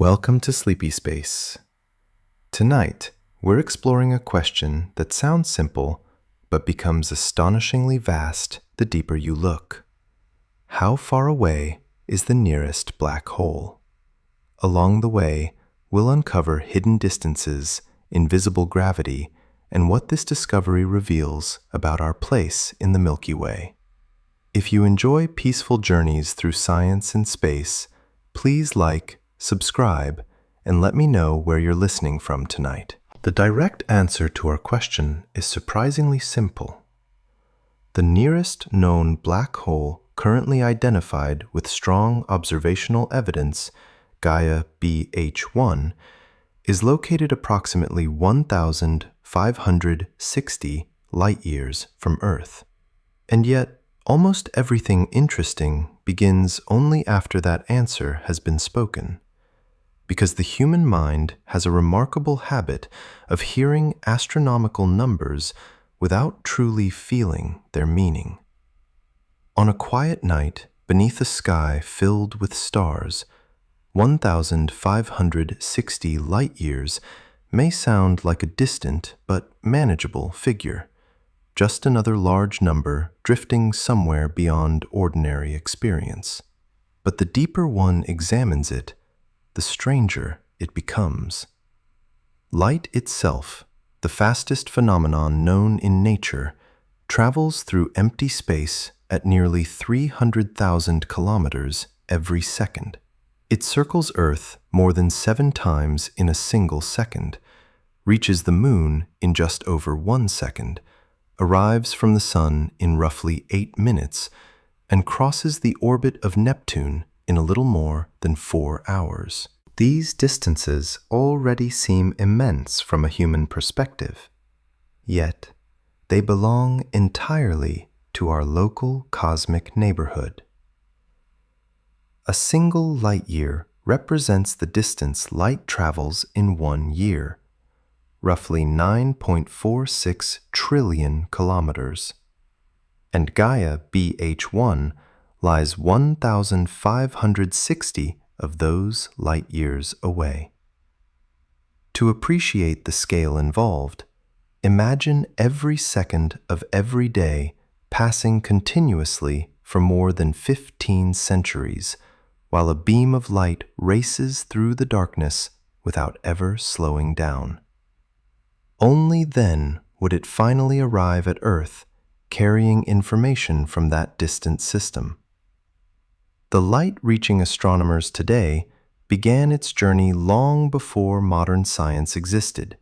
Welcome to Sleepy Space. Tonight, we're exploring a question that sounds simple, but becomes astonishingly vast the deeper you look. How far away is the nearest black hole? Along the way, we'll uncover hidden distances, invisible gravity, and what this discovery reveals about our place in the Milky Way. If you enjoy peaceful journeys through science and space, please subscribe, and let me know where you're listening from tonight. The direct answer to our question is surprisingly simple. The nearest known black hole currently identified with strong observational evidence, Gaia BH1, is located approximately 1,560 light-years from Earth. And yet, almost everything interesting begins only after that answer has been spoken. Because the human mind has a remarkable habit of hearing astronomical numbers without truly feeling their meaning. On a quiet night beneath a sky filled with stars, 1,560 light-years may sound like a distant but manageable figure, just another large number drifting somewhere beyond ordinary experience. But the deeper one examines it, the stranger it becomes. Light itself, the fastest phenomenon known in nature, travels through empty space at nearly 300,000 kilometers every second. It circles Earth more than 7 times in a single second, reaches the Moon in just over 1 second, arrives from the Sun in roughly 8 minutes, and crosses the orbit of Neptune in a little more than 4 hours. These distances already seem immense from a human perspective, yet they belong entirely to our local cosmic neighborhood. A single light-year represents the distance light travels in 1 year, roughly 9.46 trillion kilometers. And Gaia BH1 lies 1,560 of those light-years away. To appreciate the scale involved, imagine every second of every day passing continuously for more than 15 centuries, while a beam of light races through the darkness without ever slowing down. Only then would it finally arrive at Earth, carrying information from that distant system. The light reaching astronomers today began its journey long before modern science existed,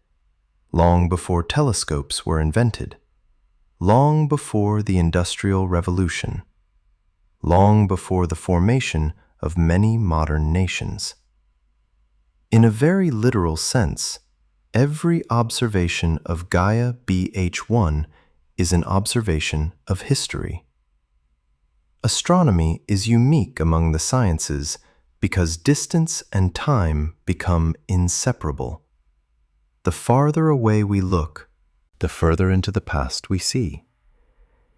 long before telescopes were invented, long before the Industrial Revolution, long before the formation of many modern nations. In a very literal sense, every observation of Gaia BH1 is an observation of history. Astronomy is unique among the sciences because distance and time become inseparable. The farther away we look, the further into the past we see.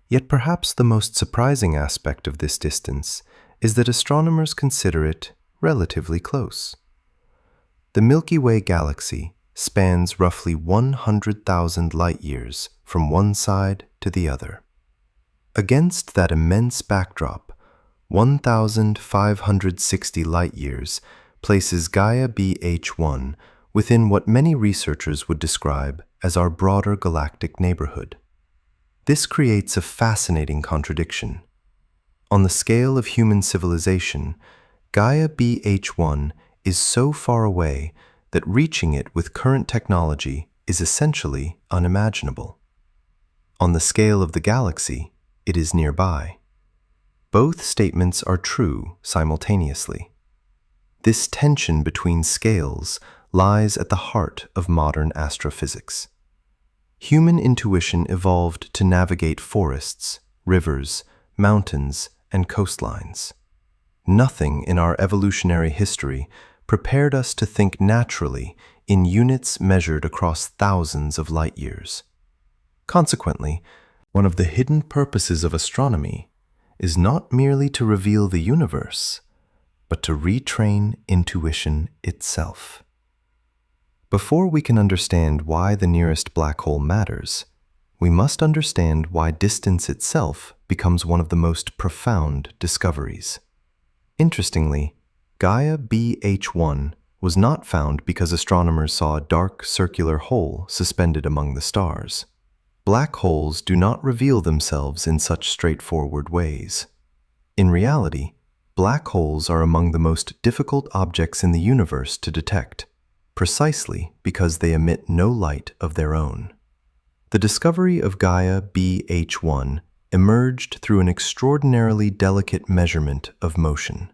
Yet perhaps the most surprising aspect of this distance is that astronomers consider it relatively close. The Milky Way galaxy spans roughly 100,000 light-years from one side to the other. Against that immense backdrop, 1,560 light-years places Gaia BH1 within what many researchers would describe as our broader galactic neighborhood. This creates a fascinating contradiction. On the scale of human civilization, Gaia BH1 is so far away that reaching it with current technology is essentially unimaginable. On the scale of the galaxy, it is nearby. Both statements are true simultaneously. This tension between scales lies at the heart of modern astrophysics. Human intuition evolved to navigate forests, rivers, mountains, and coastlines. Nothing in our evolutionary history prepared us to think naturally in units measured across thousands of light-years. Consequently, one of the hidden purposes of astronomy is not merely to reveal the universe, but to retrain intuition itself. Before we can understand why the nearest black hole matters, we must understand why distance itself becomes one of the most profound discoveries. Interestingly, Gaia BH1 was not found because astronomers saw a dark circular hole suspended among the stars. Black holes do not reveal themselves in such straightforward ways. In reality, black holes are among the most difficult objects in the universe to detect, precisely because they emit no light of their own. The discovery of Gaia BH1 emerged through an extraordinarily delicate measurement of motion.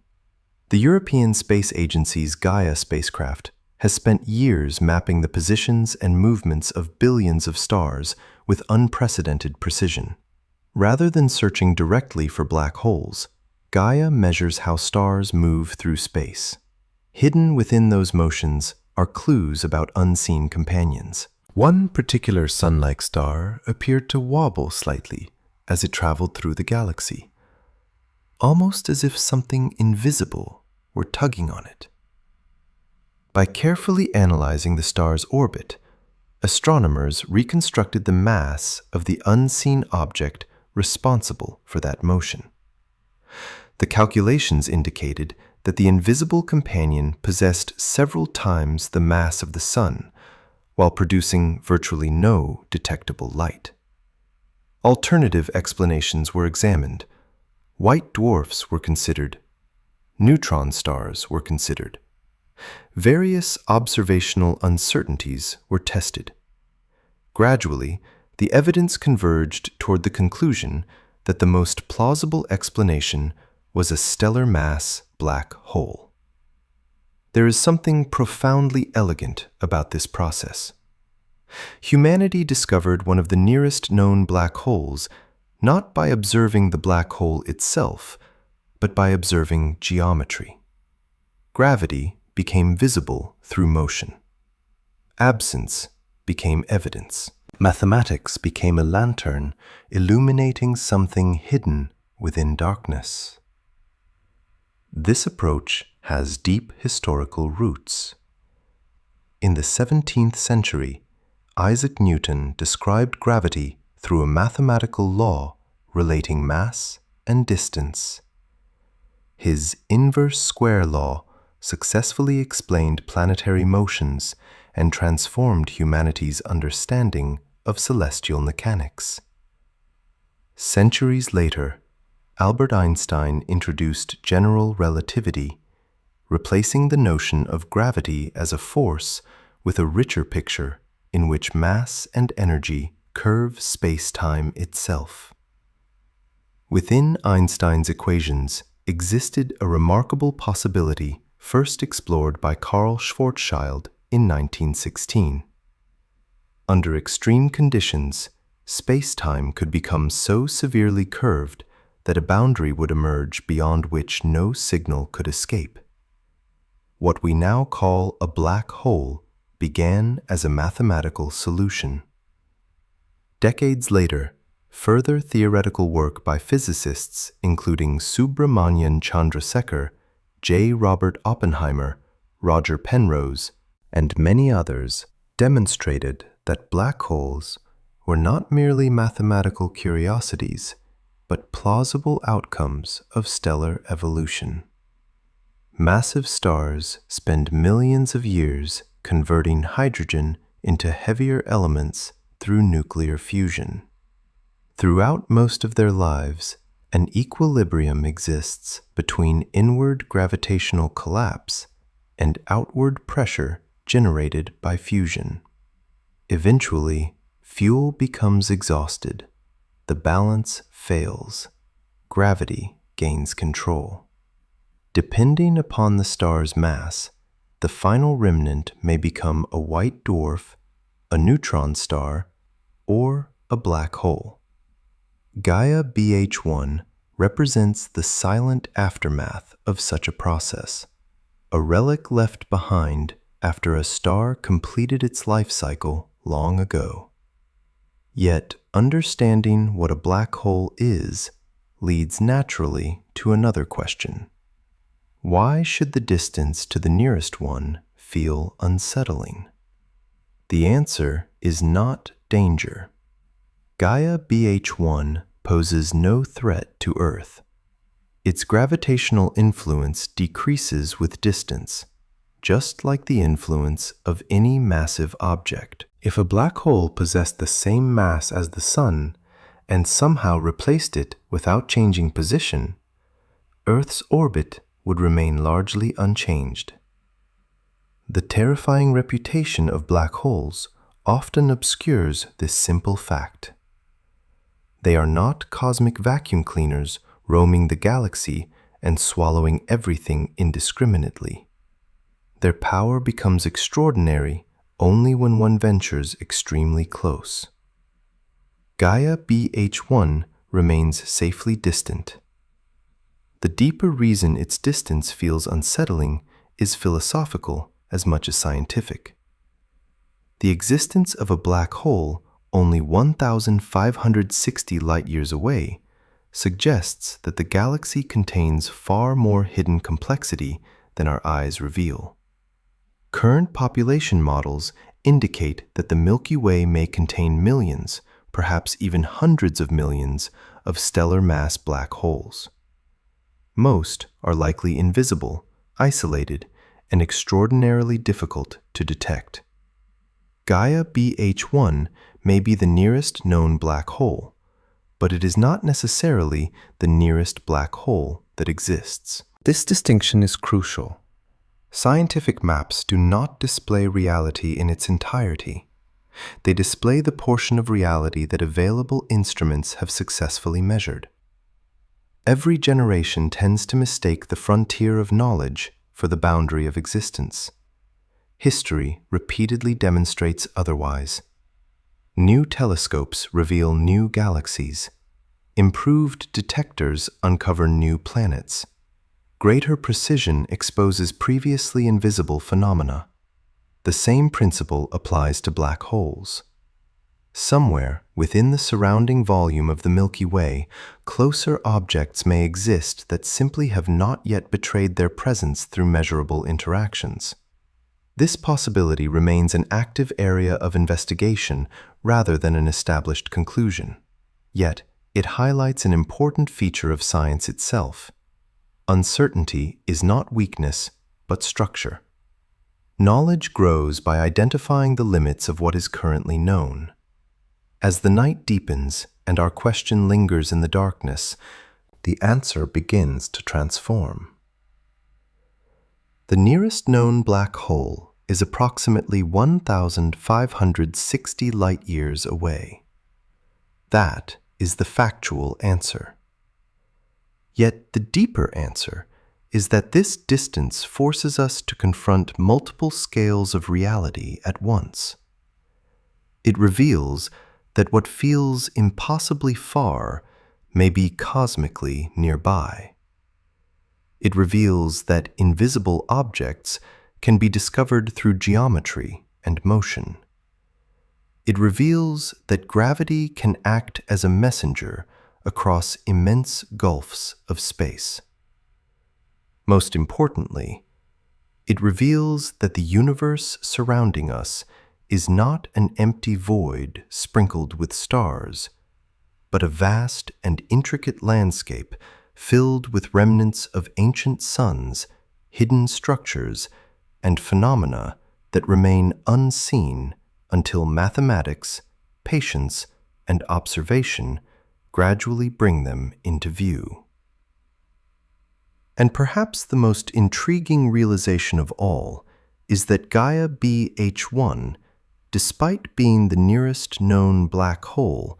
The European Space Agency's Gaia spacecraft has spent years mapping the positions and movements of billions of stars with unprecedented precision. Rather than searching directly for black holes, Gaia measures how stars move through space. Hidden within those motions are clues about unseen companions. One particular sun-like star appeared to wobble slightly as it traveled through the galaxy, almost as if something invisible were tugging on it. By carefully analyzing the star's orbit, astronomers reconstructed the mass of the unseen object responsible for that motion. The calculations indicated that the invisible companion possessed several times the mass of the Sun, while producing virtually no detectable light. Alternative explanations were examined. White dwarfs were considered. Neutron stars were considered. Various observational uncertainties were tested. Gradually, the evidence converged toward the conclusion that the most plausible explanation was a stellar mass black hole. There is something profoundly elegant about this process. Humanity discovered one of the nearest known black holes not by observing the black hole itself, but by observing geometry. Gravity became visible through motion. Absence became evidence. Mathematics became a lantern illuminating something hidden within darkness. This approach has deep historical roots. In the 17th century, Isaac Newton described gravity through a mathematical law relating mass and distance. His inverse square law successfully explained planetary motions and transformed humanity's understanding of celestial mechanics. Centuries later, Albert Einstein introduced general relativity, replacing the notion of gravity as a force with a richer picture in which mass and energy curve space-time itself. Within Einstein's equations existed a remarkable possibility first explored by Carl Schwarzschild in 1916. Under extreme conditions, space-time could become so severely curved that a boundary would emerge beyond which no signal could escape. What we now call a black hole began as a mathematical solution. Decades later, further theoretical work by physicists including Subramanian Chandrasekhar, J. Robert Oppenheimer, Roger Penrose, and many others demonstrated that black holes were not merely mathematical curiosities, but plausible outcomes of stellar evolution. Massive stars spend millions of years converting hydrogen into heavier elements through nuclear fusion. Throughout most of their lives, an equilibrium exists between inward gravitational collapse and outward pressure generated by fusion. Eventually, fuel becomes exhausted, the balance fails, gravity gains control. Depending upon the star's mass, the final remnant may become a white dwarf, a neutron star, or a black hole. Gaia BH1 represents the silent aftermath of such a process, a relic left behind after a star completed its life cycle long ago. Yet, understanding what a black hole is leads naturally to another question. Why should the distance to the nearest one feel unsettling? The answer is not danger. Gaia BH1 poses no threat to Earth. Its gravitational influence decreases with distance, just like the influence of any massive object. If a black hole possessed the same mass as the Sun and somehow replaced it without changing position, Earth's orbit would remain largely unchanged. The terrifying reputation of black holes often obscures this simple fact. They are not cosmic vacuum cleaners roaming the galaxy and swallowing everything indiscriminately. Their power becomes extraordinary only when one ventures extremely close. Gaia BH1 remains safely distant. The deeper reason its distance feels unsettling is philosophical as much as scientific. The existence of a black hole only 1,560 light-years away suggests that the galaxy contains far more hidden complexity than our eyes reveal. Current population models indicate that the Milky Way may contain millions, perhaps even hundreds of millions, of stellar mass black holes. Most are likely invisible, isolated, and extraordinarily difficult to detect. Gaia BH1 may be the nearest known black hole, but it is not necessarily the nearest black hole that exists. This distinction is crucial. Scientific maps do not display reality in its entirety. They display the portion of reality that available instruments have successfully measured. Every generation tends to mistake the frontier of knowledge for the boundary of existence. History repeatedly demonstrates otherwise. New telescopes reveal new galaxies. Improved detectors uncover new planets. Greater precision exposes previously invisible phenomena. The same principle applies to black holes. Somewhere within the surrounding volume of the Milky Way, closer objects may exist that simply have not yet betrayed their presence through measurable interactions. This possibility remains an active area of investigation rather than an established conclusion. Yet, it highlights an important feature of science itself. Uncertainty is not weakness, but structure. Knowledge grows by identifying the limits of what is currently known. As the night deepens and our question lingers in the darkness, the answer begins to transform. The nearest known black hole is approximately 1,560 light-years away. That is the factual answer. Yet the deeper answer is that this distance forces us to confront multiple scales of reality at once. It reveals that what feels impossibly far may be cosmically nearby. It reveals that invisible objects can be discovered through geometry and motion. It reveals that gravity can act as a messenger across immense gulfs of space. Most importantly, it reveals that the universe surrounding us is not an empty void sprinkled with stars, but a vast and intricate landscape filled with remnants of ancient suns, hidden structures, and phenomena that remain unseen until mathematics, patience, and observation gradually bring them into view. And perhaps the most intriguing realization of all is that Gaia BH1, despite being the nearest known black hole,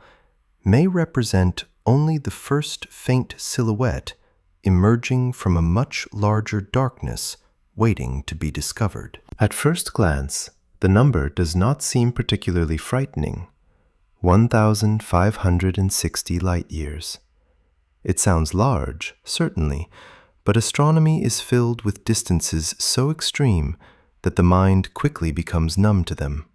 may represent only the first faint silhouette emerging from a much larger darkness waiting to be discovered. At first glance, the number does not seem particularly frightening. 1,560 light-years. It sounds large, certainly, but astronomy is filled with distances so extreme that the mind quickly becomes numb to them.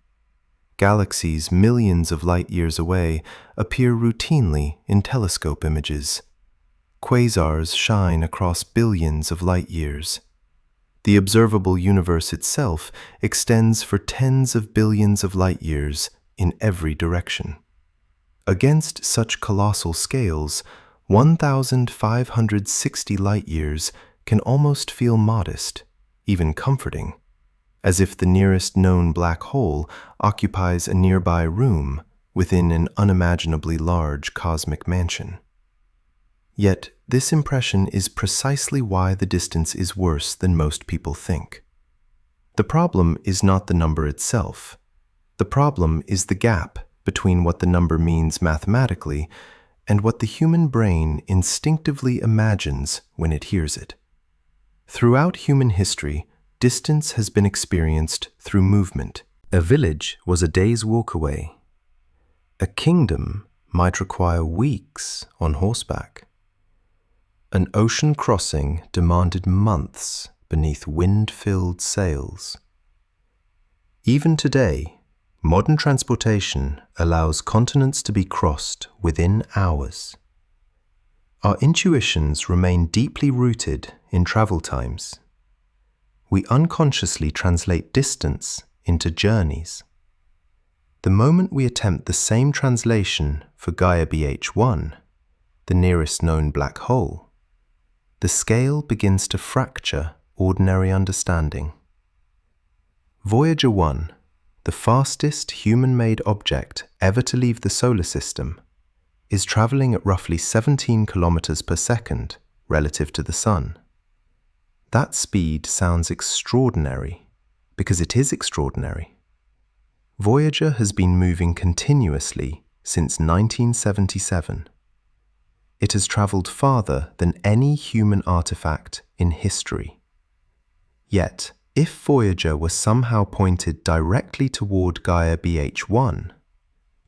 Galaxies millions of light-years away appear routinely in telescope images. quasars shine across billions of light years. The observable universe itself extends for tens of billions of light years in every direction. Against such colossal scales, 1,560 light years can almost feel modest, even comforting, as if the nearest known black hole occupies a nearby room within an unimaginably large cosmic mansion. Yet, this impression is precisely why the distance is worse than most people think. The problem is not the number itself. The problem is the gap between what the number means mathematically and what the human brain instinctively imagines when it hears it. Throughout human history, distance has been experienced through movement. A village was a day's walk away. A kingdom might require weeks on horseback. An ocean crossing demanded months beneath wind-filled sails. Even today, modern transportation allows continents to be crossed within hours. Our intuitions remain deeply rooted in travel times. We unconsciously translate distance into journeys. The moment we attempt the same translation for Gaia BH1, the nearest known black hole, the scale begins to fracture ordinary understanding. Voyager 1, the fastest human-made object ever to leave the solar system, is traveling at roughly 17 kilometers per second relative to the Sun. That speed sounds extraordinary because it is extraordinary. Voyager has been moving continuously since 1977. It has traveled farther than any human artifact in history. Yet, if Voyager was somehow pointed directly toward Gaia BH1,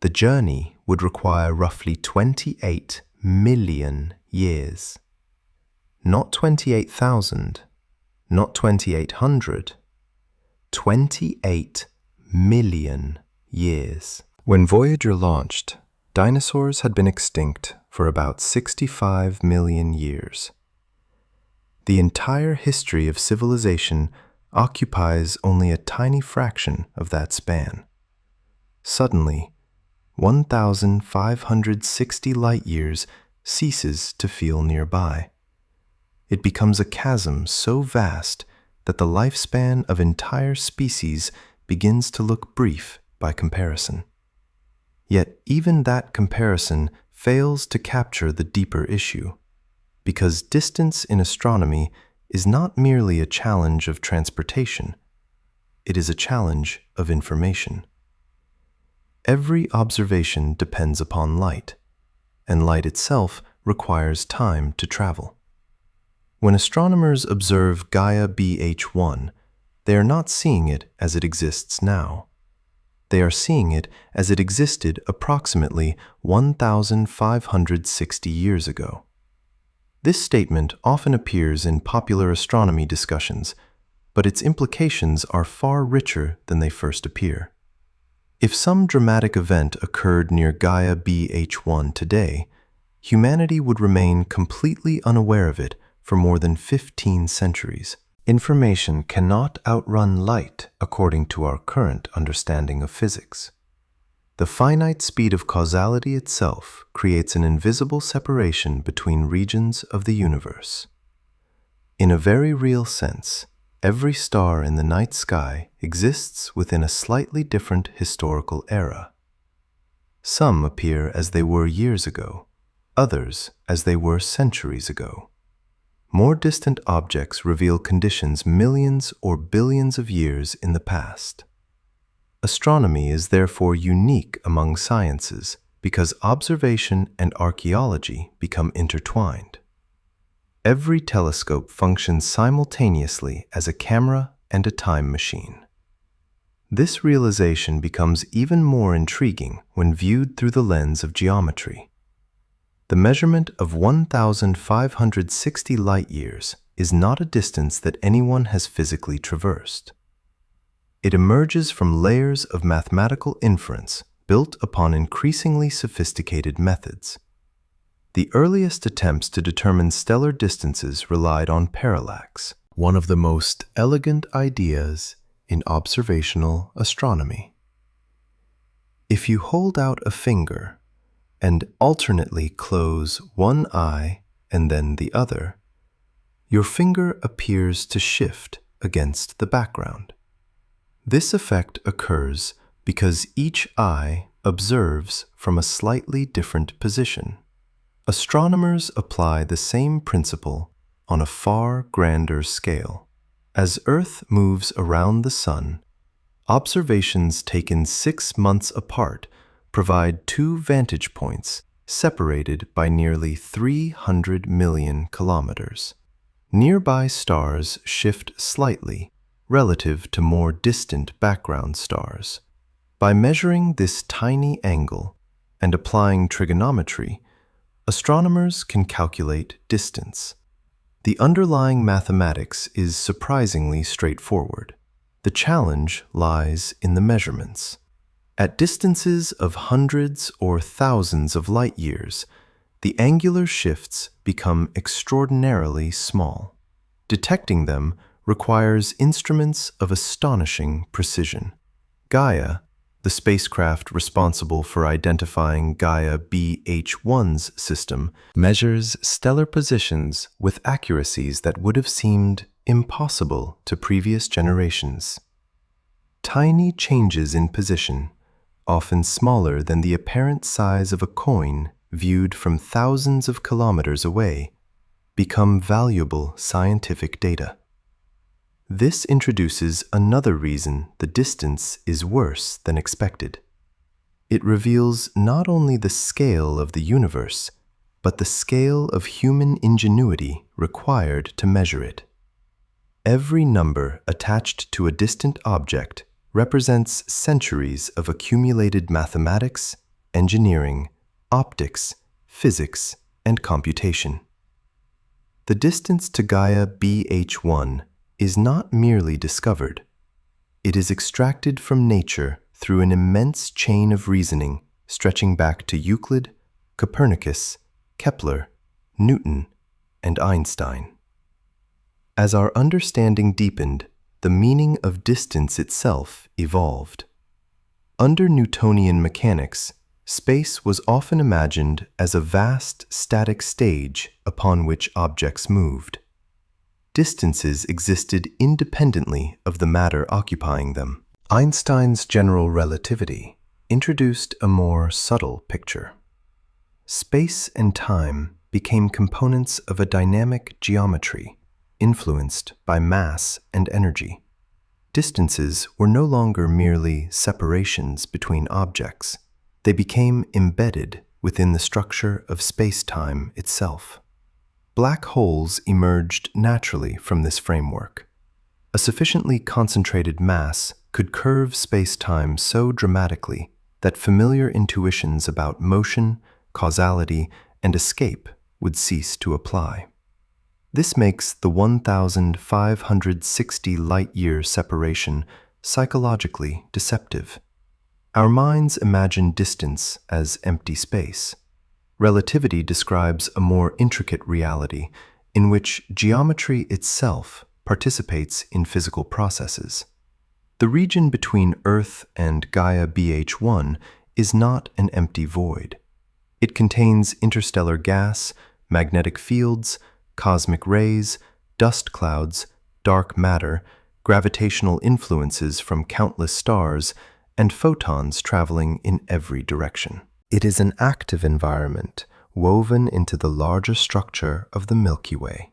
the journey would require roughly 28 million years. Not 28,000, not 2,800, 28 million years. When Voyager launched, dinosaurs had been extinct for about 65 million years. The entire history of civilization occupies only a tiny fraction of that span. Suddenly, 1,560 light years ceases to feel nearby. It becomes a chasm so vast that the lifespan of entire species begins to look brief by comparison. Yet even that comparison fails to capture the deeper issue, because distance in astronomy is not merely a challenge of transportation, it is a challenge of information. Every observation depends upon light, and light itself requires time to travel. When astronomers observe Gaia BH1, they are not seeing it as it exists now. They are seeing it as it existed approximately 1,560 years ago. This statement often appears in popular astronomy discussions, but its implications are far richer than they first appear. If some dramatic event occurred near Gaia BH1 today, humanity would remain completely unaware of it for more than 15 centuries. Information cannot outrun light according to our current understanding of physics. The finite speed of causality itself creates an invisible separation between regions of the universe. In a very real sense, every star in the night sky exists within a slightly different historical era. Some appear as they were years ago, others as they were centuries ago. More distant objects reveal conditions millions or billions of years in the past. Astronomy is therefore unique among sciences because observation and archaeology become intertwined. Every telescope functions simultaneously as a camera and a time machine. This realization becomes even more intriguing when viewed through the lens of geometry. The measurement of 1,560 light years is not a distance that anyone has physically traversed. It emerges from layers of mathematical inference built upon increasingly sophisticated methods. The earliest attempts to determine stellar distances relied on parallax, one of the most elegant ideas in observational astronomy. If you hold out a finger and alternately close one eye and then the other, your finger appears to shift against the background. This effect occurs because each eye observes from a slightly different position. Astronomers apply the same principle on a far grander scale. As Earth moves around the Sun, observations taken 6 months apart provide two vantage points separated by nearly 300 million kilometers. Nearby stars shift slightly relative to more distant background stars. By measuring this tiny angle and applying trigonometry, astronomers can calculate distance. The underlying mathematics is surprisingly straightforward. The challenge lies in the measurements. At distances of hundreds or thousands of light years, the angular shifts become extraordinarily small. Detecting them requires instruments of astonishing precision. Gaia, the spacecraft responsible for identifying Gaia BH1's system, measures stellar positions with accuracies that would have seemed impossible to previous generations. Tiny changes in position, often smaller than the apparent size of a coin viewed from thousands of kilometers away, become valuable scientific data. This introduces another reason the distance is worse than expected. It reveals not only the scale of the universe, but the scale of human ingenuity required to measure it. Every number attached to a distant object represents centuries of accumulated mathematics, engineering, optics, physics, and computation. The distance to Gaia BH1 is not merely discovered. It is extracted from nature through an immense chain of reasoning stretching back to Euclid, Copernicus, Kepler, Newton, and Einstein. As our understanding deepened, the meaning of distance itself evolved. Under Newtonian mechanics, space was often imagined as a vast static stage upon which objects moved. Distances existed independently of the matter occupying them. Einstein's general relativity introduced a more subtle picture. Space and time became components of a dynamic geometry influenced by mass and energy. Distances were no longer merely separations between objects. They became embedded within the structure of space-time itself. Black holes emerged naturally from this framework. A sufficiently concentrated mass could curve space-time so dramatically that familiar intuitions about motion, causality, and escape would cease to apply. This makes the 1,560 light-year separation psychologically deceptive. Our minds imagine distance as empty space. Relativity describes a more intricate reality in which geometry itself participates in physical processes. The region between Earth and Gaia BH1 is not an empty void. It contains interstellar gas, magnetic fields, cosmic rays, dust clouds, dark matter, gravitational influences from countless stars, and photons traveling in every direction. It is an active environment woven into the larger structure of the Milky Way.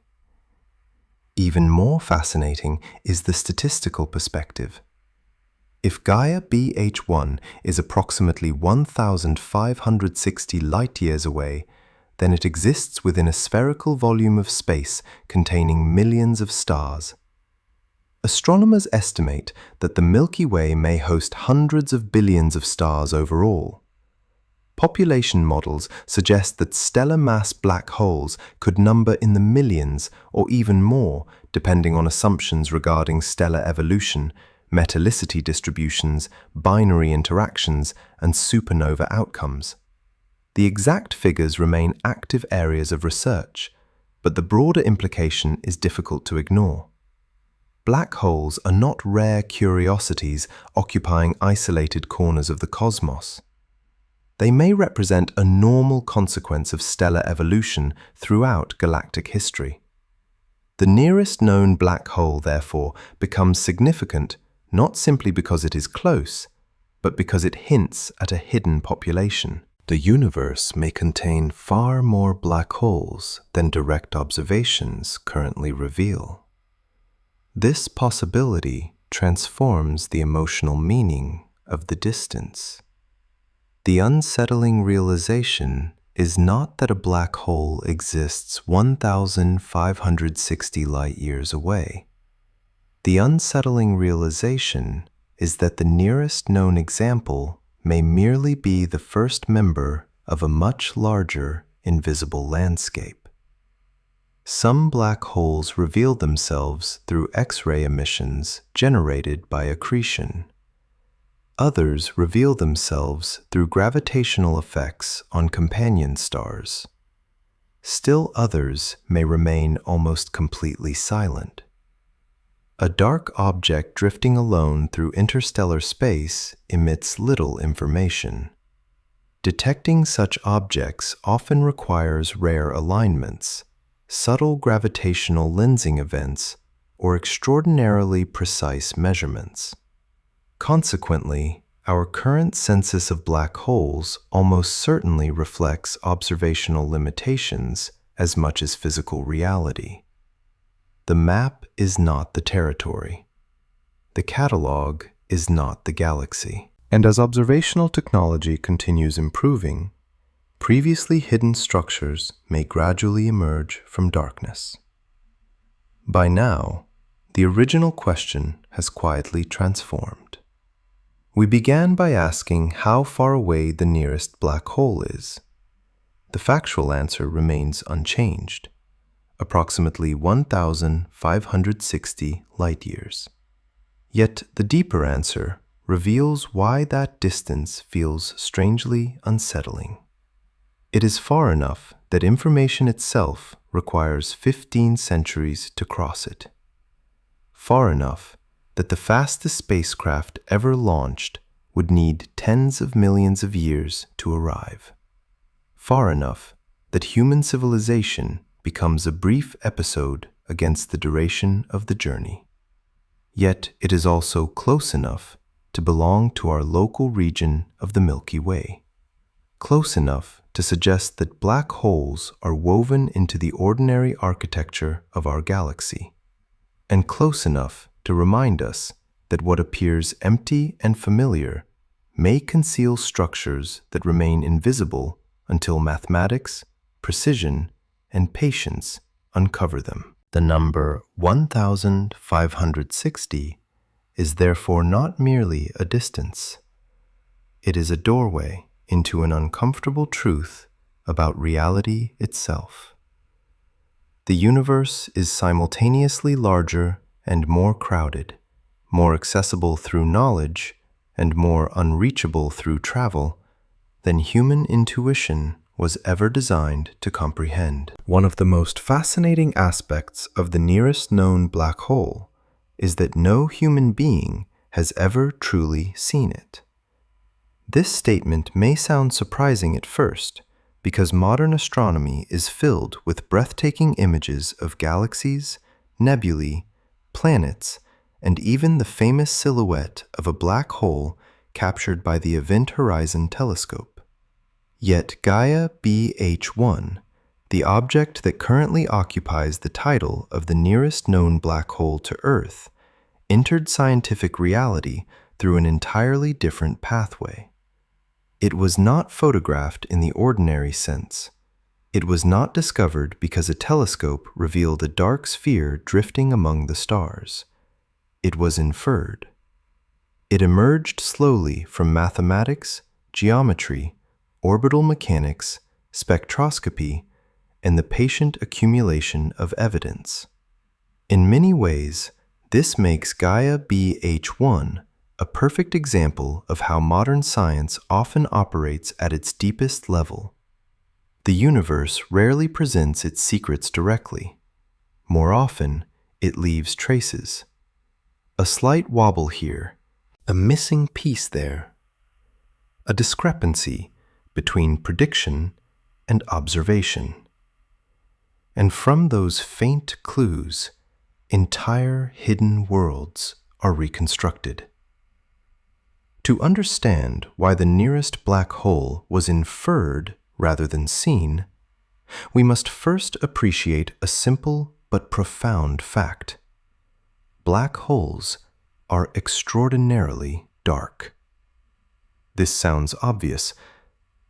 Even more fascinating is the statistical perspective. If Gaia BH1 is approximately 1,560 light-years away, then it exists within a spherical volume of space containing millions of stars. Astronomers estimate that the Milky Way may host hundreds of billions of stars overall. Population models suggest that stellar mass black holes could number in the millions or even more, depending on assumptions regarding stellar evolution, metallicity distributions, binary interactions, and supernova outcomes. The exact figures remain active areas of research, but the broader implication is difficult to ignore. Black holes are not rare curiosities occupying isolated corners of the cosmos. They may represent a normal consequence of stellar evolution throughout galactic history. The nearest known black hole, therefore, becomes significant not simply because it is close, but because it hints at a hidden population. The universe may contain far more black holes than direct observations currently reveal. This possibility transforms the emotional meaning of the distance. The unsettling realization is not that a black hole exists 1,560 light-years away. The unsettling realization is that the nearest known example may merely be the first member of a much larger invisible landscape. Some black holes reveal themselves through X-ray emissions generated by accretion. Others reveal themselves through gravitational effects on companion stars. Still others may remain almost completely silent. A dark object drifting alone through interstellar space emits little information. Detecting such objects often requires rare alignments, subtle gravitational lensing events, or extraordinarily precise measurements. Consequently, our current census of black holes almost certainly reflects observational limitations as much as physical reality. The map is not the territory. The catalog is not the galaxy. And as observational technology continues improving, previously hidden structures may gradually emerge from darkness. By now, the original question has quietly transformed. We began by asking how far away the nearest black hole is. The factual answer remains unchanged, approximately 1,560 light-years. Yet the deeper answer reveals why that distance feels strangely unsettling. It is far enough that information itself requires 15 centuries to cross it. Far enough that the fastest spacecraft ever launched would need tens of millions of years to arrive. Far enough that human civilization becomes a brief episode against the duration of the journey. Yet it is also close enough to belong to our local region of the Milky Way. Close enough to suggest that black holes are woven into the ordinary architecture of our galaxy, and close enough to remind us that what appears empty and familiar may conceal structures that remain invisible until mathematics, precision, and patience uncover them. The number 1,560 is therefore not merely a distance. It is a doorway into an uncomfortable truth about reality itself. The universe is simultaneously larger and more crowded, more accessible through knowledge, and more unreachable through travel than human intuition was ever designed to comprehend. One of the most fascinating aspects of the nearest known black hole is that no human being has ever truly seen it. This statement may sound surprising at first, because modern astronomy is filled with breathtaking images of galaxies, nebulae, planets, and even the famous silhouette of a black hole captured by the Event Horizon Telescope. Yet Gaia BH1, the object that currently occupies the title of the nearest known black hole to Earth, entered scientific reality through an entirely different pathway. It was not photographed in the ordinary sense. It was not discovered because a telescope revealed a dark sphere drifting among the stars. It was inferred. It emerged slowly from mathematics, geometry, orbital mechanics, spectroscopy, and the patient accumulation of evidence. In many ways, this makes Gaia BH1 a perfect example of how modern science often operates at its deepest level, The universe rarely presents its secrets directly. More often, it leaves traces. A slight wobble here, a missing piece there, a discrepancy between prediction and observation. And from those faint clues, entire hidden worlds are reconstructed. To understand why the nearest black hole was inferred rather than seen, we must first appreciate a simple but profound fact. Black holes are extraordinarily dark. This sounds obvious,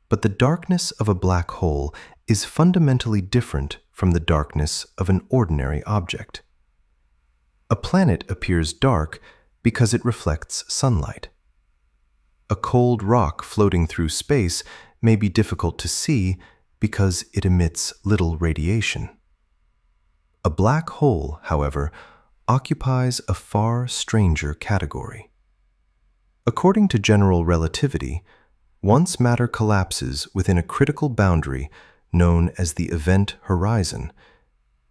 but the darkness of a black hole is fundamentally different from the darkness of an ordinary object. A planet appears dark because it reflects sunlight. A cold rock floating through space may be difficult to see because it emits little radiation. A black hole, however, occupies a far stranger category. According to general relativity, once matter collapses within a critical boundary known as the event horizon,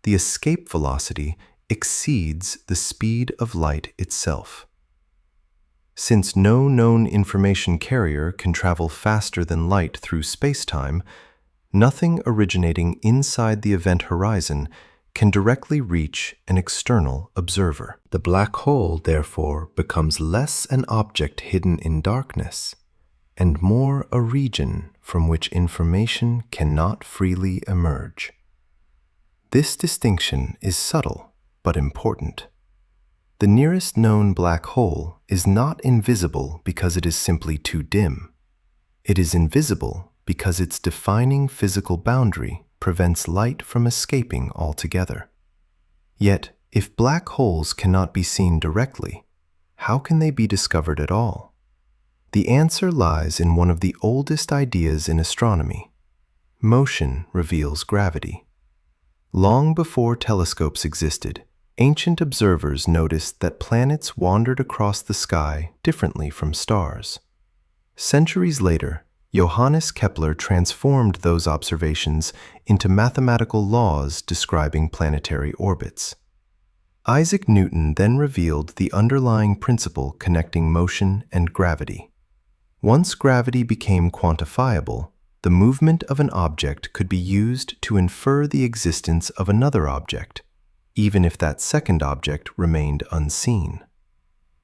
the escape velocity exceeds the speed of light itself. Since no known information carrier can travel faster than light through spacetime, nothing originating inside the event horizon can directly reach an external observer. The black hole, therefore, becomes less an object hidden in darkness and more a region from which information cannot freely emerge. This distinction is subtle but important. The nearest known black hole is not invisible because it is simply too dim. It is invisible because its defining physical boundary prevents light from escaping altogether. Yet, if black holes cannot be seen directly, how can they be discovered at all? The answer lies in one of the oldest ideas in astronomy. Motion reveals gravity. Long before telescopes existed, ancient observers noticed that planets wandered across the sky differently from stars. Centuries later, Johannes Kepler transformed those observations into mathematical laws describing planetary orbits. Isaac Newton then revealed the underlying principle connecting motion and gravity. Once gravity became quantifiable, the movement of an object could be used to infer the existence of another object, even if that second object remained unseen.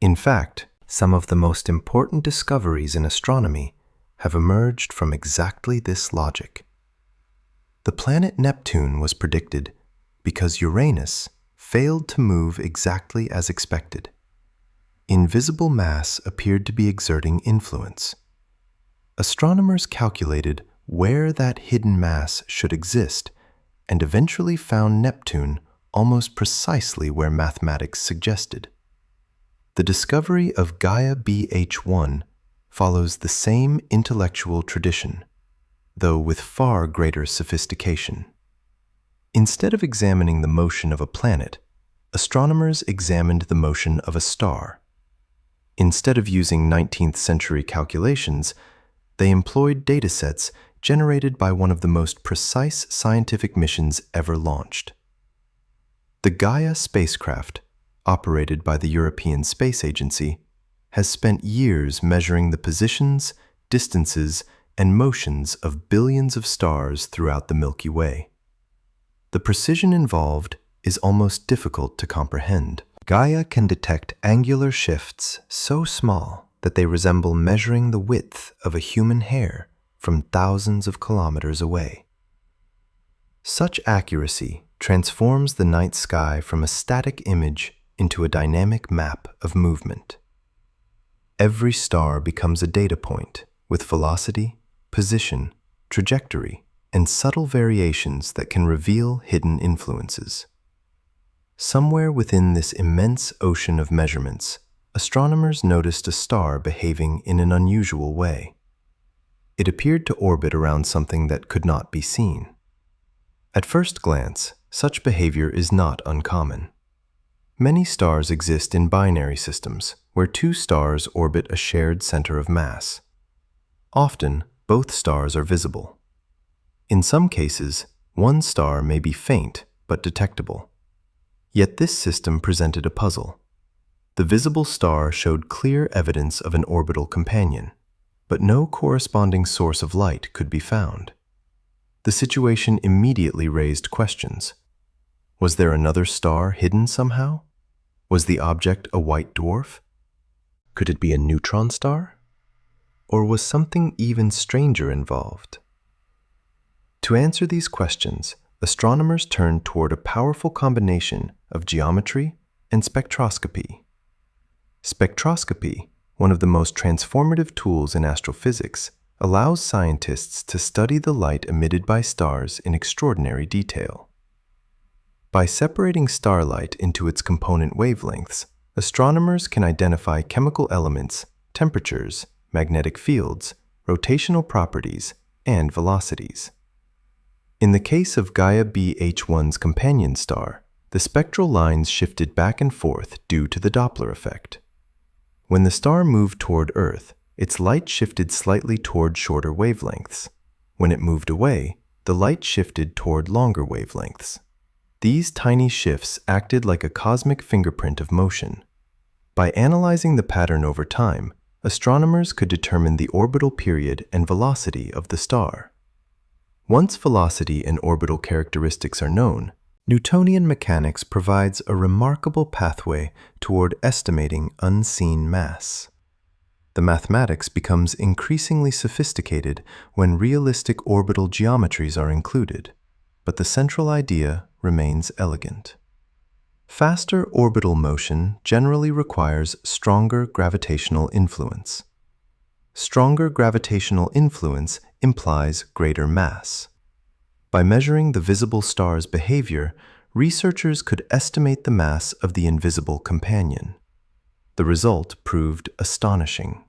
In fact, some of the most important discoveries in astronomy have emerged from exactly this logic. The planet Neptune was predicted because Uranus failed to move exactly as expected. Invisible mass appeared to be exerting influence. Astronomers calculated where that hidden mass should exist and eventually found Neptune almost precisely where mathematics suggested. The discovery of Gaia BH1 follows the same intellectual tradition, though with far greater sophistication. Instead of examining the motion of a planet, astronomers examined the motion of a star. Instead of using 19th century calculations, they employed datasets generated by one of the most precise scientific missions ever launched. The Gaia spacecraft, operated by the European Space Agency, has spent years measuring the positions, distances, and motions of billions of stars throughout the Milky Way. The precision involved is almost difficult to comprehend. Gaia can detect angular shifts so small that they resemble measuring the width of a human hair from thousands of kilometers away. Such accuracy transforms the night sky from a static image into a dynamic map of movement. Every star becomes a data point with velocity, position, trajectory, and subtle variations that can reveal hidden influences. Somewhere within this immense ocean of measurements, astronomers noticed a star behaving in an unusual way. It appeared to orbit around something that could not be seen. At first glance, such behavior is not uncommon. Many stars exist in binary systems, where two stars orbit a shared center of mass. Often, both stars are visible. In some cases, one star may be faint but detectable. Yet this system presented a puzzle. The visible star showed clear evidence of an orbital companion, but no corresponding source of light could be found. The situation immediately raised questions. Was there another star hidden somehow? Was the object a white dwarf? Could it be a neutron star? Or was something even stranger involved? To answer these questions, astronomers turned toward a powerful combination of geometry and spectroscopy. Spectroscopy, one of the most transformative tools in astrophysics, allows scientists to study the light emitted by stars in extraordinary detail. By separating starlight into its component wavelengths, astronomers can identify chemical elements, temperatures, magnetic fields, rotational properties, and velocities. In the case of Gaia BH1's companion star, the spectral lines shifted back and forth due to the Doppler effect. When the star moved toward Earth, its light shifted slightly toward shorter wavelengths. When it moved away, the light shifted toward longer wavelengths. These tiny shifts acted like a cosmic fingerprint of motion. By analyzing the pattern over time, astronomers could determine the orbital period and velocity of the star. Once velocity and orbital characteristics are known, Newtonian mechanics provides a remarkable pathway toward estimating unseen mass. The mathematics becomes increasingly sophisticated when realistic orbital geometries are included, but the central idea remains elegant. Faster orbital motion generally requires stronger gravitational influence. Stronger gravitational influence implies greater mass. By measuring the visible star's behavior, researchers could estimate the mass of the invisible companion. The result proved astonishing.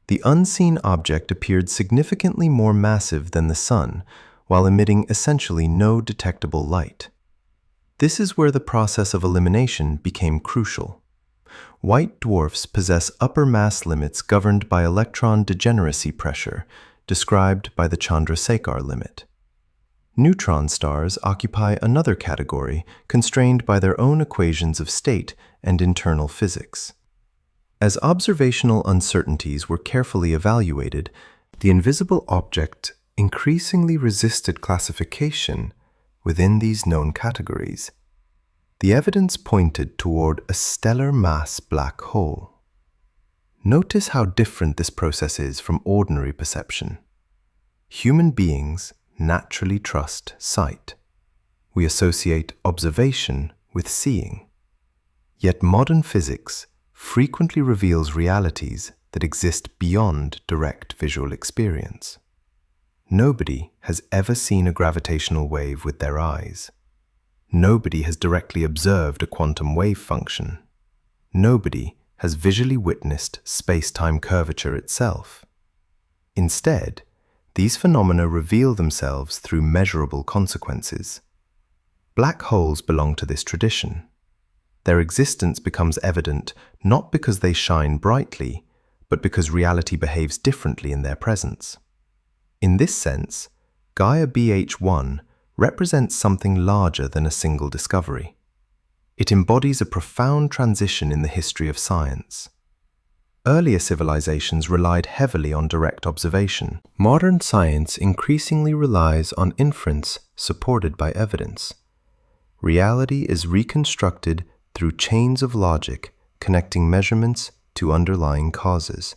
The unseen object appeared significantly more massive than the Sun, while emitting essentially no detectable light. This is where the process of elimination became crucial. White dwarfs possess upper mass limits governed by electron degeneracy pressure, described by the Chandrasekhar limit. Neutron stars occupy another category, constrained by their own equations of state and internal physics. As observational uncertainties were carefully evaluated, the invisible object increasingly resisted classification within these known categories. The evidence pointed toward a stellar mass black hole. Notice how different this process is from ordinary perception. Human beings naturally trust sight. We associate observation with seeing. Yet modern physics frequently reveals realities that exist beyond direct visual experience. Nobody has ever seen a gravitational wave with their eyes. Nobody has directly observed a quantum wave function. Nobody has visually witnessed space-time curvature itself. Instead, these phenomena reveal themselves through measurable consequences. Black holes belong to this tradition. Their existence becomes evident not because they shine brightly, but because reality behaves differently in their presence. In this sense, Gaia BH1 represents something larger than a single discovery. It embodies a profound transition in the history of science. Earlier civilizations relied heavily on direct observation. Modern science increasingly relies on inference supported by evidence. Reality is reconstructed through chains of logic connecting measurements to underlying causes.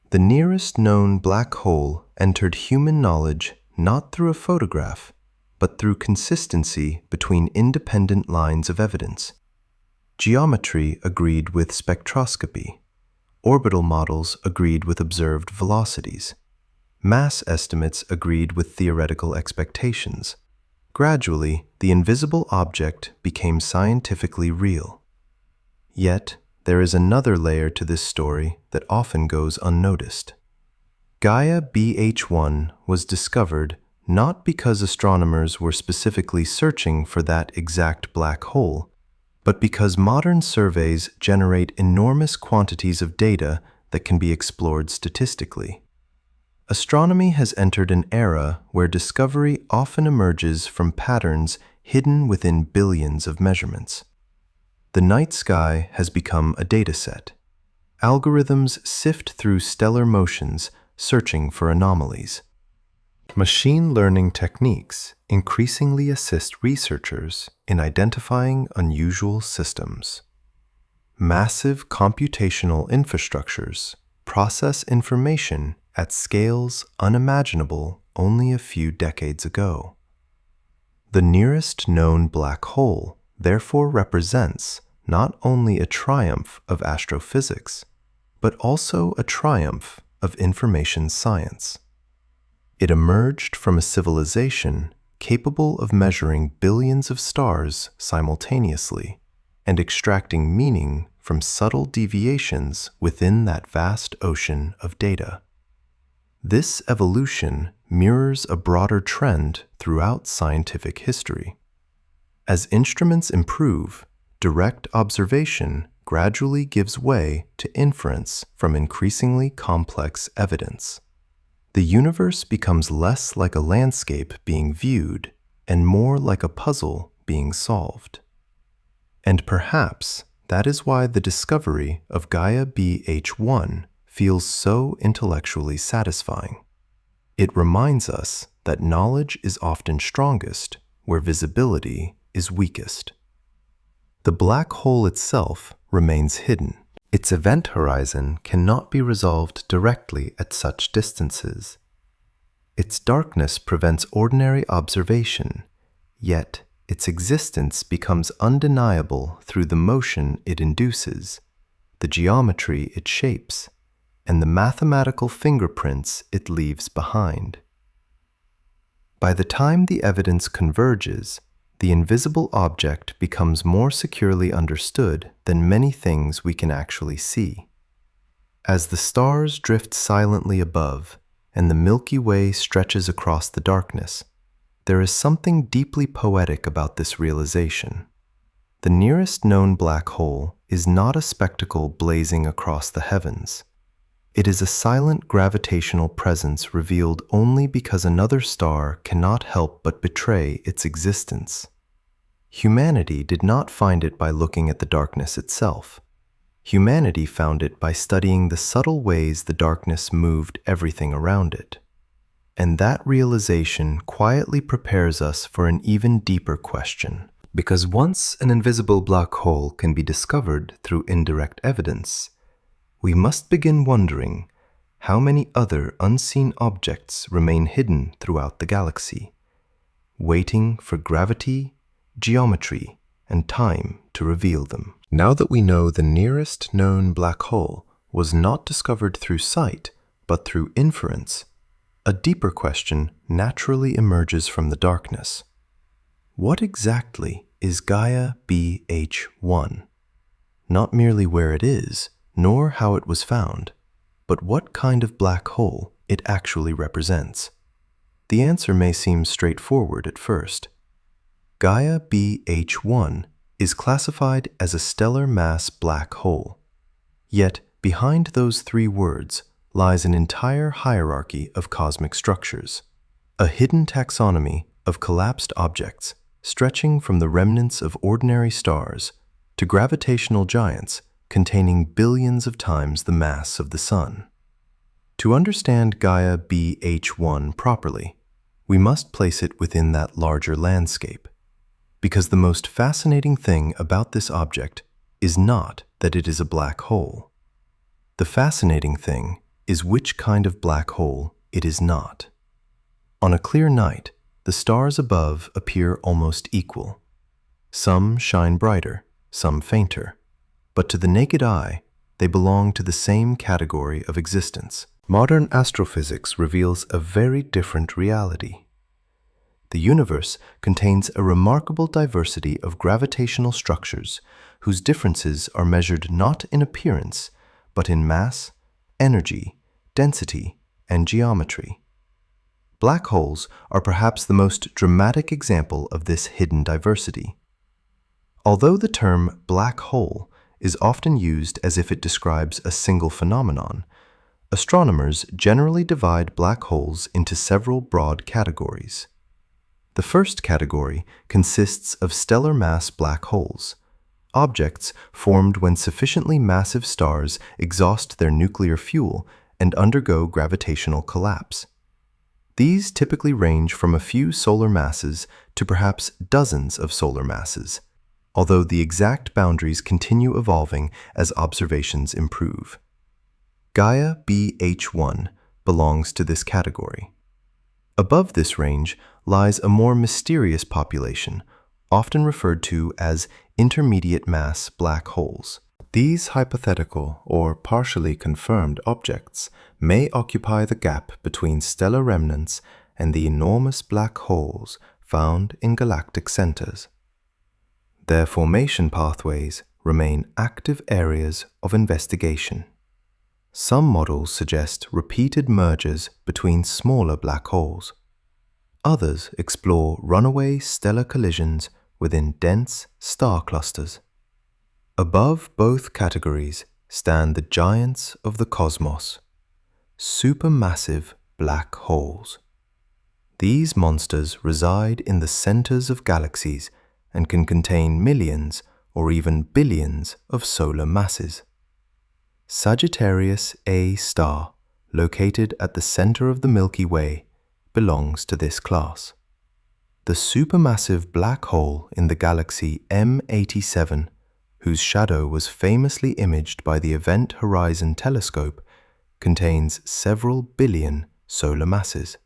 The nearest known black hole entered human knowledge not through a photograph, but through consistency between independent lines of evidence. Geometry agreed with spectroscopy. Orbital models agreed with observed velocities. Mass estimates agreed with theoretical expectations. Gradually, the invisible object became scientifically real. Yet, there is another layer to this story that often goes unnoticed. Gaia BH1 was discovered not because astronomers were specifically searching for that exact black hole, but because modern surveys generate enormous quantities of data that can be explored statistically. Astronomy has entered an era where discovery often emerges from patterns hidden within billions of measurements. The night sky has become a dataset. Algorithms sift through stellar motions, searching for anomalies. Machine learning techniques increasingly assist researchers in identifying unusual systems. Massive computational infrastructures process information at scales unimaginable only a few decades ago. The nearest known black hole therefore represents not only a triumph of astrophysics, but also a triumph of information science. It emerged from a civilization capable of measuring billions of stars simultaneously and extracting meaning from subtle deviations within that vast ocean of data. This evolution mirrors a broader trend throughout scientific history. As instruments improve, direct observation gradually gives way to inference from increasingly complex evidence. The universe becomes less like a landscape being viewed and more like a puzzle being solved. And perhaps that is why the discovery of Gaia BH1 feels so intellectually satisfying. It reminds us that knowledge is often strongest where visibility is weakest. The black hole itself remains hidden. Its event horizon cannot be resolved directly at such distances. Its darkness prevents ordinary observation, yet its existence becomes undeniable through the motion it induces, the geometry it shapes, and the mathematical fingerprints it leaves behind. By the time the evidence converges, the invisible object becomes more securely understood than many things we can actually see. As the stars drift silently above and the Milky Way stretches across the darkness, there is something deeply poetic about this realization. The nearest known black hole is not a spectacle blazing across the heavens. It is a silent gravitational presence revealed only because another star cannot help but betray its existence. Humanity did not find it by looking at the darkness itself. Humanity found it by studying the subtle ways the darkness moved everything around it. And that realization quietly prepares us for an even deeper question. Because once an invisible black hole can be discovered through indirect evidence, we must begin wondering how many other unseen objects remain hidden throughout the galaxy, waiting for gravity, geometry, and time to reveal them. Now that we know the nearest known black hole was not discovered through sight, but through inference, a deeper question naturally emerges from the darkness. What exactly is Gaia BH1? Not merely where it is, nor how it was found, but what kind of black hole it actually represents. The answer may seem straightforward at first. Gaia BH1 is classified as a stellar mass black hole. Yet, behind those three words lies an entire hierarchy of cosmic structures, a hidden taxonomy of collapsed objects stretching from the remnants of ordinary stars to gravitational giants containing billions of times the mass of the Sun. To understand Gaia BH1 properly, we must place it within that larger landscape, because the most fascinating thing about this object is not that it is a black hole. The fascinating thing is which kind of black hole it is not. On a clear night, the stars above appear almost equal. Some shine brighter, some fainter, but to the naked eye, they belong to the same category of existence. Modern astrophysics reveals a very different reality. The universe contains a remarkable diversity of gravitational structures whose differences are measured not in appearance, but in mass, energy, density, and geometry. Black holes are perhaps the most dramatic example of this hidden diversity. Although the term black hole is often used as if it describes a single phenomenon, Astronomers generally divide black holes into several broad categories. The first category consists of stellar mass black holes, objects formed when sufficiently massive stars exhaust their nuclear fuel and undergo gravitational collapse. These typically range from a few solar masses to perhaps dozens of solar masses, although the exact boundaries continue evolving as observations improve. Gaia BH1 belongs to this category. Above this range lies a more mysterious population, often referred to as intermediate mass black holes. These hypothetical or partially confirmed objects may occupy the gap between stellar remnants and the enormous black holes found in galactic centers. Their formation pathways remain active areas of investigation. Some models suggest repeated mergers between smaller black holes. Others explore runaway stellar collisions within dense star clusters. Above both categories stand the giants of the cosmos, supermassive black holes. These monsters reside in the centers of galaxies and can contain millions or even billions of solar masses. Sagittarius A star, located at the center of the Milky Way, belongs to this class. The supermassive black hole in the galaxy M87, whose shadow was famously imaged by the Event Horizon Telescope, contains several billion solar masses.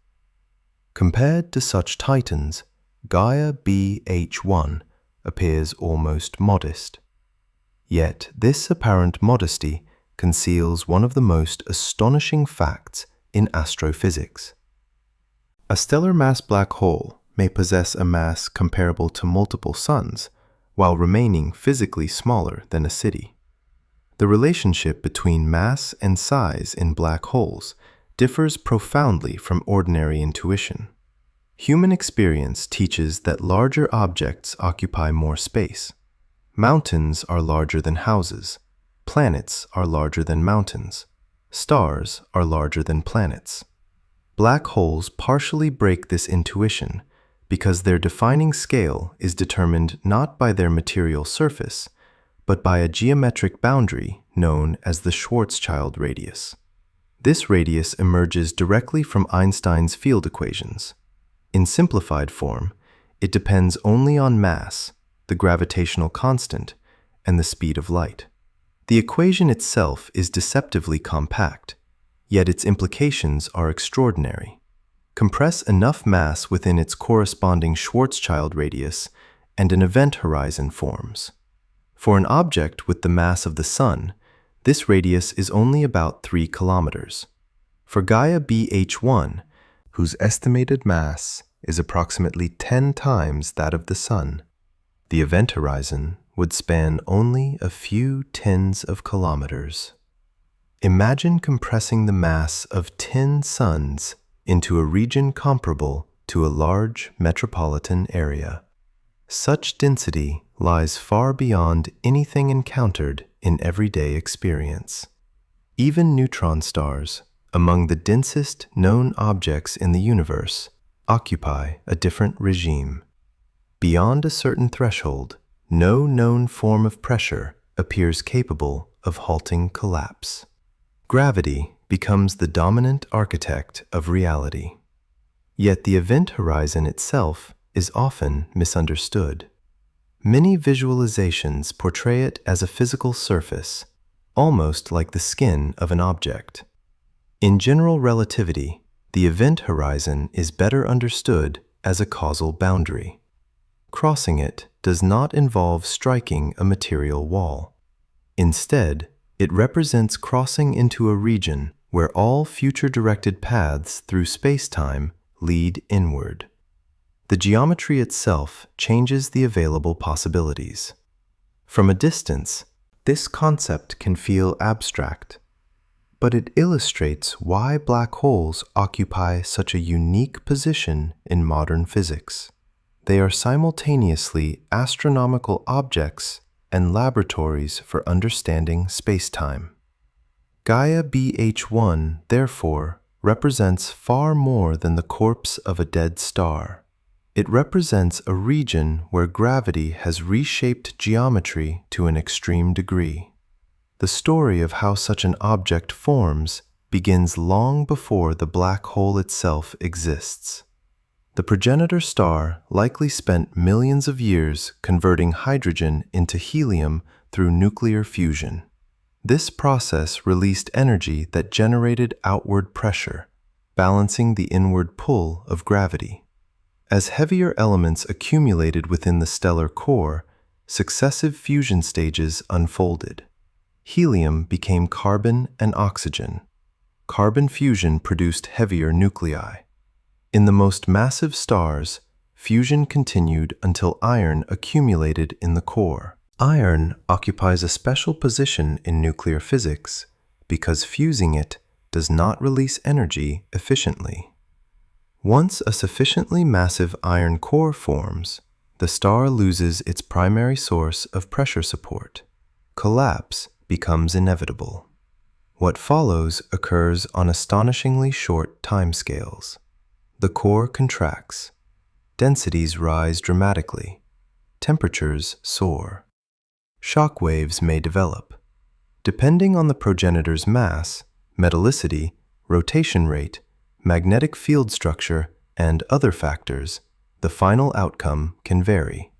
Compared to such titans, Gaia BH1 appears almost modest. Yet this apparent modesty conceals one of the most astonishing facts in astrophysics. A stellar mass black hole may possess a mass comparable to multiple suns, while remaining physically smaller than a city. The relationship between mass and size in black holes differs profoundly from ordinary intuition. Human experience teaches that larger objects occupy more space. Mountains are larger than houses. Planets are larger than mountains. Stars are larger than planets. Black holes partially break this intuition because their defining scale is determined not by their material surface, but by a geometric boundary known as the Schwarzschild radius. This radius emerges directly from Einstein's field equations. In simplified form, it depends only on mass, the gravitational constant, and the speed of light. The equation itself is deceptively compact, yet its implications are extraordinary. Compress enough mass within its corresponding Schwarzschild radius, and an event horizon forms. For an object with the mass of the Sun, this radius is only about 3 kilometers. For Gaia BH1, whose estimated mass is approximately 10 times that of the Sun, the event horizon would span only a few tens of kilometers. Imagine compressing the mass of 10 suns into a region comparable to a large metropolitan area. Such density lies far beyond anything encountered in everyday experience. Even neutron stars, among the densest known objects in the universe, occupy a different regime. Beyond a certain threshold, no known form of pressure appears capable of halting collapse. Gravity becomes the dominant architect of reality. Yet the event horizon itself is often misunderstood. Many visualizations portray it as a physical surface, almost like the skin of an object. In general relativity, the event horizon is better understood as a causal boundary. Crossing it does not involve striking a material wall. Instead, it represents crossing into a region where all future-directed paths through spacetime lead inward. The geometry itself changes the available possibilities. From a distance, this concept can feel abstract, but it illustrates why black holes occupy such a unique position in modern physics. They are simultaneously astronomical objects and laboratories for understanding spacetime. Gaia BH1, therefore, represents far more than the corpse of a dead star. It represents a region where gravity has reshaped geometry to an extreme degree. The story of how such an object forms begins long before the black hole itself exists. The progenitor star likely spent millions of years converting hydrogen into helium through nuclear fusion. This process released energy that generated outward pressure, balancing the inward pull of gravity. As heavier elements accumulated within the stellar core, successive fusion stages unfolded. Helium became carbon and oxygen. Carbon fusion produced heavier nuclei. In the most massive stars, fusion continued until iron accumulated in the core. Iron occupies a special position in nuclear physics because fusing it does not release energy efficiently. Once a sufficiently massive iron core forms, the star loses its primary source of pressure support. Collapse becomes inevitable. What follows occurs on astonishingly short timescales. The core contracts. Densities rise dramatically. Temperatures soar. Shock waves may develop. Depending on the progenitor's mass, metallicity, rotation rate, magnetic field structure, and other factors, the final outcome can vary.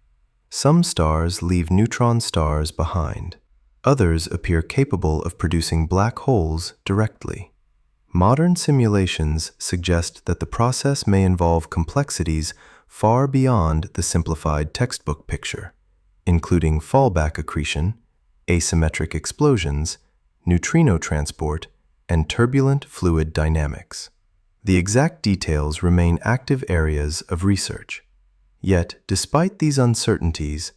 Some stars leave neutron stars behind. Others appear capable of producing black holes directly. Modern simulations suggest that the process may involve complexities far beyond the simplified textbook picture, including fallback accretion, asymmetric explosions, neutrino transport, and turbulent fluid dynamics. The exact details remain active areas of research. Yet, despite these uncertainties,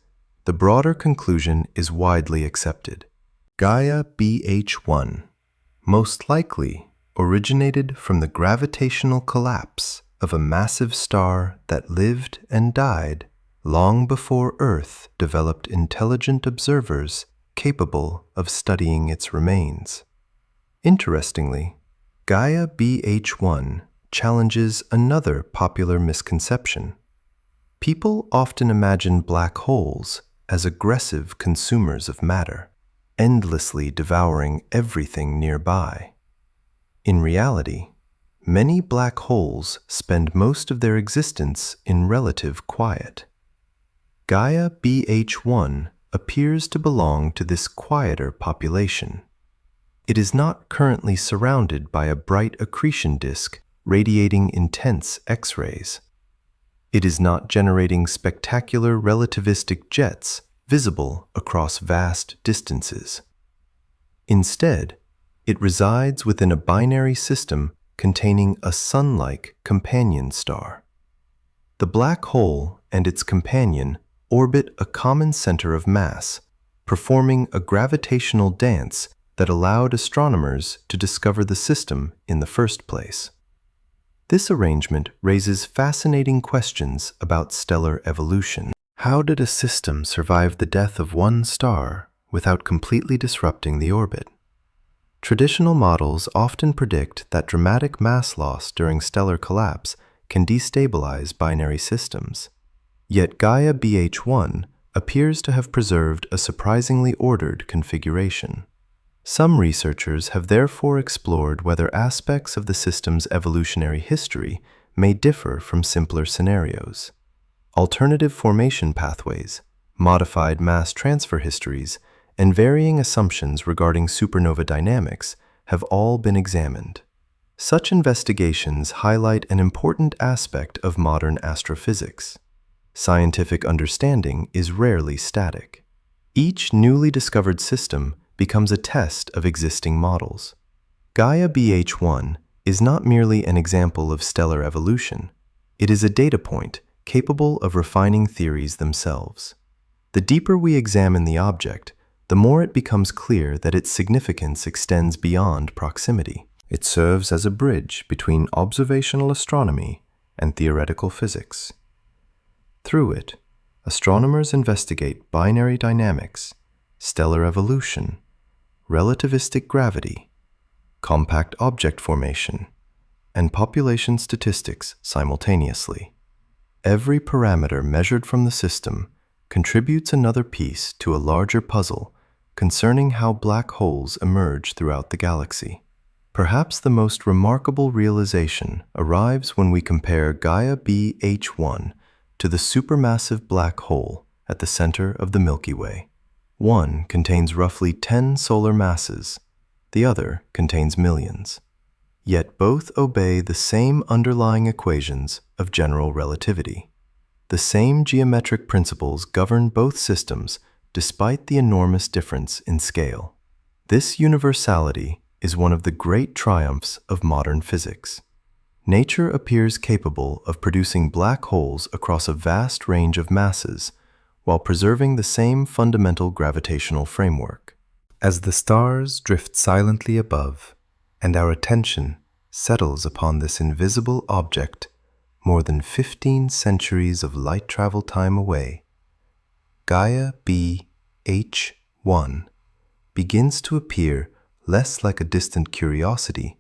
the broader conclusion is widely accepted. Gaia BH1, most likely, originated from the gravitational collapse of a massive star that lived and died long before Earth developed intelligent observers capable of studying its remains. Interestingly, Gaia BH1 challenges another popular misconception. People often imagine black holes as aggressive consumers of matter, endlessly devouring everything nearby. In reality, many black holes spend most of their existence in relative quiet. Gaia BH1 appears to belong to this quieter population. It is not currently surrounded by a bright accretion disk radiating intense X-rays. It is not generating spectacular relativistic jets visible across vast distances. Instead, it resides within a binary system containing a sun-like companion star. The black hole and its companion orbit a common center of mass, performing a gravitational dance that allowed astronomers to discover the system in the first place. This arrangement raises fascinating questions about stellar evolution. How did a system survive the death of one star without completely disrupting the orbit? Traditional models often predict that dramatic mass loss during stellar collapse can destabilize binary systems. Yet Gaia BH1 appears to have preserved a surprisingly ordered configuration. Some researchers have therefore explored whether aspects of the system's evolutionary history may differ from simpler scenarios. Alternative formation pathways, modified mass transfer histories, and varying assumptions regarding supernova dynamics have all been examined. Such investigations highlight an important aspect of modern astrophysics. Scientific understanding is rarely static. Each newly discovered system becomes a test of existing models. Gaia BH1 is not merely an example of stellar evolution. It is a data point capable of refining theories themselves. The deeper we examine the object, the more it becomes clear that its significance extends beyond proximity. It serves as a bridge between observational astronomy and theoretical physics. Through it, astronomers investigate binary dynamics, stellar evolution, relativistic gravity, compact object formation, and population statistics simultaneously. Every parameter measured from the system contributes another piece to a larger puzzle concerning how black holes emerge throughout the galaxy. Perhaps the most remarkable realization arrives when we compare Gaia BH1 to the supermassive black hole at the center of the Milky Way. One contains roughly 10 solar masses, the other contains millions. Yet both obey the same underlying equations of general relativity. The same geometric principles govern both systems despite the enormous difference in scale. This universality is one of the great triumphs of modern physics. Nature appears capable of producing black holes across a vast range of masses while preserving the same fundamental gravitational framework. As the stars drift silently above, and our attention settles upon this invisible object more than 15 centuries of light travel time away, Gaia BH1 begins to appear less like a distant curiosity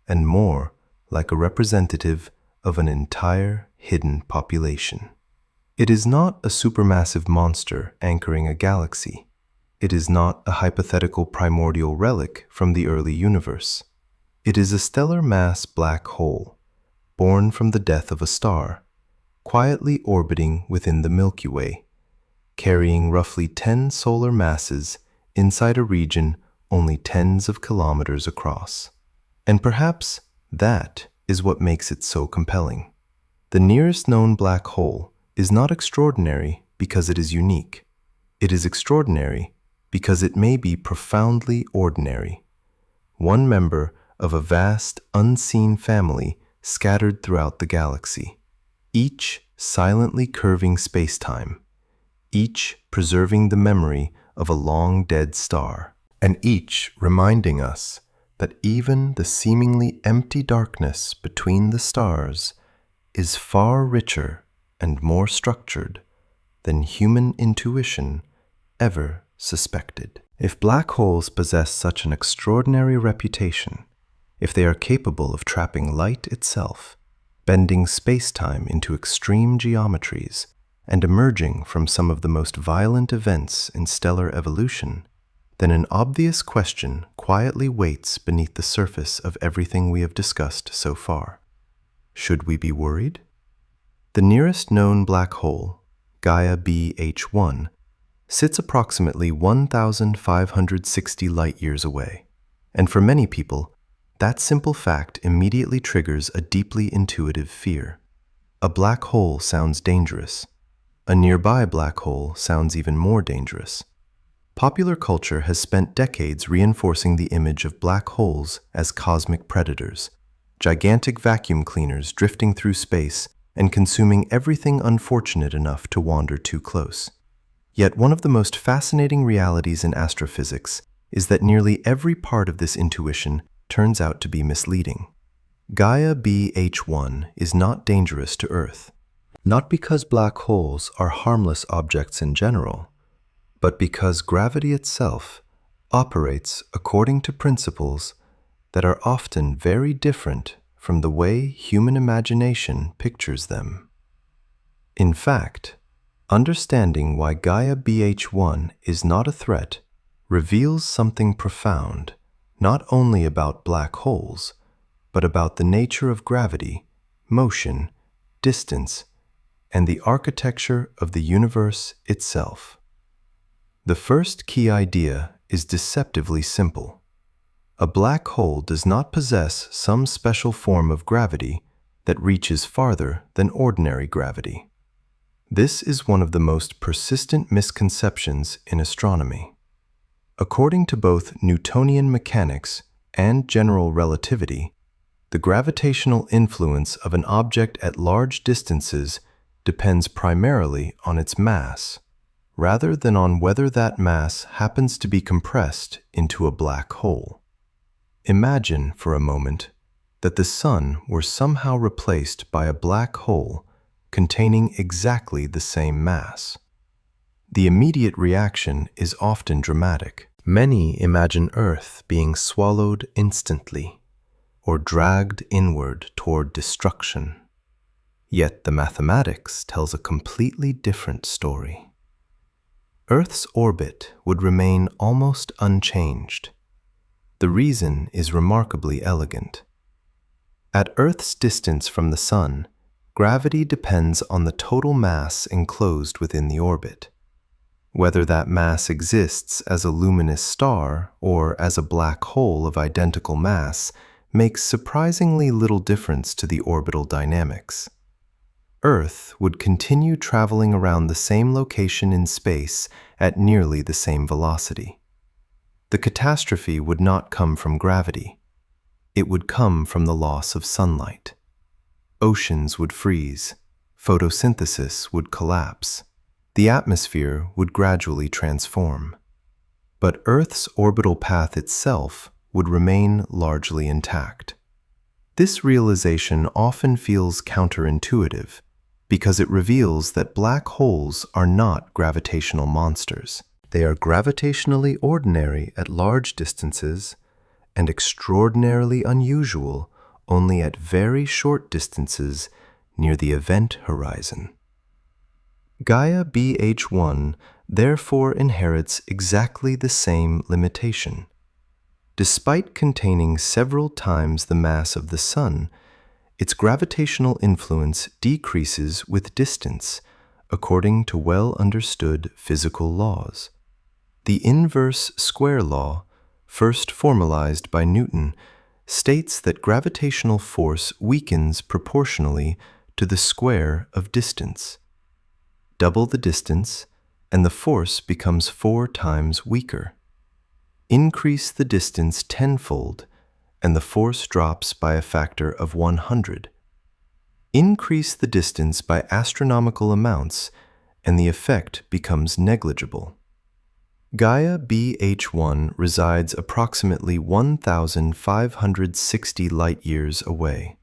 and more like a representative of an entire hidden population. It is not a supermassive monster anchoring a galaxy. It is not a hypothetical primordial relic from the early universe. It is a stellar mass black hole, born from the death of a star, quietly orbiting within the Milky Way, carrying roughly 10 solar masses inside a region only tens of kilometers across. And perhaps that is what makes it so compelling. The nearest known black hole is not extraordinary because it is unique. It is extraordinary because it may be profoundly ordinary, one member of a vast, unseen family scattered throughout the galaxy, each silently curving spacetime, each preserving the memory of a long-dead star, and each reminding us that even the seemingly empty darkness between the stars is far richer and more structured than human intuition ever suspected. If black holes possess such an extraordinary reputation, if they are capable of trapping light itself, bending space-time into extreme geometries, and emerging from some of the most violent events in stellar evolution, then an obvious question quietly waits beneath the surface of everything we have discussed so far. Should we be worried? The nearest known black hole, Gaia BH1, sits approximately 1,560 light-years away, and for many people, that simple fact immediately triggers a deeply intuitive fear. A black hole sounds dangerous. A nearby black hole sounds even more dangerous. Popular culture has spent decades reinforcing the image of black holes as cosmic predators, gigantic vacuum cleaners drifting through space and consuming everything unfortunate enough to wander too close. Yet one of the most fascinating realities in astrophysics is that nearly every part of this intuition turns out to be misleading. Gaia BH1 is not dangerous to Earth, not because black holes are harmless objects in general, but because gravity itself operates according to principles that are often very different from the way human imagination pictures them. In fact, understanding why Gaia BH1 is not a threat reveals something profound, not only about black holes, but about the nature of gravity, motion, distance, and the architecture of the universe itself. The first key idea is deceptively simple. A black hole does not possess some special form of gravity that reaches farther than ordinary gravity. This is one of the most persistent misconceptions in astronomy. According to both Newtonian mechanics and general relativity, the gravitational influence of an object at large distances depends primarily on its mass, rather than on whether that mass happens to be compressed into a black hole. Imagine for a moment that the Sun were somehow replaced by a black hole containing exactly the same mass. The immediate reaction is often dramatic. Many imagine Earth being swallowed instantly or dragged inward toward destruction. Yet the mathematics tells a completely different story. Earth's orbit would remain almost unchanged. The reason is remarkably elegant. At Earth's distance from the Sun, gravity depends on the total mass enclosed within the orbit. Whether that mass exists as a luminous star or as a black hole of identical mass makes surprisingly little difference to the orbital dynamics. Earth would continue traveling around the same location in space at nearly the same velocity. The catastrophe would not come from gravity. It would come from the loss of sunlight. Oceans would freeze. Photosynthesis would collapse. The atmosphere would gradually transform. But Earth's orbital path itself would remain largely intact. This realization often feels counterintuitive because it reveals that black holes are not gravitational monsters. They are gravitationally ordinary at large distances and extraordinarily unusual only at very short distances near the event horizon. Gaia BH1 therefore inherits exactly the same limitation. Despite containing several times the mass of the Sun, its gravitational influence decreases with distance according to well-understood physical laws. The inverse square law, first formalized by Newton, states that gravitational force weakens proportionally to the square of distance. Double the distance, and the force becomes 4 times weaker. Increase the distance tenfold, and the force drops by a factor of 100. Increase the distance by astronomical amounts, and the effect becomes negligible. Gaia BH1 resides approximately 1,560 light-years away.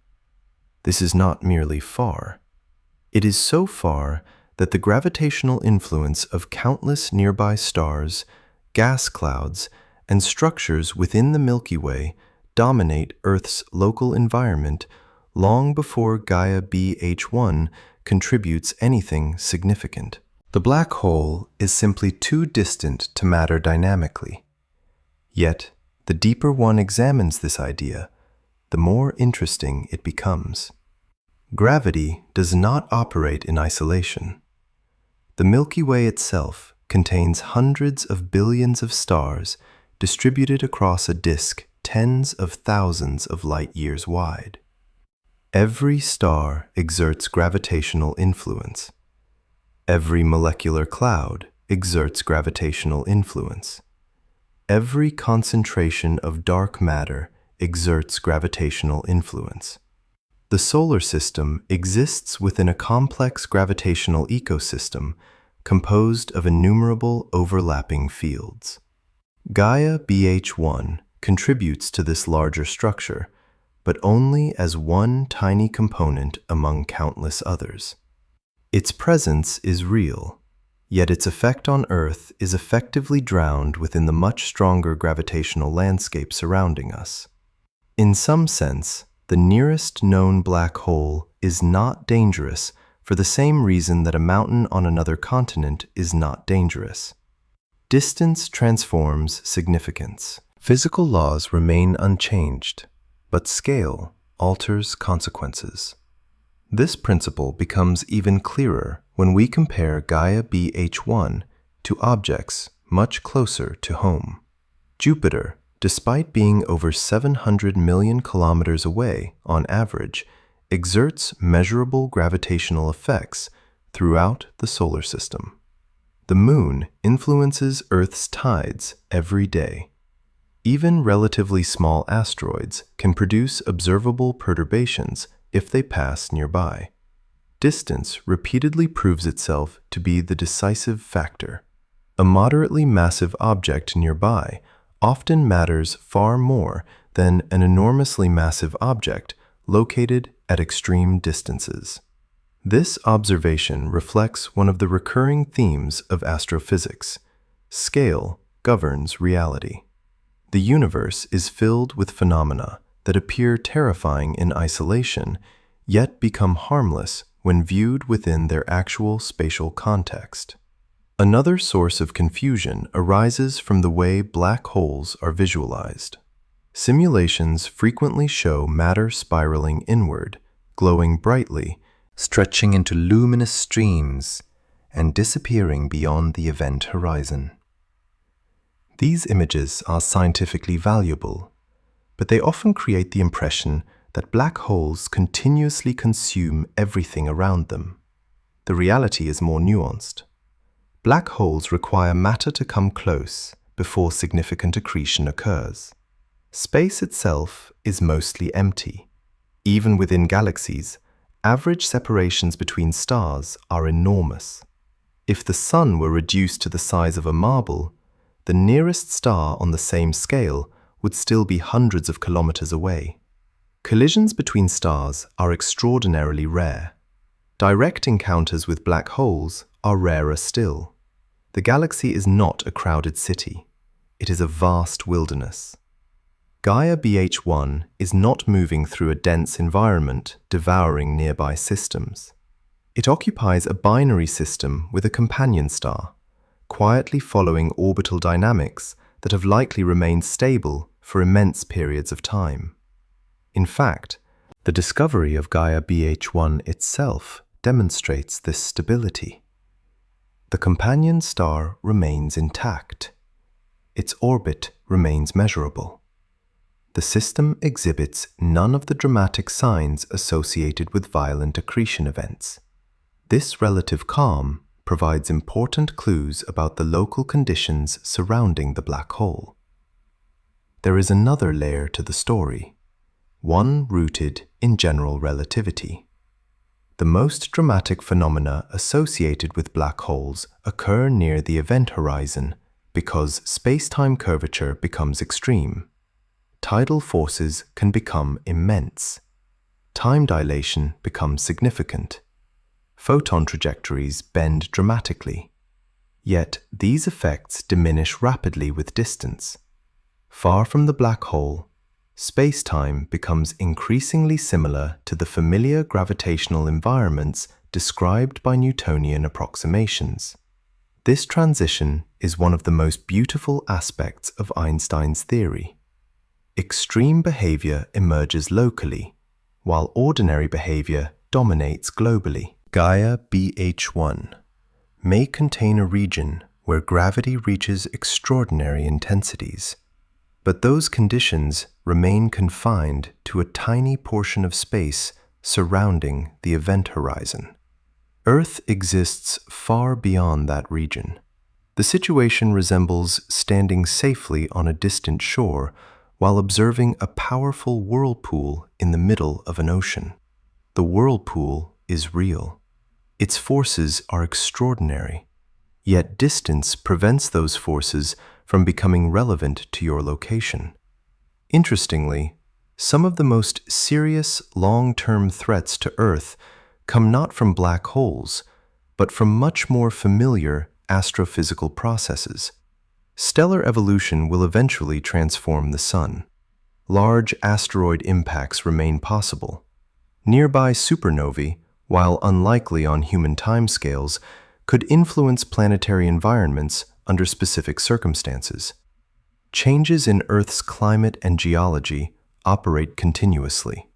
This is not merely far. It is so far that the gravitational influence of countless nearby stars, gas clouds, and structures within the Milky Way dominate Earth's local environment long before Gaia BH1 contributes anything significant. The black hole is simply too distant to matter dynamically. Yet, the deeper one examines this idea, the more interesting it becomes. Gravity does not operate in isolation. The Milky Way itself contains hundreds of billions of stars distributed across a disk tens of thousands of light-years wide. Every star exerts gravitational influence. Every molecular cloud exerts gravitational influence. Every concentration of dark matter exerts gravitational influence. The solar system exists within a complex gravitational ecosystem composed of innumerable overlapping fields. Gaia BH1 contributes to this larger structure, but only as one tiny component among countless others. Its presence is real, yet its effect on Earth is effectively drowned within the much stronger gravitational landscape surrounding us. In some sense, the nearest known black hole is not dangerous for the same reason that a mountain on another continent is not dangerous. Distance transforms significance. Physical laws remain unchanged, but scale alters consequences. This principle becomes even clearer when we compare Gaia BH1 to objects much closer to home. Jupiter, despite being over 700 million kilometers away on average, exerts measurable gravitational effects throughout the solar system. The Moon influences Earth's tides every day. Even relatively small asteroids can produce observable perturbations if they pass nearby. Distance repeatedly proves itself to be the decisive factor. A moderately massive object nearby often matters far more than an enormously massive object located at extreme distances. This observation reflects one of the recurring themes of astrophysics. Scale governs reality. The universe is filled with phenomena that appear terrifying in isolation, yet become harmless when viewed within their actual spatial context. Another source of confusion arises from the way black holes are visualized. Simulations frequently show matter spiraling inward, glowing brightly, stretching into luminous streams, and disappearing beyond the event horizon. These images are scientifically valuable, but they often create the impression that black holes continuously consume everything around them. The reality is more nuanced. Black holes require matter to come close before significant accretion occurs. Space itself is mostly empty. Even within galaxies, average separations between stars are enormous. If the Sun were reduced to the size of a marble, the nearest star on the same scale would still be hundreds of kilometers away. Collisions between stars are extraordinarily rare. Direct encounters with black holes are rarer still. The galaxy is not a crowded city. It is a vast wilderness. Gaia BH1 is not moving through a dense environment devouring nearby systems. It occupies a binary system with a companion star, quietly following orbital dynamics that have likely remained stable for immense periods of time. In fact, the discovery of Gaia BH1 itself demonstrates this stability. The companion star remains intact. Its orbit remains measurable. The system exhibits none of the dramatic signs associated with violent accretion events. This relative calm provides important clues about the local conditions surrounding the black hole. There is another layer to the story, one rooted in general relativity. The most dramatic phenomena associated with black holes occur near the event horizon because space-time curvature becomes extreme. Tidal forces can become immense. Time dilation becomes significant. Photon trajectories bend dramatically. Yet these effects diminish rapidly with distance. Far from the black hole, space-time becomes increasingly similar to the familiar gravitational environments described by Newtonian approximations. This transition is one of the most beautiful aspects of Einstein's theory. Extreme behavior emerges locally, while ordinary behavior dominates globally. Gaia BH1 may contain a region where gravity reaches extraordinary intensities, but those conditions remain confined to a tiny portion of space surrounding the event horizon. Earth exists far beyond that region. The situation resembles standing safely on a distant shore while observing a powerful whirlpool in the middle of an ocean. The whirlpool is real. Its forces are extraordinary, yet distance prevents those forces from becoming relevant to your location. Interestingly, some of the most serious long-term threats to Earth come not from black holes, but from much more familiar astrophysical processes. Stellar evolution will eventually transform the Sun. Large asteroid impacts remain possible. Nearby supernovae, while unlikely on human timescales, could influence planetary environments under specific circumstances. Changes in Earth's climate and geology operate continuously.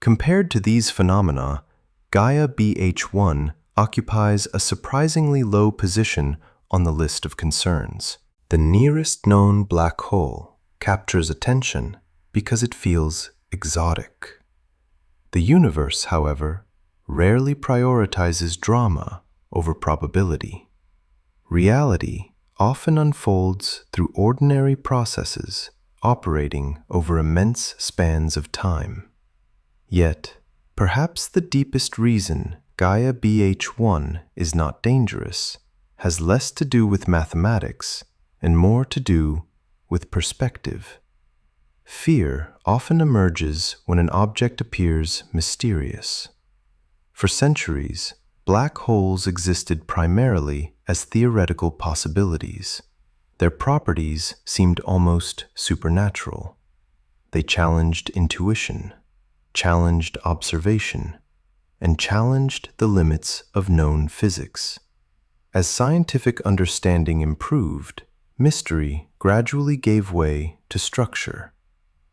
Compared to these phenomena, Gaia BH1 occupies a surprisingly low position on the list of concerns. The nearest known black hole captures attention because it feels exotic. The universe, however, rarely prioritizes drama over probability. Reality often unfolds through ordinary processes operating over immense spans of time. Yet, perhaps the deepest reason Gaia BH1 is not dangerous has less to do with mathematics and more to do with perspective. Fear often emerges when an object appears mysterious. For centuries, black holes existed primarily as theoretical possibilities. Their properties seemed almost supernatural. They challenged intuition, challenged observation, and challenged the limits of known physics. As scientific understanding improved, mystery gradually gave way to structure.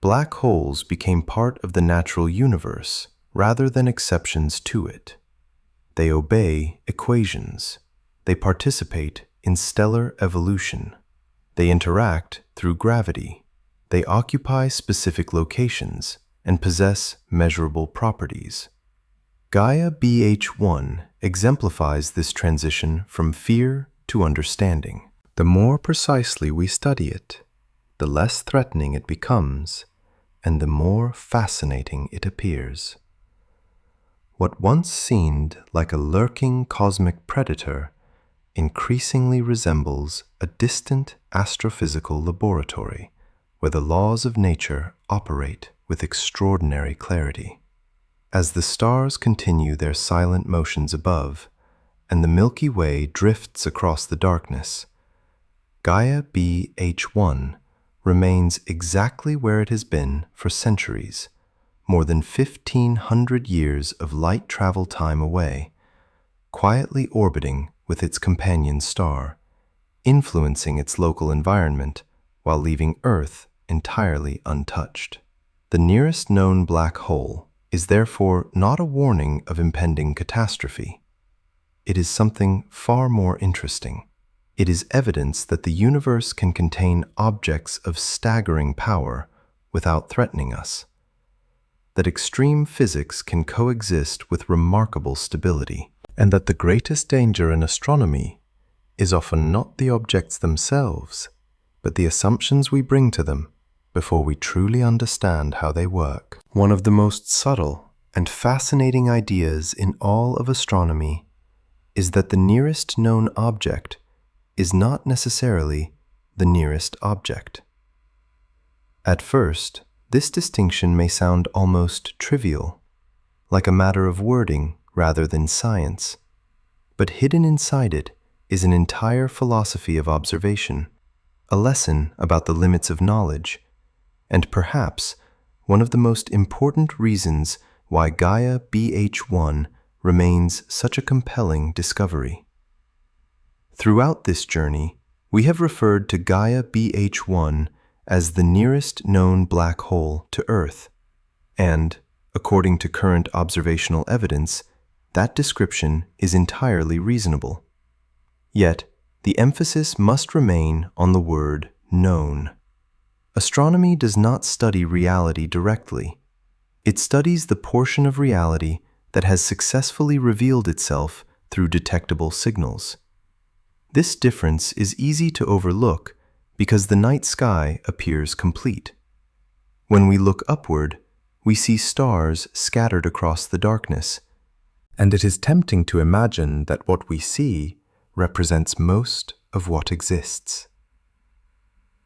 Black holes became part of the natural universe rather than exceptions to it. They obey equations. They participate in stellar evolution. They interact through gravity. They occupy specific locations and possess measurable properties. Gaia BH1 exemplifies this transition from fear to understanding. The more precisely we study it, the less threatening it becomes, and the more fascinating it appears. What once seemed like a lurking cosmic predator increasingly resembles a distant astrophysical laboratory where the laws of nature operate with extraordinary clarity. As the stars continue their silent motions above, and the Milky Way drifts across the darkness, Gaia BH1 remains exactly where it has been for centuries, more than 1,500 years of light travel time away, quietly orbiting with its companion star, influencing its local environment while leaving Earth entirely untouched. The nearest known black hole is therefore not a warning of impending catastrophe. It is something far more interesting. It is evidence that the universe can contain objects of staggering power without threatening us, that extreme physics can coexist with remarkable stability, and that the greatest danger in astronomy is often not the objects themselves, but the assumptions we bring to them before we truly understand how they work. One of the most subtle and fascinating ideas in all of astronomy is that the nearest known object is not necessarily the nearest object. At first, this distinction may sound almost trivial, like a matter of wording rather than science, but hidden inside it is an entire philosophy of observation, a lesson about the limits of knowledge, and perhaps one of the most important reasons why Gaia BH1 remains such a compelling discovery. Throughout this journey, we have referred to Gaia BH1 as the nearest known black hole to Earth, and, according to current observational evidence, that description is entirely reasonable. Yet, the emphasis must remain on the word known. Astronomy does not study reality directly. It studies the portion of reality that has successfully revealed itself through detectable signals. This difference is easy to overlook because the night sky appears complete. When we look upward, we see stars scattered across the darkness, and it is tempting to imagine that what we see represents most of what exists.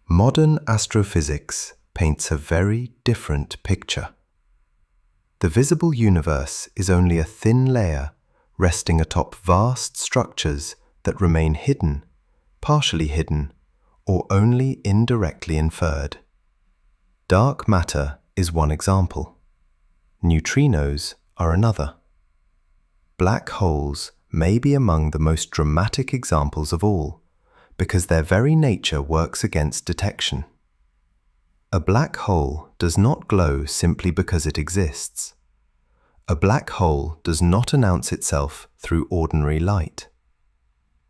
Modern astrophysics paints a very different picture. The visible universe is only a thin layer resting atop vast structures that remain hidden, partially hidden, or only indirectly inferred. Dark matter is one example. Neutrinos are another. Black holes may be among the most dramatic examples of all, because their very nature works against detection. A black hole does not glow simply because it exists. A black hole does not announce itself through ordinary light.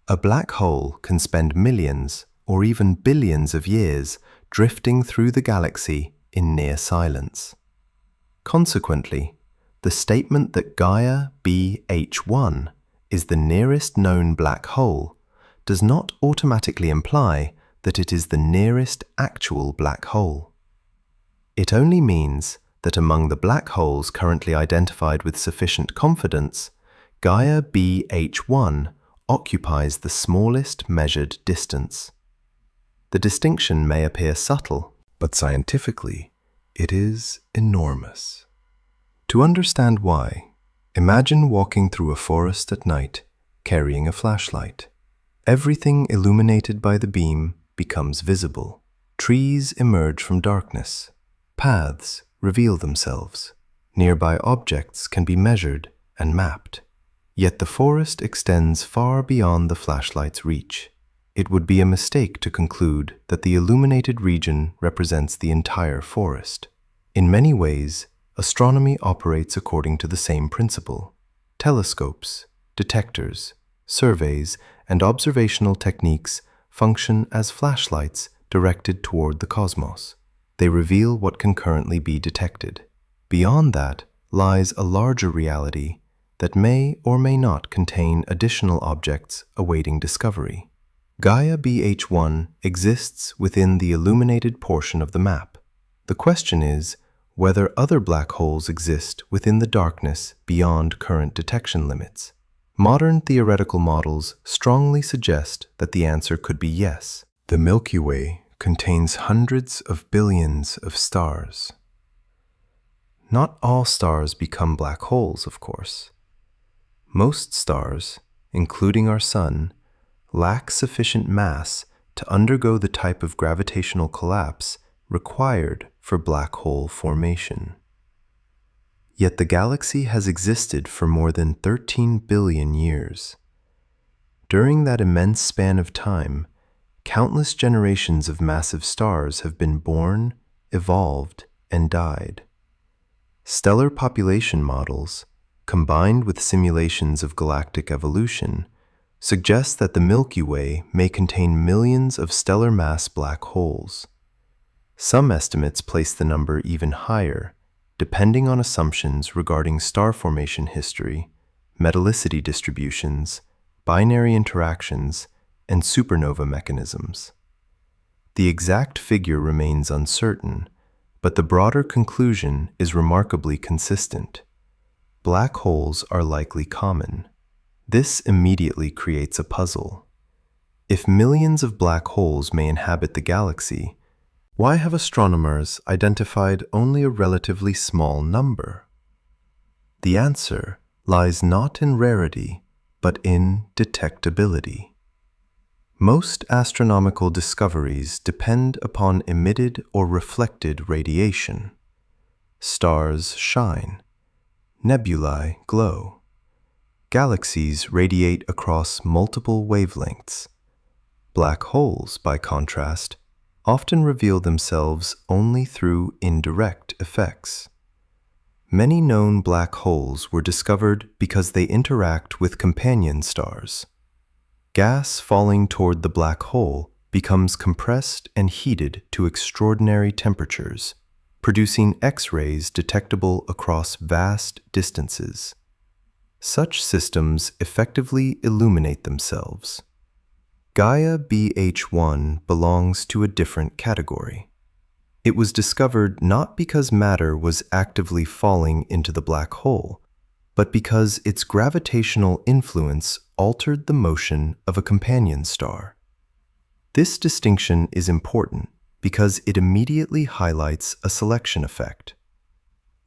A black hole can spend millions or even billions of years drifting through the galaxy in near silence. Consequently, the statement that Gaia BH1 is the nearest known black hole does not automatically imply that it is the nearest actual black hole. It only means that among the black holes currently identified with sufficient confidence, Gaia BH1 occupies the smallest measured distance. The distinction may appear subtle, but scientifically, it is enormous. To understand why, imagine walking through a forest at night, carrying a flashlight. Everything illuminated by the beam becomes visible. Trees emerge from darkness. Paths reveal themselves. Nearby objects can be measured and mapped. Yet the forest extends far beyond the flashlight's reach. It would be a mistake to conclude that the illuminated region represents the entire forest. In many ways, astronomy operates according to the same principle. Telescopes, detectors, surveys, and observational techniques function as flashlights directed toward the cosmos. They reveal what can currently be detected. Beyond that lies a larger reality that may or may not contain additional objects awaiting discovery. Gaia BH1 exists within the illuminated portion of the map. The question is whether other black holes exist within the darkness beyond current detection limits. Modern theoretical models strongly suggest that the answer could be yes. The Milky Way contains hundreds of billions of stars. Not all stars become black holes, of course. Most stars, including our Sun, lack sufficient mass to undergo the type of gravitational collapse required for black hole formation. Yet the galaxy has existed for more than 13 billion years. During that immense span of time, countless generations of massive stars have been born, evolved, and died. Stellar population models, combined with simulations of galactic evolution, suggest that the Milky Way may contain millions of stellar mass black holes. Some estimates place the number even higher, depending on assumptions regarding star formation history, metallicity distributions, binary interactions, and supernova mechanisms. The exact figure remains uncertain, but the broader conclusion is remarkably consistent. Black holes are likely common. This immediately creates a puzzle. If millions of black holes may inhabit the galaxy, why have astronomers identified only a relatively small number? The answer lies not in rarity, but in detectability. Most astronomical discoveries depend upon emitted or reflected radiation. Stars shine. Nebulae glow. Galaxies radiate across multiple wavelengths. Black holes, by contrast, often reveal themselves only through indirect effects. Many known black holes were discovered because they interact with companion stars. Gas falling toward the black hole becomes compressed and heated to extraordinary temperatures, producing X-rays detectable across vast distances. Such systems effectively illuminate themselves. Gaia BH1 belongs to a different category. It was discovered not because matter was actively falling into the black hole, but because its gravitational influence altered the motion of a companion star. This distinction is important because it immediately highlights a selection effect.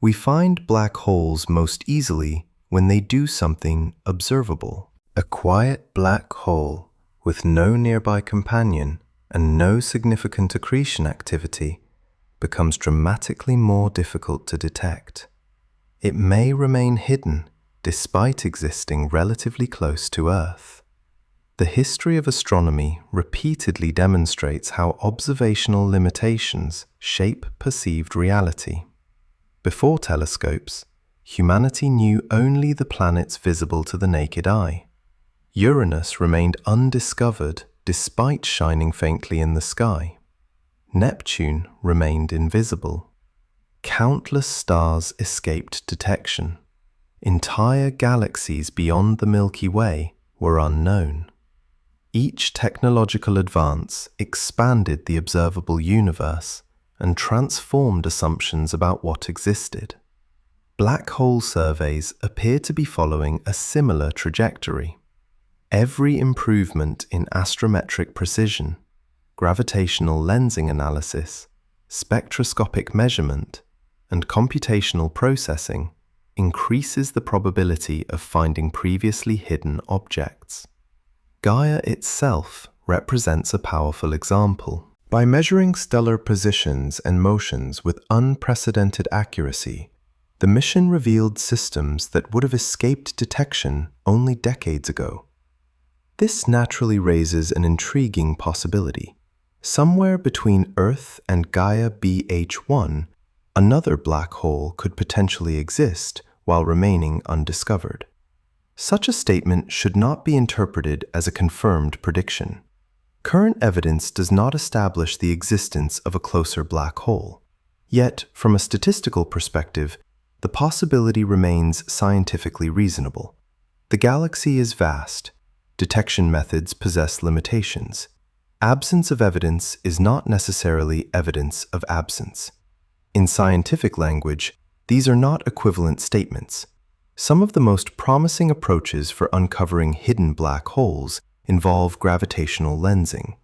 We find black holes most easily when they do something observable. A quiet black hole with no nearby companion and no significant accretion activity becomes dramatically more difficult to detect. It may remain hidden despite existing relatively close to Earth. The history of astronomy repeatedly demonstrates how observational limitations shape perceived reality. Before telescopes, humanity knew only the planets visible to the naked eye. Uranus remained undiscovered despite shining faintly in the sky. Neptune remained invisible. Countless stars escaped detection. Entire galaxies beyond the Milky Way were unknown. Each technological advance expanded the observable universe and transformed assumptions about what existed. Black hole surveys appear to be following a similar trajectory. Every improvement in astrometric precision, gravitational lensing analysis, spectroscopic measurement, and computational processing increases the probability of finding previously hidden objects. Gaia itself represents a powerful example. By measuring stellar positions and motions with unprecedented accuracy, the mission revealed systems that would have escaped detection only decades ago. This naturally raises an intriguing possibility. Somewhere between Earth and Gaia BH1, another black hole could potentially exist while remaining undiscovered. Such a statement should not be interpreted as a confirmed prediction. Current evidence does not establish the existence of a closer black hole. Yet, from a statistical perspective, the possibility remains scientifically reasonable. The galaxy is vast. Detection methods possess limitations. Absence of evidence is not necessarily evidence of absence. In scientific language, these are not equivalent statements. Some of the most promising approaches for uncovering hidden black holes involve gravitational lensing.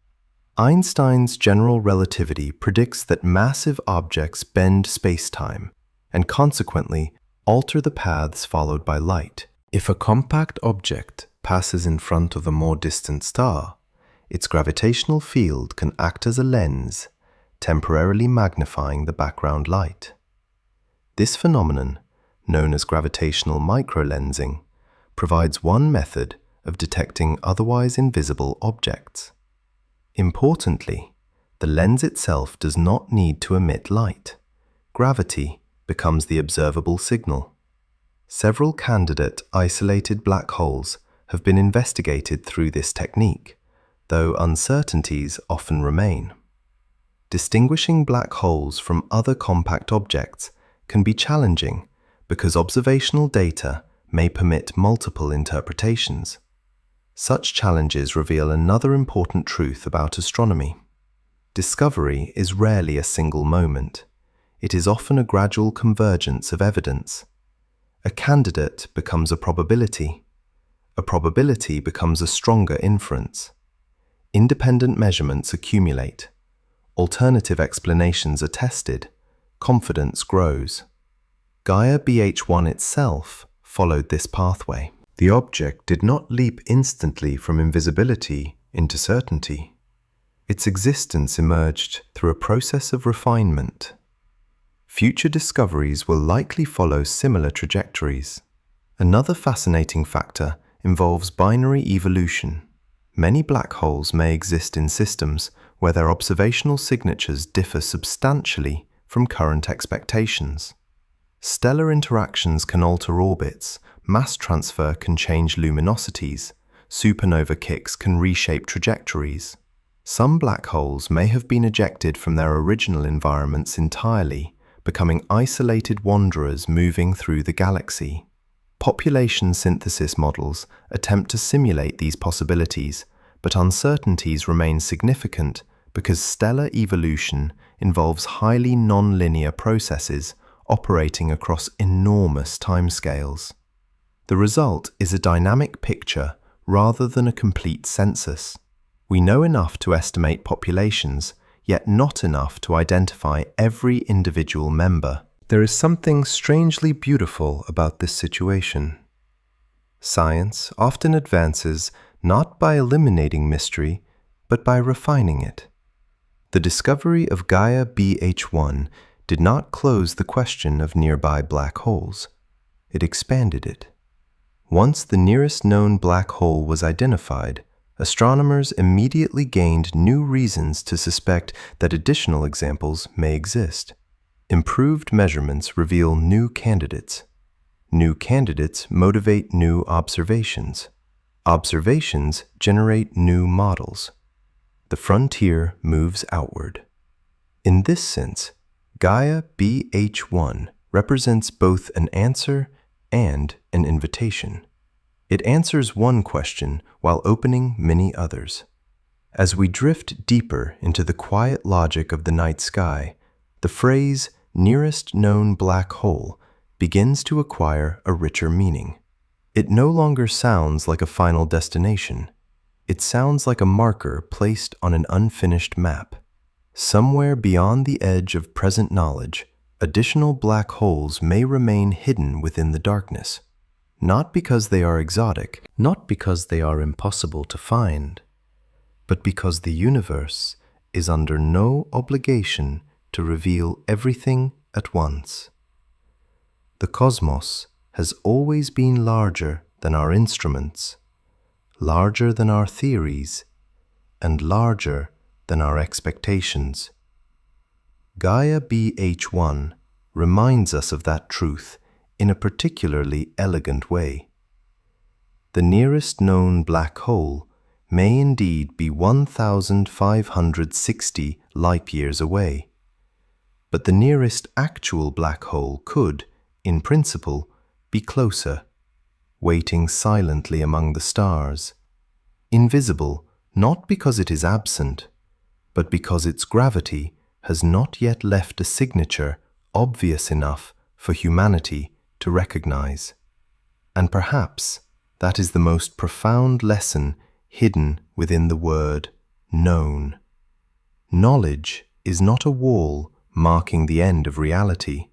Einstein's general relativity predicts that massive objects bend spacetime and consequently alter the paths followed by light. If a compact object passes in front of a more distant star, its gravitational field can act as a lens, temporarily magnifying the background light. This phenomenon, known as gravitational microlensing, provides one method of detecting otherwise invisible objects. Importantly, the lens itself does not need to emit light. Gravity becomes the observable signal. Several candidate isolated black holes have been investigated through this technique, though uncertainties often remain. Distinguishing black holes from other compact objects can be challenging because observational data may permit multiple interpretations. Such challenges reveal another important truth about astronomy. Discovery is rarely a single moment. It is often a gradual convergence of evidence. A candidate becomes a probability. A probability becomes a stronger inference. Independent measurements accumulate. Alternative explanations are tested. Confidence grows. Gaia BH1 itself followed this pathway. The object did not leap instantly from invisibility into certainty. Its existence emerged through a process of refinement. Future discoveries will likely follow similar trajectories. Another fascinating factor involves binary evolution. Many black holes may exist in systems where their observational signatures differ substantially from current expectations. Stellar interactions can alter orbits, mass transfer can change luminosities, supernova kicks can reshape trajectories. Some black holes may have been ejected from their original environments entirely, becoming isolated wanderers moving through the galaxy. Population synthesis models attempt to simulate these possibilities, but uncertainties remain significant because stellar evolution involves highly nonlinear processes operating across enormous timescales. The result is a dynamic picture rather than a complete census. We know enough to estimate populations, yet not enough to identify every individual member. There is something strangely beautiful about this situation. Science often advances not by eliminating mystery, but by refining it. The discovery of Gaia BH1 did not close the question of nearby black holes. It expanded it. Once the nearest known black hole was identified, astronomers immediately gained new reasons to suspect that additional examples may exist. Improved measurements reveal new candidates. New candidates motivate new observations. Observations generate new models. The frontier moves outward. In this sense, Gaia BH1 represents both an answer and an invitation. It answers one question while opening many others. As we drift deeper into the quiet logic of the night sky, the phrase "nearest known black hole" begins to acquire a richer meaning. It no longer sounds like a final destination. It sounds like a marker placed on an unfinished map. Somewhere beyond the edge of present knowledge, additional black holes may remain hidden within the darkness. Not because they are exotic, not because they are impossible to find, but because the universe is under no obligation to reveal everything at once. The cosmos has always been larger than our instruments, larger than our theories, and larger than our expectations. Gaia BH1 reminds us of that truth in a particularly elegant way. The nearest known black hole may indeed be 1,560 light-years away, but the nearest actual black hole could, in principle, be closer, waiting silently among the stars, invisible not because it is absent, but because its gravity has not yet left a signature obvious enough for humanity to recognize. And perhaps that is the most profound lesson hidden within the word known. Knowledge is not a wall marking the end of reality.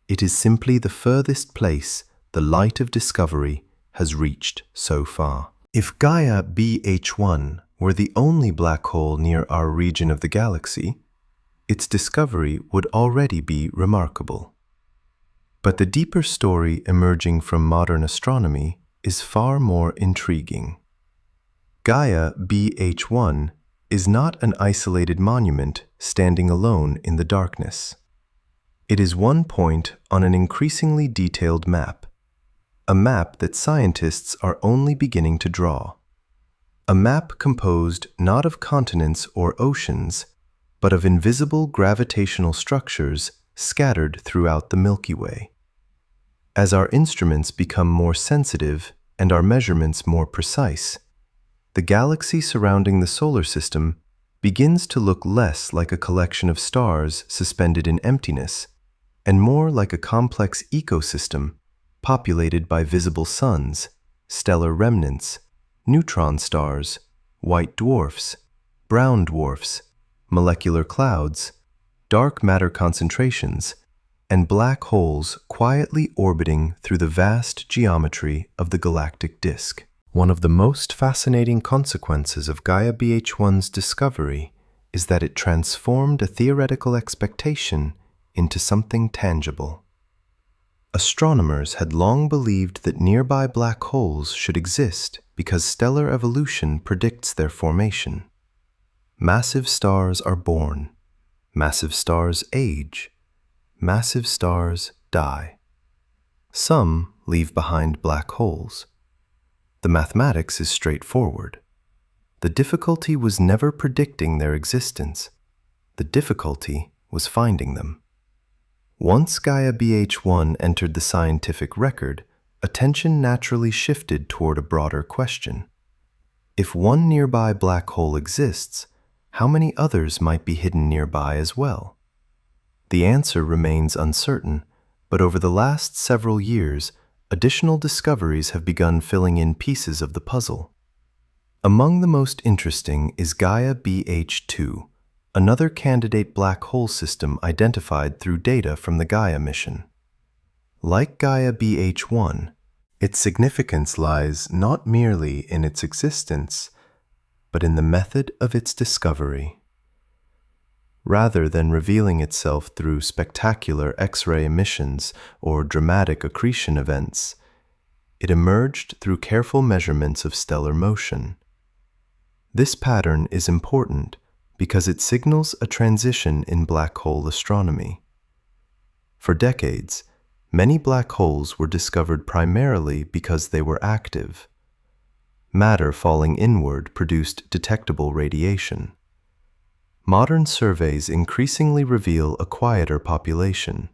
It is simply the furthest place the light of discovery has reached so far. If Gaia BH1 were the only black hole near our region of the galaxy, its discovery would already be remarkable. But the deeper story emerging from modern astronomy is far more intriguing. Gaia BH1 is not an isolated monument standing alone in the darkness. It is one point on an increasingly detailed map, a map that scientists are only beginning to draw. A map composed not of continents or oceans, but of invisible gravitational structures scattered throughout the Milky Way. As our instruments become more sensitive and our measurements more precise, the galaxy surrounding the solar system begins to look less like a collection of stars suspended in emptiness and more like a complex ecosystem populated by visible suns, stellar remnants, neutron stars, white dwarfs, brown dwarfs, molecular clouds, dark matter concentrations, and black holes quietly orbiting through the vast geometry of the galactic disk. One of the most fascinating consequences of Gaia BH1's discovery is that it transformed a theoretical expectation into something tangible. Astronomers had long believed that nearby black holes should exist because stellar evolution predicts their formation. Massive stars are born, massive stars age, massive stars die. Some leave behind black holes. The mathematics is straightforward. The difficulty was never predicting their existence. The difficulty was finding them. Once Gaia BH1 entered the scientific record, attention naturally shifted toward a broader question. If one nearby black hole exists, how many others might be hidden nearby as well? The answer remains uncertain, but over the last several years, additional discoveries have begun filling in pieces of the puzzle. Among the most interesting is Gaia BH2, another candidate black hole system identified through data from the Gaia mission. Like Gaia BH1, its significance lies not merely in its existence, but in the method of its discovery. Rather than revealing itself through spectacular X-ray emissions or dramatic accretion events, it emerged through careful measurements of stellar motion. This pattern is important because it signals a transition in black hole astronomy. For decades, many black holes were discovered primarily because they were active. Matter falling inward produced detectable radiation. Modern surveys increasingly reveal a quieter population.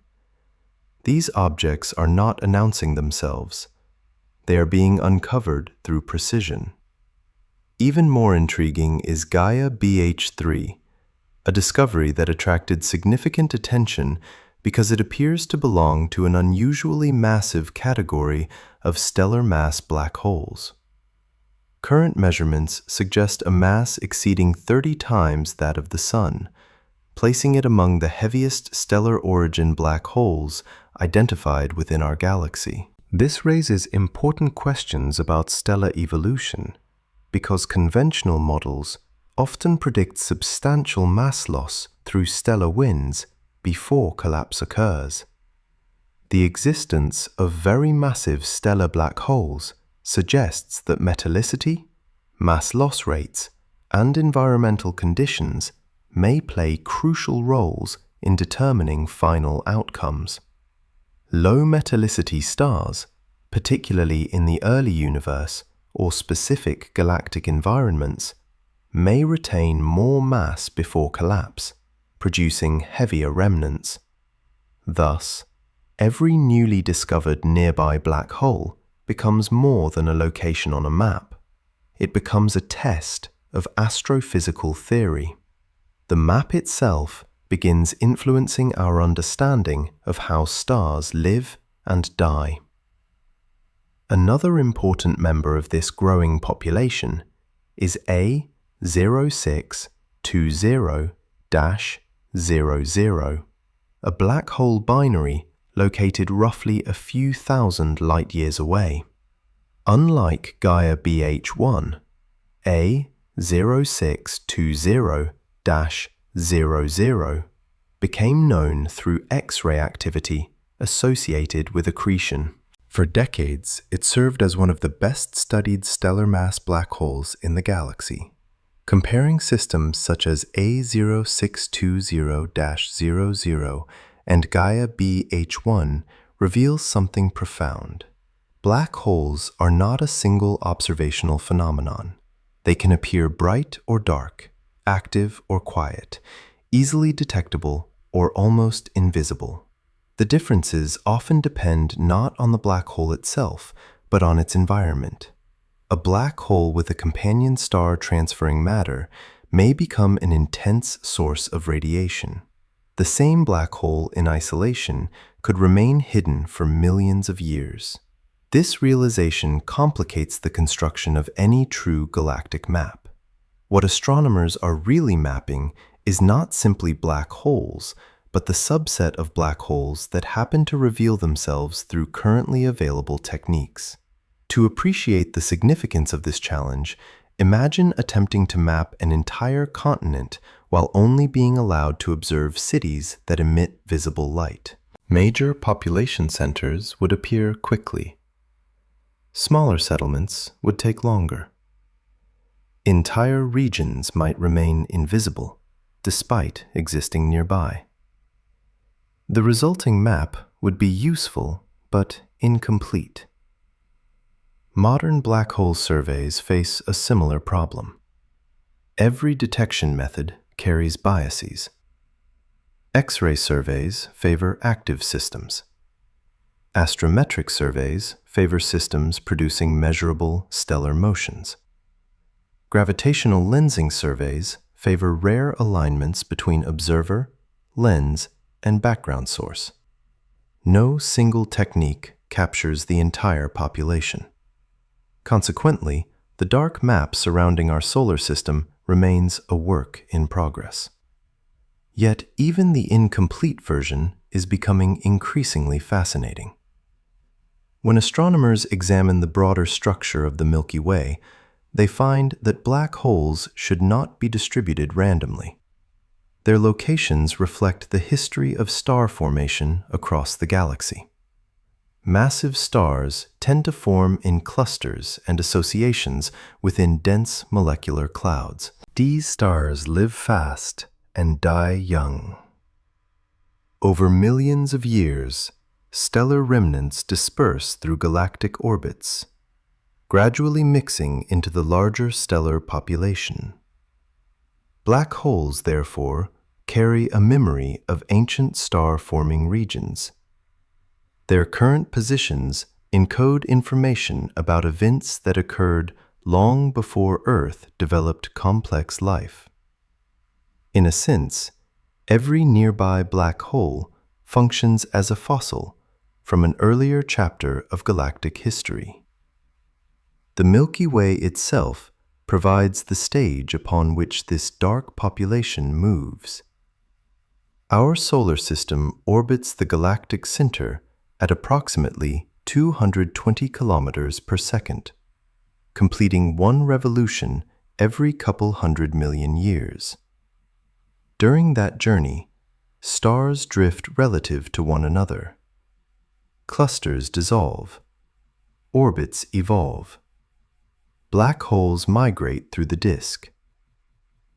These objects are not announcing themselves. They are being uncovered through precision. Even more intriguing is Gaia BH3, a discovery that attracted significant attention because it appears to belong to an unusually massive category of stellar mass black holes. Current measurements suggest a mass exceeding 30 times that of the Sun, placing it among the heaviest stellar origin black holes identified within our galaxy. This raises important questions about stellar evolution, because conventional models often predict substantial mass loss through stellar winds before collapse occurs. The existence of very massive stellar black holes suggests that metallicity, mass loss rates, and environmental conditions may play crucial roles in determining final outcomes. Low metallicity stars, particularly in the early universe or specific galactic environments, may retain more mass before collapse, producing heavier remnants. Thus, every newly discovered nearby black hole becomes more than a location on a map. It becomes a test of astrophysical theory. The map itself begins influencing our understanding of how stars live and die. Another important member of this growing population is A0620-00, a black hole binary located roughly a few thousand light-years away. Unlike Gaia BH1, A0620-00 became known through X-ray activity associated with accretion. For decades, it served as one of the best-studied stellar mass black holes in the galaxy. Comparing systems such as A0620-00 and Gaia BH1 reveals something profound. Black holes are not a single observational phenomenon. They can appear bright or dark, active or quiet, easily detectable or almost invisible. The differences often depend not on the black hole itself, but on its environment. A black hole with a companion star transferring matter may become an intense source of radiation. The same black hole in isolation could remain hidden for millions of years. This realization complicates the construction of any true galactic map. What astronomers are really mapping is not simply black holes, but the subset of black holes that happen to reveal themselves through currently available techniques. To appreciate the significance of this challenge, imagine attempting to map an entire continent while only being allowed to observe cities that emit visible light. Major population centers would appear quickly. Smaller settlements would take longer. Entire regions might remain invisible, despite existing nearby. The resulting map would be useful, but incomplete. Modern black hole surveys face a similar problem. Every detection method carries biases. X-ray surveys favor active systems. Astrometric surveys favor systems producing measurable stellar motions. Gravitational lensing surveys favor rare alignments between observer, lens, and background source. No single technique captures the entire population. Consequently, the dark map surrounding our solar system remains a work in progress. Yet even the incomplete version is becoming increasingly fascinating. When astronomers examine the broader structure of the Milky Way, they find that black holes should not be distributed randomly. Their locations reflect the history of star formation across the galaxy. Massive stars tend to form in clusters and associations within dense molecular clouds. These stars live fast and die young. Over millions of years, stellar remnants disperse through galactic orbits, gradually mixing into the larger stellar population. Black holes, therefore, carry a memory of ancient star-forming regions. Their current positions encode information about events that occurred long before Earth developed complex life. In a sense, every nearby black hole functions as a fossil from an earlier chapter of galactic history. The Milky Way itself provides the stage upon which this dark population moves. Our solar system orbits the galactic center at approximately 220 kilometers per second, completing one revolution every couple hundred million years. During that journey, stars drift relative to one another. Clusters dissolve. Orbits evolve. Black holes migrate through the disk.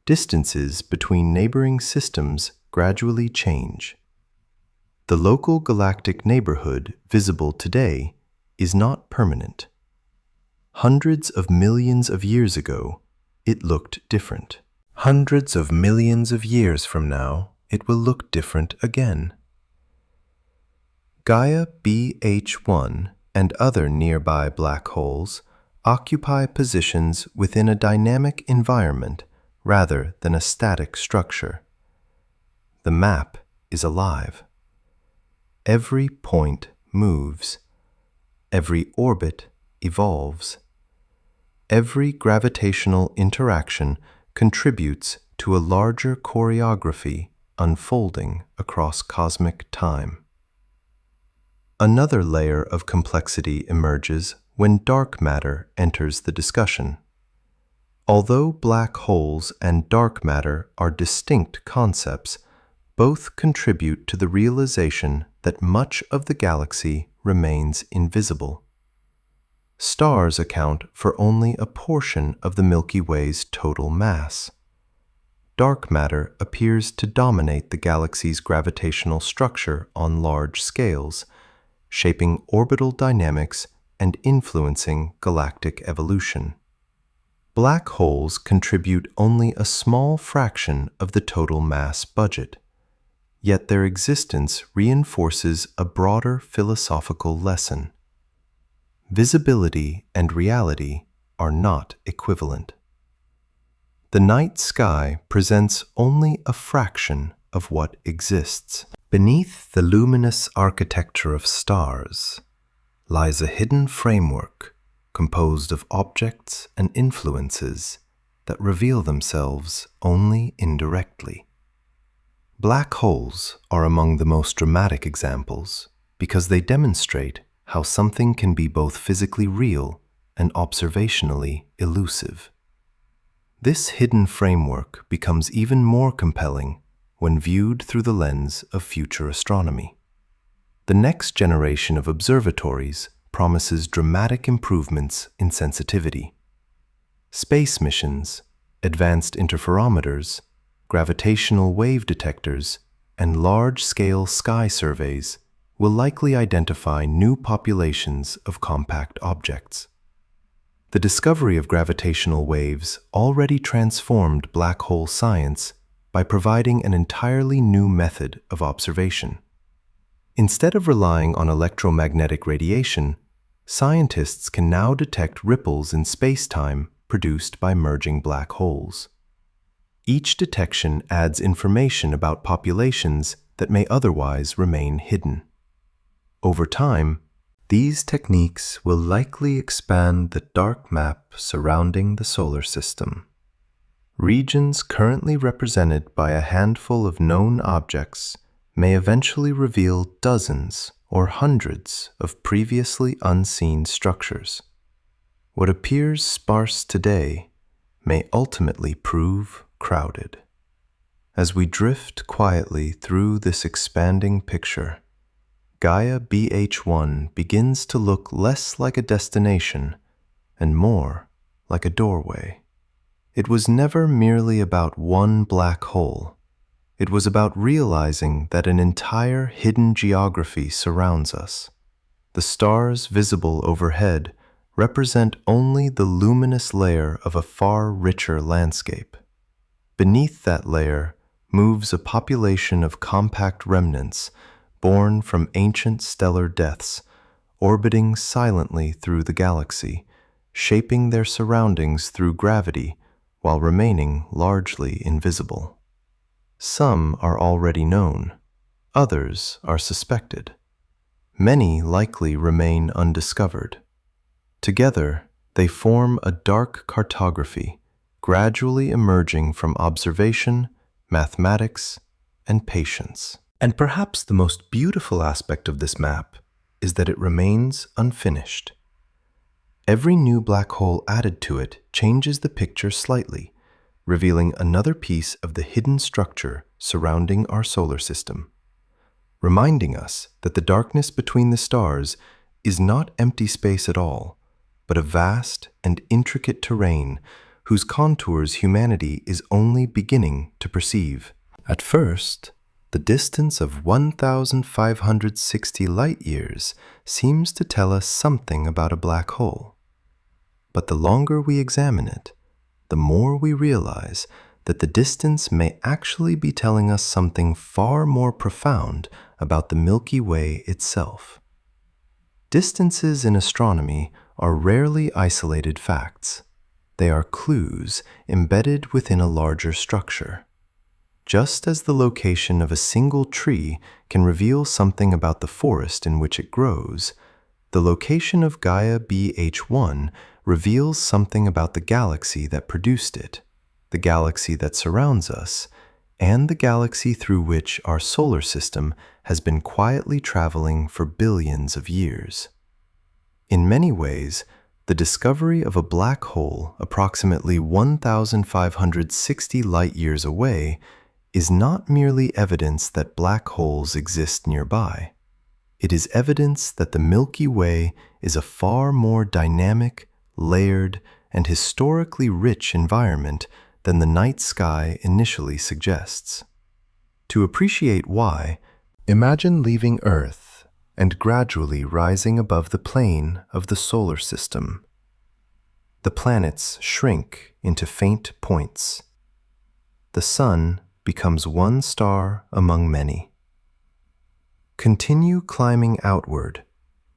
Distances between neighboring systems gradually change. The local galactic neighborhood visible today is not permanent. Hundreds of millions of years ago, it looked different. Hundreds of millions of years from now, it will look different again. Gaia BH1 and other nearby black holes occupy positions within a dynamic environment rather than a static structure. The map is alive. Every point moves. Every orbit evolves. Every gravitational interaction contributes to a larger choreography unfolding across cosmic time. Another layer of complexity emerges when dark matter enters the discussion. Although black holes and dark matter are distinct concepts, both contribute to the realization that much of the galaxy remains invisible. Stars account for only a portion of the Milky Way's total mass. Dark matter appears to dominate the galaxy's gravitational structure on large scales, shaping orbital dynamics and influencing galactic evolution. Black holes contribute only a small fraction of the total mass budget, yet their existence reinforces a broader philosophical lesson. Visibility and reality are not equivalent. The night sky presents only a fraction of what exists. Beneath the luminous architecture of stars lies a hidden framework composed of objects and influences that reveal themselves only indirectly. Black holes are among the most dramatic examples because they demonstrate how something can be both physically real and observationally elusive. This hidden framework becomes even more compelling when viewed through the lens of future astronomy. The next generation of observatories promises dramatic improvements in sensitivity. Space missions, advanced interferometers, gravitational wave detectors, and large-scale sky surveys will likely identify new populations of compact objects. The discovery of gravitational waves already transformed black hole science by providing an entirely new method of observation. Instead of relying on electromagnetic radiation, scientists can now detect ripples in spacetime produced by merging black holes. Each detection adds information about populations that may otherwise remain hidden. Over time, these techniques will likely expand the dark map surrounding the solar system. Regions currently represented by a handful of known objects may eventually reveal dozens or hundreds of previously unseen structures. What appears sparse today may ultimately prove crowded. As we drift quietly through this expanding picture, Gaia BH1 begins to look less like a destination and more like a doorway. It was never merely about one black hole. It was about realizing that an entire hidden geography surrounds us. The stars visible overhead represent only the luminous layer of a far richer landscape. Beneath that layer moves a population of compact remnants born from ancient stellar deaths, orbiting silently through the galaxy, shaping their surroundings through gravity while remaining largely invisible. Some are already known, others are suspected. Many likely remain undiscovered. Together, they form a dark cartography, gradually emerging from observation, mathematics, and patience. And perhaps the most beautiful aspect of this map is that it remains unfinished. Every new black hole added to it changes the picture slightly, revealing another piece of the hidden structure surrounding our solar system, reminding us that the darkness between the stars is not empty space at all, but a vast and intricate terrain whose contours humanity is only beginning to perceive. At first, the distance of 1,560 light-years seems to tell us something about a black hole. But the longer we examine it, the more we realize that the distance may actually be telling us something far more profound about the Milky Way itself. Distances in astronomy are rarely isolated facts. They are clues embedded within a larger structure. Just as the location of a single tree can reveal something about the forest in which it grows, the location of Gaia BH1 reveals something about the galaxy that produced it, the galaxy that surrounds us, and the galaxy through which our solar system has been quietly traveling for billions of years. In many ways, the discovery of a black hole approximately 1,560 light-years away is not merely evidence that black holes exist nearby. It is evidence that the Milky Way is a far more dynamic, layered, and historically rich environment than the night sky initially suggests. To appreciate why, imagine leaving Earth and gradually rising above the plane of the solar system. The planets shrink into faint points. The sun becomes one star among many. Continue climbing outward,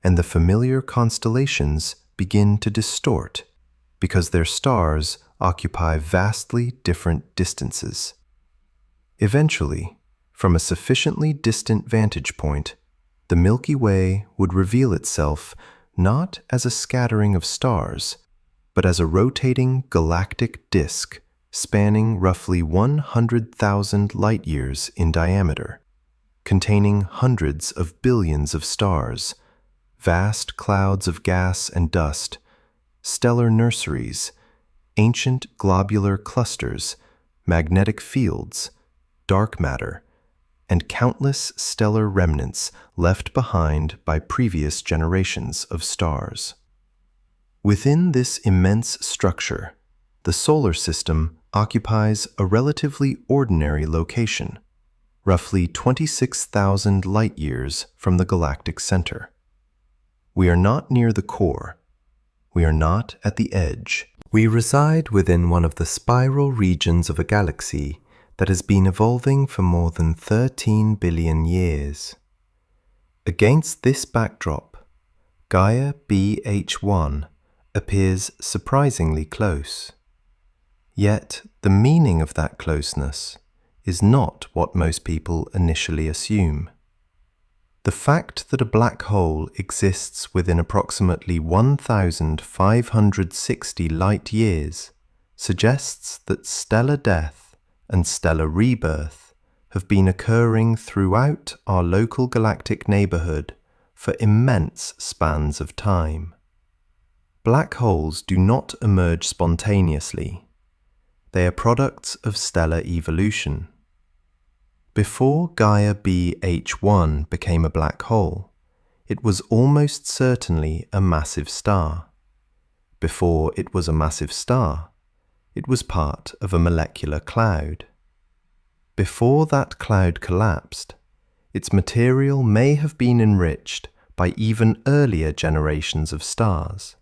and the familiar constellations begin to distort because their stars occupy vastly different distances. Eventually, from a sufficiently distant vantage point, the Milky Way would reveal itself not as a scattering of stars, but as a rotating galactic disk spanning roughly 100,000 light-years in diameter, containing hundreds of billions of stars, vast clouds of gas and dust, stellar nurseries, ancient globular clusters, magnetic fields, dark matter, and countless stellar remnants left behind by previous generations of stars. Within this immense structure, the solar system occupies a relatively ordinary location, roughly 26,000 light-years from the galactic center. We are not near the core. We are not at the edge. We reside within one of the spiral regions of a galaxy that has been evolving for more than 13 billion years. Against this backdrop, Gaia BH1 appears surprisingly close. Yet the meaning of that closeness is not what most people initially assume. The fact that a black hole exists within approximately 1,560 light-years suggests that stellar death and stellar rebirth have been occurring throughout our local galactic neighborhood for immense spans of time. Black holes do not emerge spontaneously. They are products of stellar evolution. Before Gaia BH1 became a black hole, it was almost certainly a massive star. Before it was a massive star, it was part of a molecular cloud. Before that cloud collapsed, its material may have been enriched by even earlier generations of stars.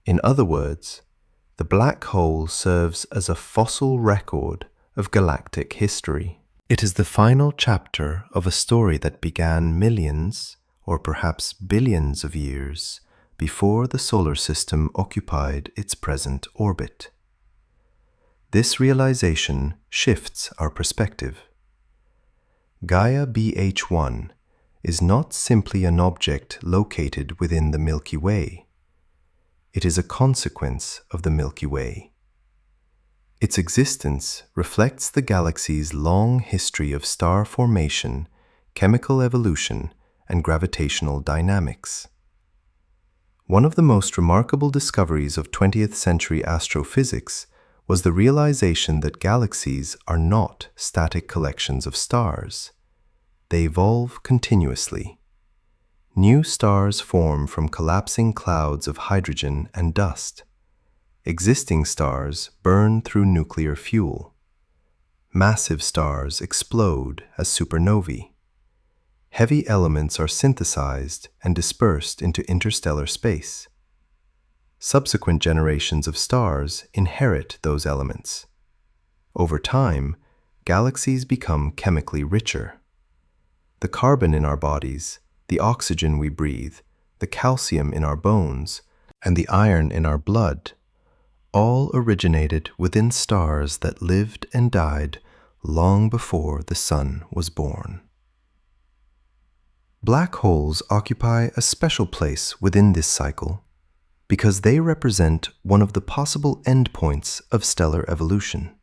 In other words, the black hole serves as a fossil record of galactic history. It is the final chapter of a story that began millions, or perhaps billions of years before the solar system occupied its present orbit. This realization shifts our perspective. Gaia BH1 is not simply an object located within the Milky Way. It is a consequence of the Milky Way. Its existence reflects the galaxy's long history of star formation, chemical evolution, and gravitational dynamics. One of the most remarkable discoveries of 20th century astrophysics was the realization that galaxies are not static collections of stars. They evolve continuously. New stars form from collapsing clouds of hydrogen and dust. Existing stars burn through nuclear fuel. Massive stars explode as supernovae. Heavy elements are synthesized and dispersed into interstellar space. Subsequent generations of stars inherit those elements. Over time, galaxies become chemically richer. The carbon in our bodies, the oxygen we breathe, the calcium in our bones, and the iron in our blood all originated within stars that lived and died long before the sun was born. Black holes occupy a special place within this cycle because they represent one of the possible endpoints of stellar evolution.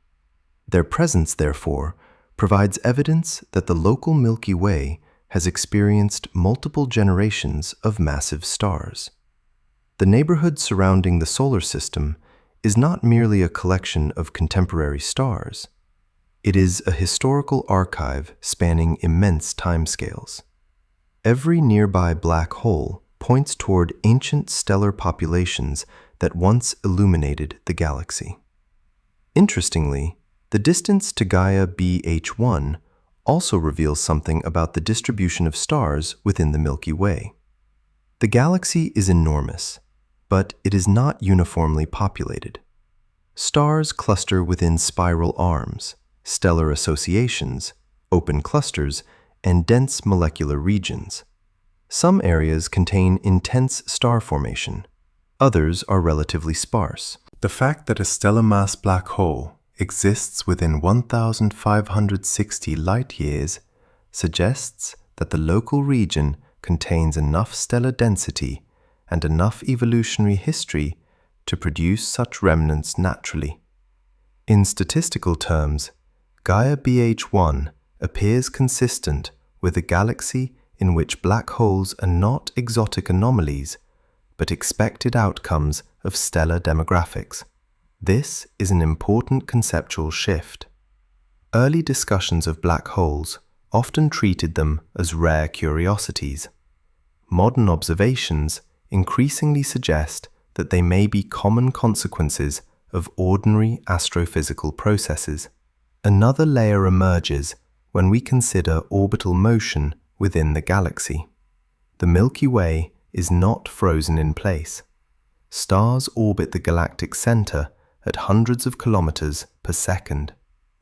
Their presence, therefore, provides evidence that the local Milky Way has experienced multiple generations of massive stars. The neighborhood surrounding the solar system is not merely a collection of contemporary stars. It is a historical archive spanning immense timescales. Every nearby black hole points toward ancient stellar populations that once illuminated the galaxy. Interestingly, the distance to Gaia BH1 also reveals something about the distribution of stars within the Milky Way. The galaxy is enormous, but it is not uniformly populated. Stars cluster within spiral arms, stellar associations, open clusters, and dense molecular regions. Some areas contain intense star formation. Others are relatively sparse. The fact that a stellar mass black hole exists within 1,560 light-years suggests that the local region contains enough stellar density and enough evolutionary history to produce such remnants naturally. In statistical terms, Gaia BH1 appears consistent with a galaxy in which black holes are not exotic anomalies, but expected outcomes of stellar demographics. This is an important conceptual shift. Early discussions of black holes often treated them as rare curiosities. Modern observations increasingly suggest that they may be common consequences of ordinary astrophysical processes. Another layer emerges when we consider orbital motion within the galaxy. The Milky Way is not frozen in place. Stars orbit the galactic center at hundreds of kilometers per second.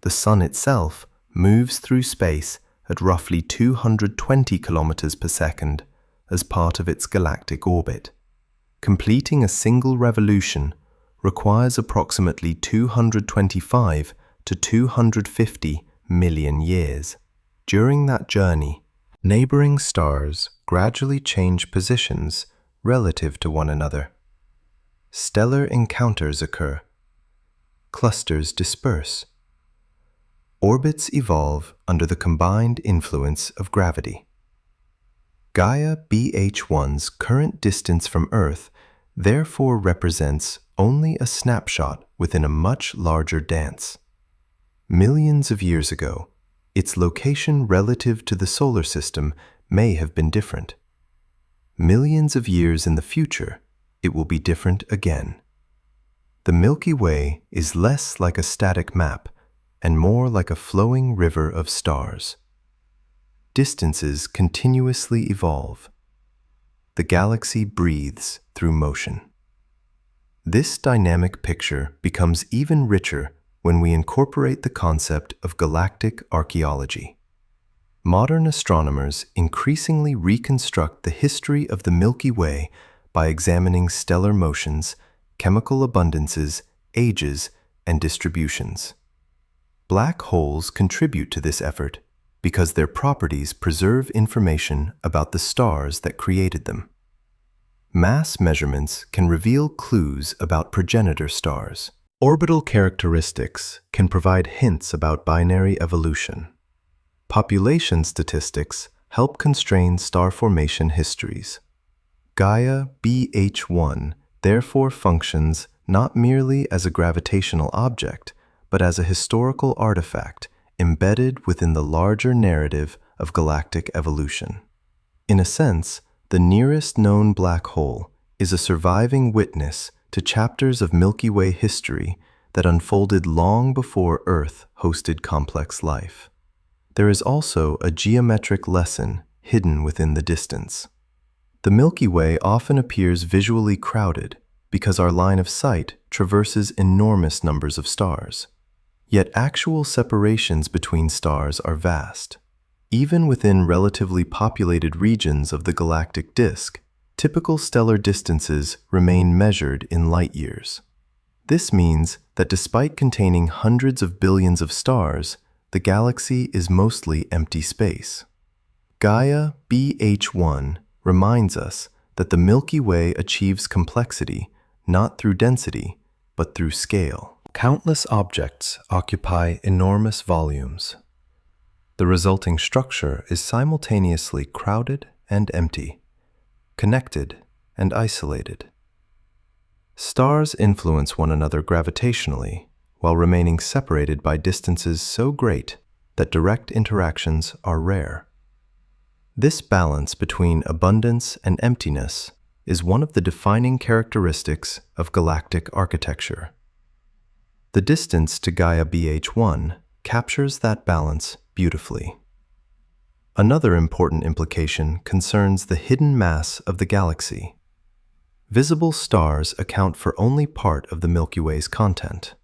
The Sun itself moves through space at roughly 220 kilometers per second as part of its galactic orbit. Completing a single revolution requires approximately 225 to 250 million years. During that journey, neighboring stars gradually change positions relative to one another. Stellar encounters occur. Clusters disperse. Orbits evolve under the combined influence of gravity. Gaia BH1's current distance from Earth therefore represents only a snapshot within a much larger dance. Millions of years ago, its location relative to the solar system may have been different. Millions of years in the future, it will be different again. The Milky Way is less like a static map and more like a flowing river of stars. Distances continuously evolve. The galaxy breathes through motion. This dynamic picture becomes even richer when we incorporate the concept of galactic archaeology. Modern astronomers increasingly reconstruct the history of the Milky Way by examining stellar motions, chemical abundances, ages, and distributions. Black holes contribute to this effort because their properties preserve information about the stars that created them. Mass measurements can reveal clues about progenitor stars. Orbital characteristics can provide hints about binary evolution. Population statistics help constrain star formation histories. Gaia BH1 therefore functions not merely as a gravitational object, but as a historical artifact embedded within the larger narrative of galactic evolution. In a sense, the nearest known black hole is a surviving witness to chapters of Milky Way history that unfolded long before Earth hosted complex life. There is also a geometric lesson hidden within the distance. The Milky Way often appears visually crowded because our line of sight traverses enormous numbers of stars. Yet actual separations between stars are vast. Even within relatively populated regions of the galactic disk, typical stellar distances remain measured in light years. This means that despite containing hundreds of billions of stars, the galaxy is mostly empty space. Gaia BH1 reminds us that the Milky Way achieves complexity not through density, but through scale. Countless objects occupy enormous volumes. The resulting structure is simultaneously crowded and empty, connected and isolated. Stars influence one another gravitationally, while remaining separated by distances so great that direct interactions are rare. This balance between abundance and emptiness is one of the defining characteristics of galactic architecture. The distance to Gaia BH1 captures that balance beautifully. Another important implication concerns the hidden mass of the galaxy. Visible stars account for only part of the Milky Way's content.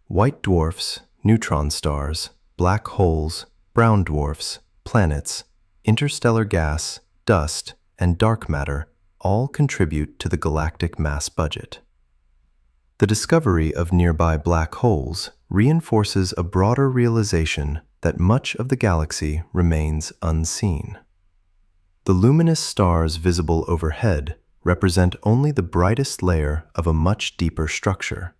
White dwarfs, neutron stars, black holes, brown dwarfs, planets, interstellar gas, dust, and dark matter all contribute to the galactic mass budget. The discovery of nearby black holes reinforces a broader realization that much of the galaxy remains unseen. The luminous stars visible overhead represent only the brightest layer of a much deeper structure.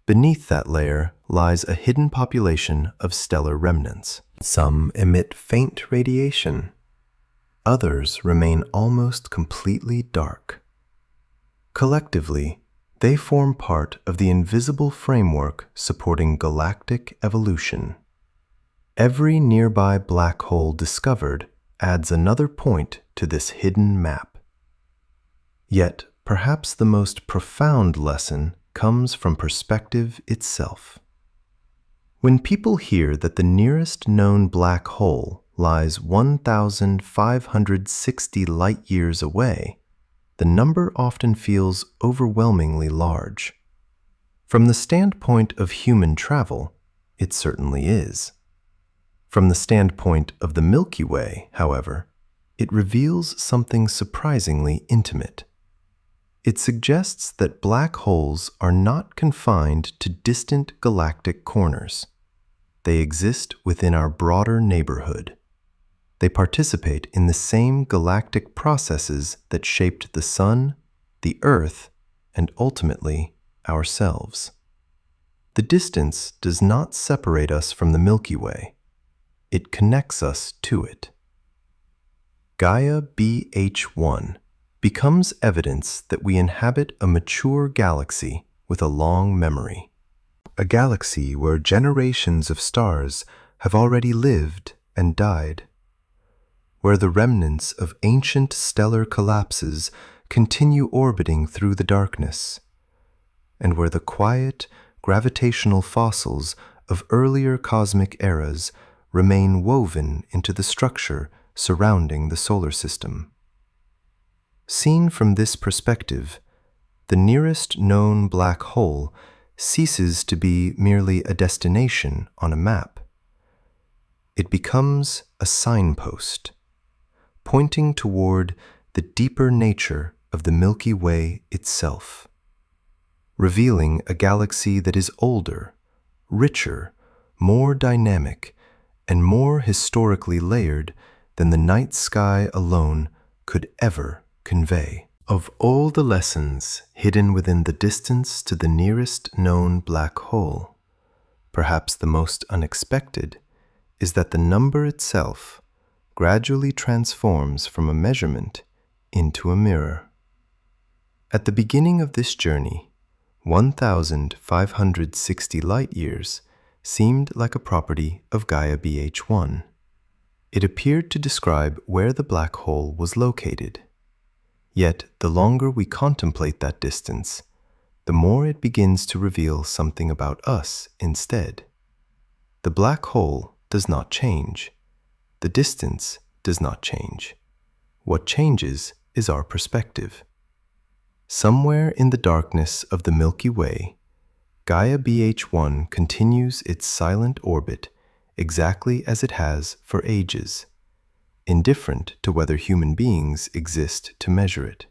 Beneath that layer lies a hidden population of stellar remnants. Some emit faint radiation. Others remain almost completely dark. Collectively, they form part of the invisible framework supporting galactic evolution. Every nearby black hole discovered adds another point to this hidden map. Yet, perhaps the most profound lesson comes from perspective itself. When people hear that the nearest known black hole lies 1,560 light-years away, the number often feels overwhelmingly large. From the standpoint of human travel, it certainly is. From the standpoint of the Milky Way, however, it reveals something surprisingly intimate. It suggests that black holes are not confined to distant galactic corners. They exist within our broader neighborhood. They participate in the same galactic processes that shaped the Sun, the Earth, and ultimately ourselves. The distance does not separate us from the Milky Way. It connects us to it. Gaia BH1 becomes evidence that we inhabit a mature galaxy with a long memory. A galaxy where generations of stars have already lived and died, where the remnants of ancient stellar collapses continue orbiting through the darkness, and where the quiet, gravitational fossils of earlier cosmic eras remain woven into the structure surrounding the solar system. Seen from this perspective, the nearest known black hole ceases to be merely a destination on a map. It becomes a signpost, pointing toward the deeper nature of the Milky Way itself, revealing a galaxy that is older, richer, more dynamic, and more historically layered than the night sky alone could ever convey. Of all the lessons hidden within the distance to the nearest known black hole, perhaps the most unexpected is that the number itself gradually transforms from a measurement into a mirror. At the beginning of this journey, 1,560 light-years seemed like a property of Gaia BH1. It appeared to describe where the black hole was located. Yet, the longer we contemplate that distance, the more it begins to reveal something about us instead. The black hole does not change. The distance does not change. What changes is our perspective. Somewhere in the darkness of the Milky Way, Gaia BH1 continues its silent orbit exactly as it has for ages, indifferent to whether human beings exist to measure it.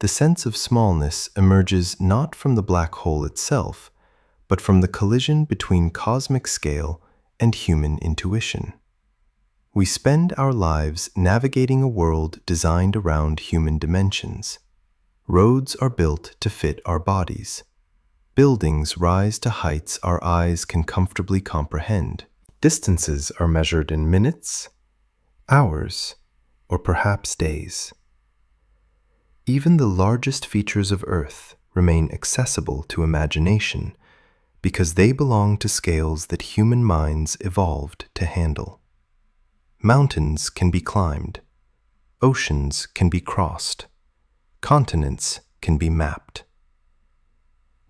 The sense of smallness emerges not from the black hole itself, but from the collision between cosmic scale and human intuition. We spend our lives navigating a world designed around human dimensions. Roads are built to fit our bodies. Buildings rise to heights our eyes can comfortably comprehend. Distances are measured in minutes, hours, or perhaps days. Even the largest features of Earth remain accessible to imagination because they belong to scales that human minds evolved to handle. Mountains can be climbed. Oceans can be crossed. Continents can be mapped.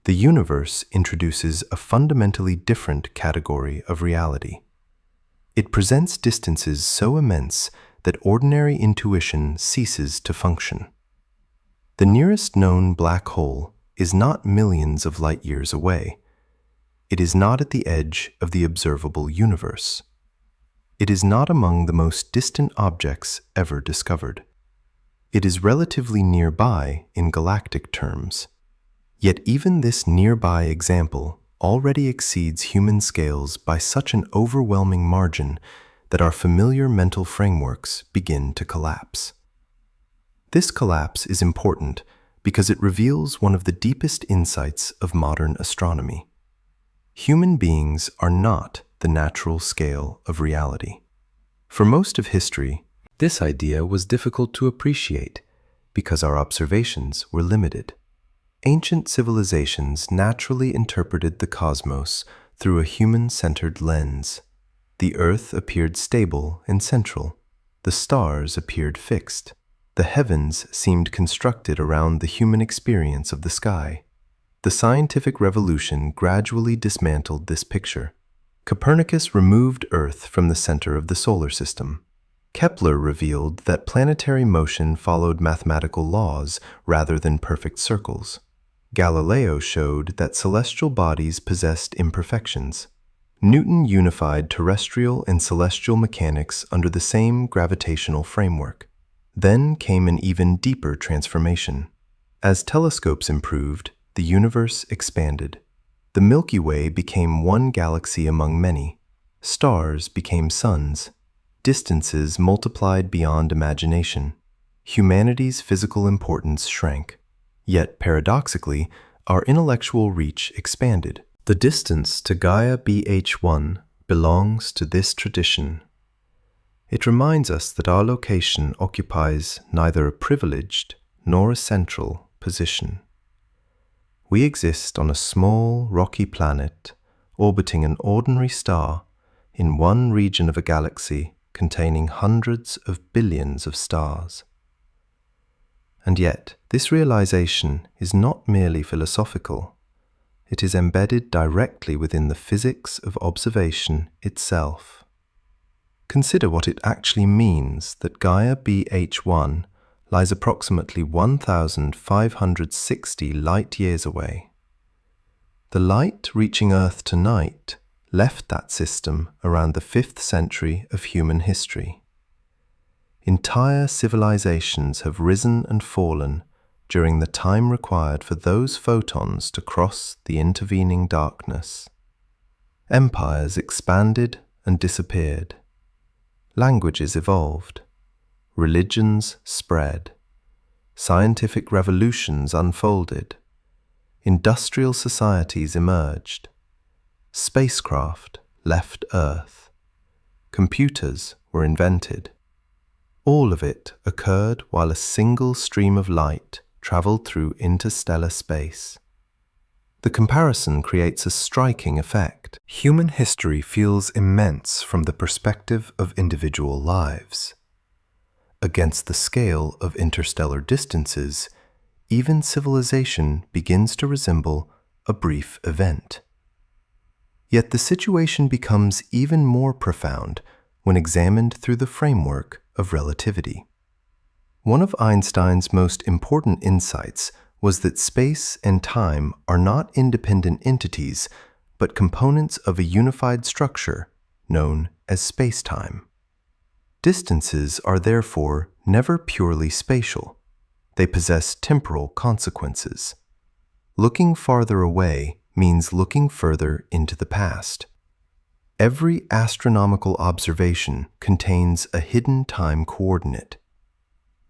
The universe introduces a fundamentally different category of reality. It presents distances so immense that ordinary intuition ceases to function. The nearest known black hole is not millions of light years away. It is not at the edge of the observable universe. It is not among the most distant objects ever discovered. It is relatively nearby in galactic terms. Yet even this nearby example already exceeds human scales by such an overwhelming margin that our familiar mental frameworks begin to collapse. This collapse is important because it reveals one of the deepest insights of modern astronomy. Human beings are not the natural scale of reality. For most of history, this idea was difficult to appreciate because our observations were limited. Ancient civilizations naturally interpreted the cosmos through a human-centered lens. The Earth appeared stable and central. The stars appeared fixed. The heavens seemed constructed around the human experience of the sky. The scientific revolution gradually dismantled this picture. Copernicus removed Earth from the center of the solar system. Kepler revealed that planetary motion followed mathematical laws rather than perfect circles. Galileo showed that celestial bodies possessed imperfections. Newton unified terrestrial and celestial mechanics under the same gravitational framework. Then came an even deeper transformation. As telescopes improved, the universe expanded. The Milky Way became one galaxy among many. Stars became suns. Distances multiplied beyond imagination. Humanity's physical importance shrank. Yet, paradoxically, our intellectual reach expanded. The distance to Gaia BH1 belongs to this tradition. It reminds us that our location occupies neither a privileged nor a central position. We exist on a small, rocky planet orbiting an ordinary star in one region of a galaxy containing hundreds of billions of stars. And yet, this realization is not merely philosophical. It is embedded directly within the physics of observation itself. Consider what it actually means that Gaia BH1 lies approximately 1,560 light-years away. The light reaching Earth tonight left that system around the 5th century of human history. Entire civilizations have risen and fallen during the time required for those photons to cross the intervening darkness. Empires expanded and disappeared. Languages evolved. Religions spread. Scientific revolutions unfolded. Industrial societies emerged. Spacecraft left Earth. Computers were invented. All of it occurred while a single stream of light traveled through interstellar space. The comparison creates a striking effect. Human history feels immense from the perspective of individual lives. Against the scale of interstellar distances, even civilization begins to resemble a brief event. Yet the situation becomes even more profound when examined through the framework of relativity. One of Einstein's most important insights was that space and time are not independent entities, but components of a unified structure known as spacetime. Distances are therefore never purely spatial. They possess temporal consequences. Looking farther away means looking further into the past. Every astronomical observation contains a hidden time coordinate.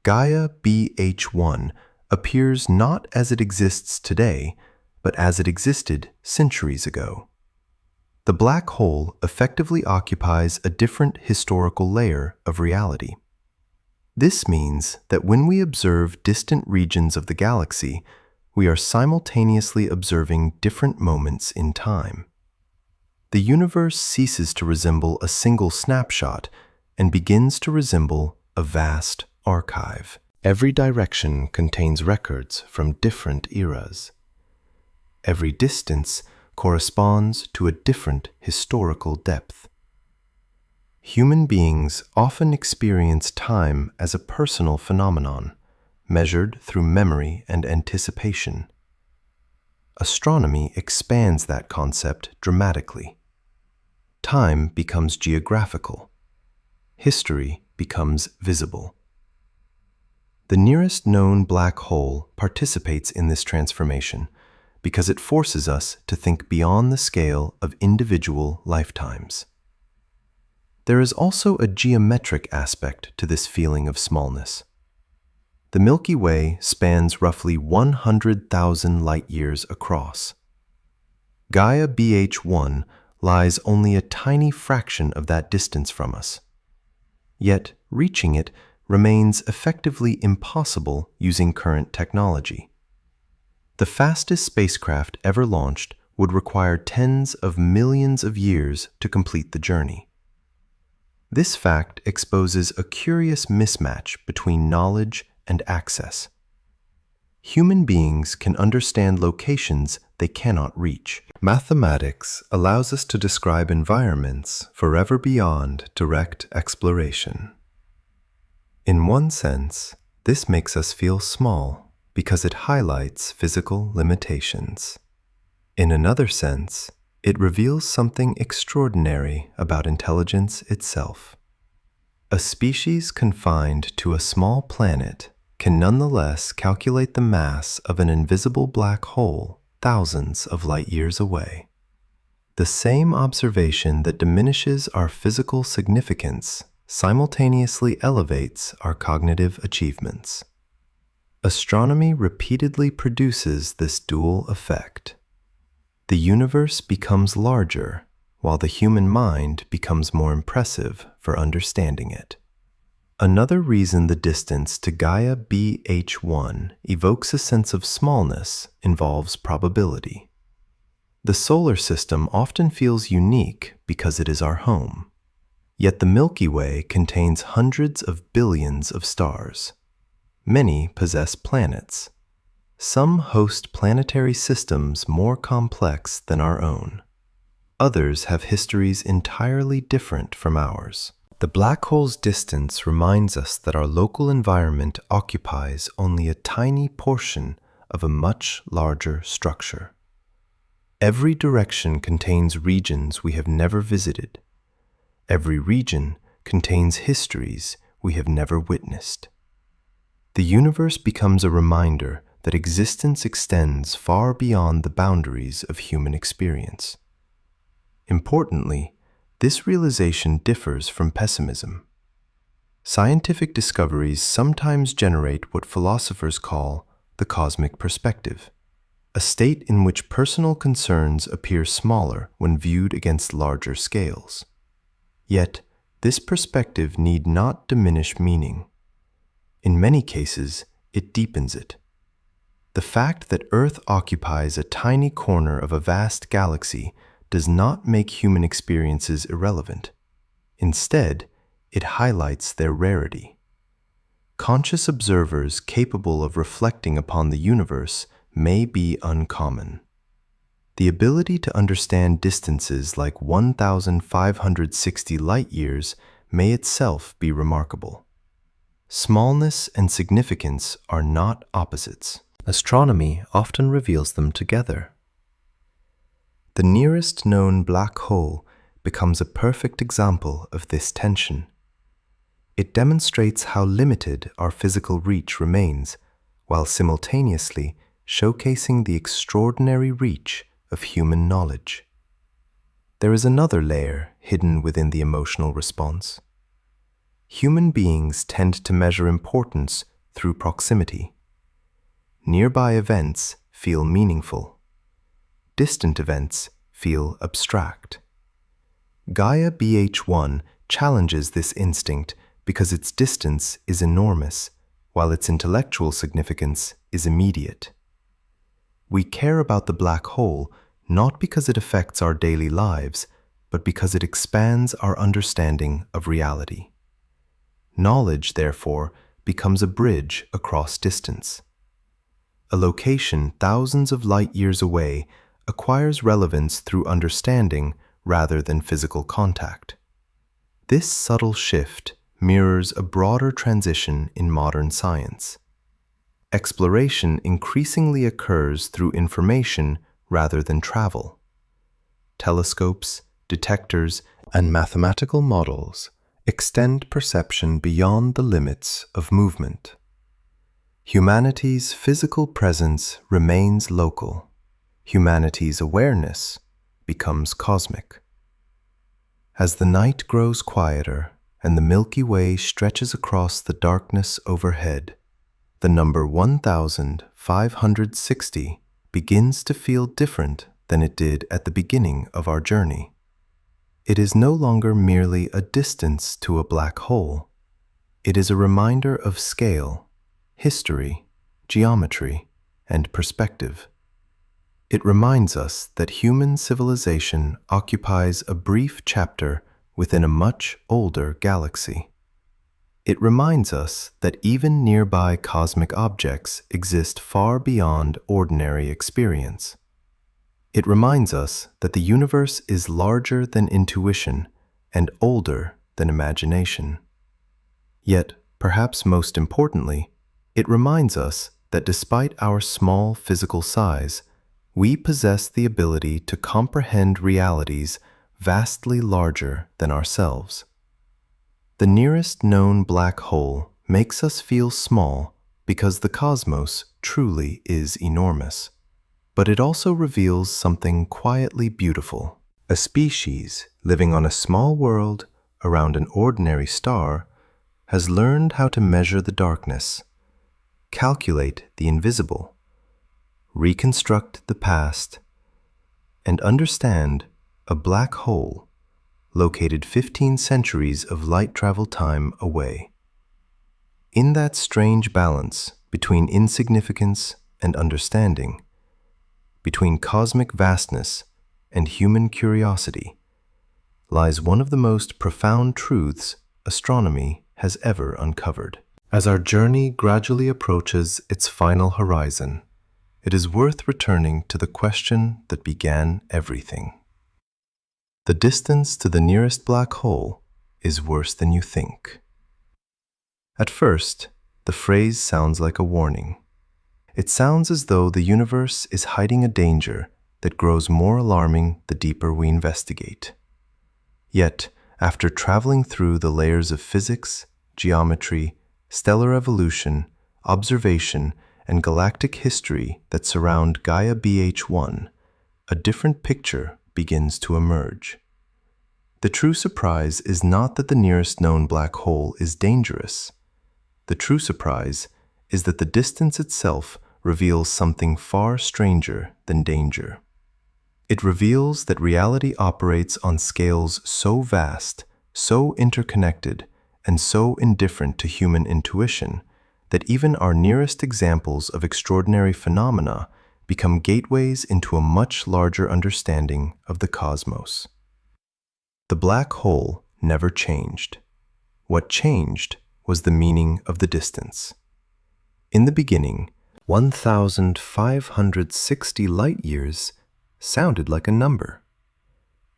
Gaia BH1 appears not as it exists today, but as it existed centuries ago. The black hole effectively occupies a different historical layer of reality. This means that when we observe distant regions of the galaxy, we are simultaneously observing different moments in time. The universe ceases to resemble a single snapshot and begins to resemble a vast archive. Every direction contains records from different eras. Every distance corresponds to a different historical depth. Human beings often experience time as a personal phenomenon, measured through memory and anticipation. Astronomy expands that concept dramatically. Time becomes geographical. History becomes visible. The nearest known black hole participates in this transformation because it forces us to think beyond the scale of individual lifetimes. There is also a geometric aspect to this feeling of smallness. The Milky Way spans roughly 100,000 light-years across. Gaia BH1 lies only a tiny fraction of that distance from us. Yet, reaching it remains effectively impossible using current technology. The fastest spacecraft ever launched would require tens of millions of years to complete the journey. This fact exposes a curious mismatch between knowledge and access. Human beings can understand locations they cannot reach. Mathematics allows us to describe environments forever beyond direct exploration. In one sense, this makes us feel small because it highlights physical limitations. In another sense, it reveals something extraordinary about intelligence itself. A species confined to a small planet can nonetheless calculate the mass of an invisible black hole thousands of light-years away. The same observation that diminishes our physical significance simultaneously elevates our cognitive achievements. Astronomy repeatedly produces this dual effect. The universe becomes larger, while the human mind becomes more impressive for understanding it. Another reason the distance to Gaia BH1 evokes a sense of smallness involves probability. The solar system often feels unique because it is our home. Yet the Milky Way contains hundreds of billions of stars. Many possess planets. Some host planetary systems more complex than our own. Others have histories entirely different from ours. The black hole's distance reminds us that our local environment occupies only a tiny portion of a much larger structure. Every direction contains regions we have never visited. Every region contains histories we have never witnessed. The universe becomes a reminder that existence extends far beyond the boundaries of human experience. Importantly, this realization differs from pessimism. Scientific discoveries sometimes generate what philosophers call the cosmic perspective, a state in which personal concerns appear smaller when viewed against larger scales. Yet, This perspective need not diminish meaning. In many cases, it deepens it. The fact that Earth occupies a tiny corner of a vast galaxy does not make human experiences irrelevant. Instead, it highlights their rarity. Conscious observers capable of reflecting upon the universe may be uncommon. The ability to understand distances like 1,560 light-years may itself be remarkable. Smallness and significance are not opposites. Astronomy often reveals them together. The nearest known black hole becomes a perfect example of this tension. It demonstrates how limited our physical reach remains, while simultaneously showcasing the extraordinary reach of human knowledge. There is another layer hidden within the emotional response. Human beings tend to measure importance through proximity. Nearby events feel meaningful. Distant events feel abstract. Gaia BH1 challenges this instinct because its distance is enormous, while its intellectual significance is immediate. We care about the black hole not because it affects our daily lives, but because it expands our understanding of reality. Knowledge, therefore, becomes a bridge across distance. A location thousands of light-years away acquires relevance through understanding rather than physical contact. This subtle shift mirrors a broader transition in modern science. Exploration increasingly occurs through information rather than travel. Telescopes, detectors, and mathematical models extend perception beyond the limits of movement. Humanity's physical presence remains local. Humanity's awareness becomes cosmic. As the night grows quieter and the Milky Way stretches across the darkness overhead, the number 1,560 begins to feel different than it did at the beginning of our journey. It is no longer merely a distance to a black hole. It is a reminder of scale, history, geometry, and perspective. It reminds us that human civilization occupies a brief chapter within a much older galaxy. It reminds us that even nearby cosmic objects exist far beyond ordinary experience. It reminds us that the universe is larger than intuition and older than imagination. Yet, perhaps most importantly, it reminds us that despite our small physical size, we possess the ability to comprehend realities vastly larger than ourselves. The nearest known black hole makes us feel small because the cosmos truly is enormous. But it also reveals something quietly beautiful. A species living on a small world around an ordinary star has learned how to measure the darkness, calculate the invisible, reconstruct the past, and understand a black hole located 15 centuries of light travel time away. In that strange balance between insignificance and understanding, between cosmic vastness and human curiosity, lies one of the most profound truths astronomy has ever uncovered. As our journey gradually approaches its final horizon, it is worth returning to the question that began everything. The distance to the nearest black hole is worse than you think. At first, the phrase sounds like a warning. It sounds as though the universe is hiding a danger that grows more alarming the deeper we investigate. Yet, after traveling through the layers of physics, geometry, stellar evolution, observation, and galactic history that surround Gaia BH1, a different picture begins to emerge. The true surprise is not that the nearest known black hole is dangerous. The true surprise is that the distance itself reveals something far stranger than danger. It reveals that reality operates on scales so vast so interconnected and so indifferent to human intuition that even our nearest examples of extraordinary phenomena become gateways into a much larger understanding of the cosmos. The black hole never changed. What changed was the meaning of the distance. In the beginning, 1,560 light-years sounded like a number.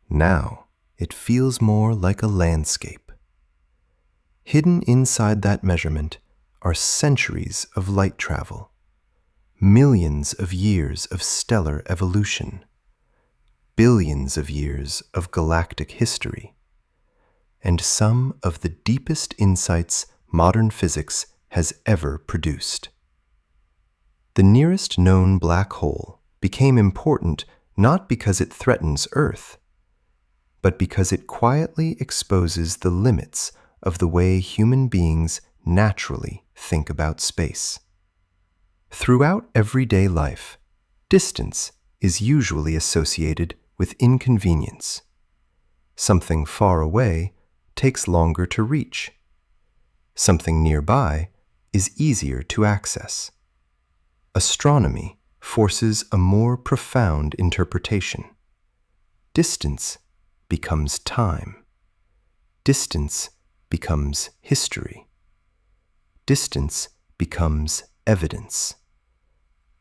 Now, it feels more like a landscape. Hidden inside that measurement are centuries of light travel, millions of years of stellar evolution, billions of years of galactic history, and some of the deepest insights modern physics has ever produced. The nearest known black hole became important not because it threatens Earth, but because it quietly exposes the limits of the way human beings naturally think about space. Throughout everyday life, distance is usually associated with inconvenience. Something far away takes longer to reach. Something nearby is easier to access. Astronomy forces a more profound interpretation. Distance becomes time. Distance becomes history. Distance becomes evidence.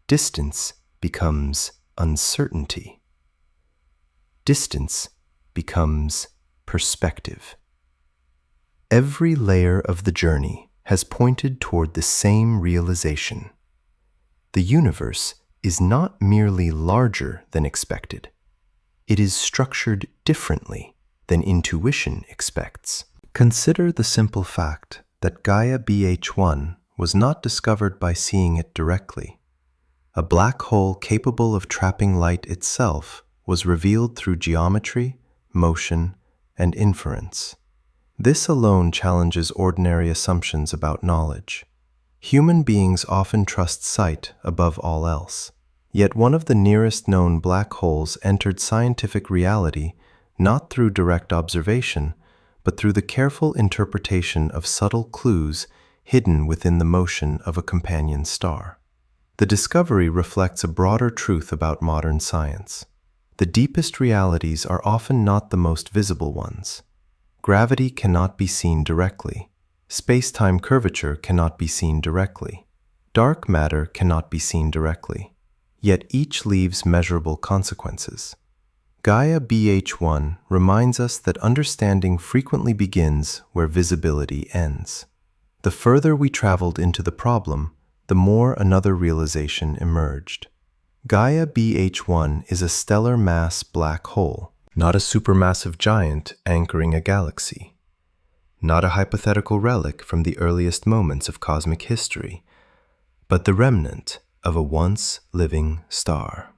Distance becomes uncertainty. Distance becomes perspective. Every layer of the journey has pointed toward the same realization. The universe is not merely larger than expected. It is structured differently than intuition expects. Consider the simple fact that Gaia BH1 was not discovered by seeing it directly. A black hole capable of trapping light itself was revealed through geometry, motion, and inference. This alone challenges ordinary assumptions about knowledge. Human beings often trust sight above all else. Yet one of the nearest known black holes entered scientific reality not through direct observation, but through the careful interpretation of subtle clues hidden within the motion of a companion star. The discovery reflects a broader truth about modern science. The deepest realities are often not the most visible ones. Gravity cannot be seen directly. Spacetime curvature cannot be seen directly. Dark matter cannot be seen directly. Yet each leaves measurable consequences. Gaia BH1 reminds us that understanding frequently begins where visibility ends. The further we traveled into the problem, the more another realization emerged. Gaia BH1 is a stellar mass black hole, not a supermassive giant anchoring a galaxy, not a hypothetical relic from the earliest moments of cosmic history, but the remnant of a once living star.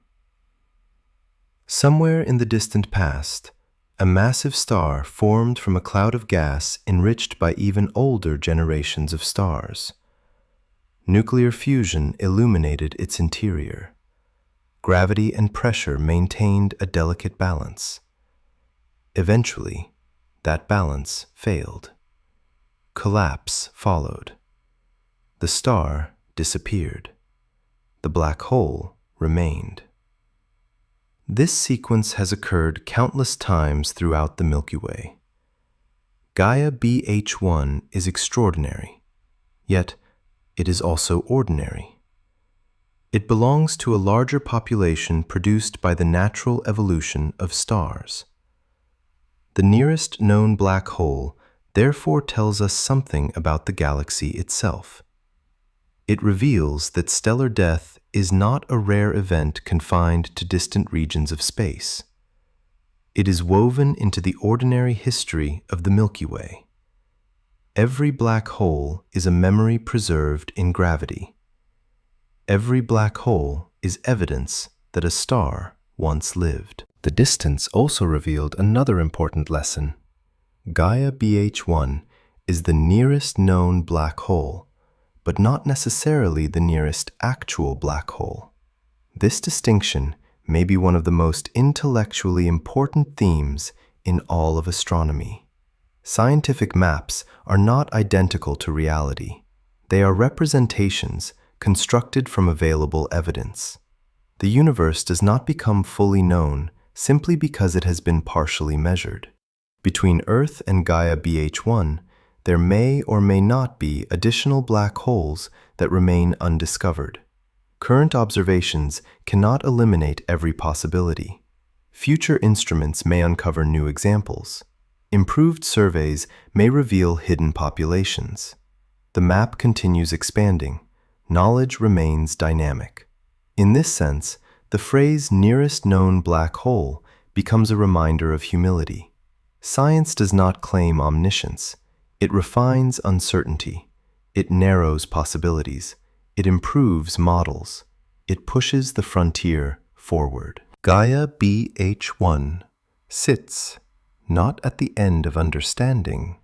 Somewhere in the distant past, a massive star formed from a cloud of gas enriched by even older generations of stars. Nuclear fusion illuminated its interior. Gravity and pressure maintained a delicate balance. Eventually, that balance failed. Collapse followed. The star disappeared. The black hole remained. This sequence has occurred countless times throughout the Milky Way. Gaia BH1 is extraordinary, yet it is also ordinary. It belongs to a larger population produced by the natural evolution of stars. The nearest known black hole therefore tells us something about the galaxy itself. It reveals that stellar death is not a rare event confined to distant regions of space. It is woven into the ordinary history of the Milky Way. Every black hole is a memory preserved in gravity. Every black hole is evidence that a star once lived. The distance also revealed another important lesson. Gaia BH1 is the nearest known black hole, but not necessarily the nearest actual black hole. This distinction may be one of the most intellectually important themes in all of astronomy. Scientific maps are not identical to reality. They are representations constructed from available evidence. The universe does not become fully known simply because it has been partially measured. Between Earth and Gaia BH1, there may or may not be additional black holes that remain undiscovered. Current observations cannot eliminate every possibility. Future instruments may uncover new examples. Improved surveys may reveal hidden populations. The map continues expanding. Knowledge remains dynamic. In this sense, the phrase nearest known black hole becomes a reminder of humility. Science does not claim omniscience. It refines uncertainty. It narrows possibilities. It improves models. It pushes the frontier forward. Gaia BH1 sits not at the end of understanding,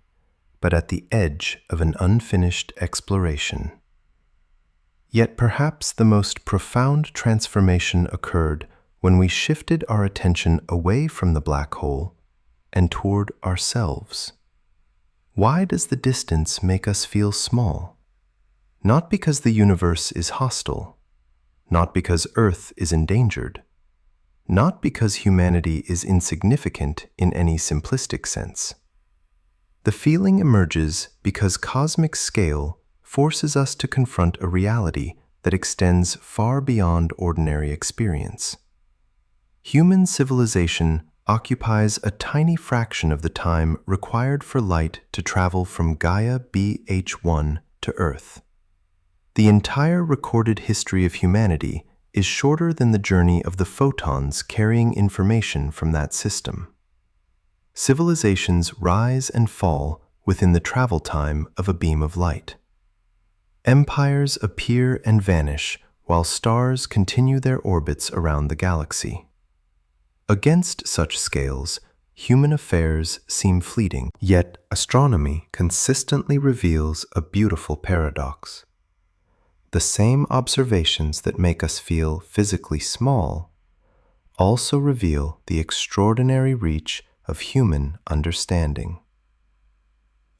but at the edge of an unfinished exploration. Yet perhaps the most profound transformation occurred when we shifted our attention away from the black hole and toward ourselves. Why does the distance make us feel small? Not because the universe is hostile, not because Earth is endangered, not because humanity is insignificant in any simplistic sense. The feeling emerges because cosmic scale forces us to confront a reality that extends far beyond ordinary experience. Human civilization occupies a tiny fraction of the time required for light to travel from Gaia BH1 to Earth. The entire recorded history of humanity is shorter than the journey of the photons carrying information from that system. Civilizations rise and fall within the travel time of a beam of light. Empires appear and vanish while stars continue their orbits around the galaxy. Against such scales, human affairs seem fleeting, yet astronomy consistently reveals a beautiful paradox. The same observations that make us feel physically small also reveal the extraordinary reach of human understanding.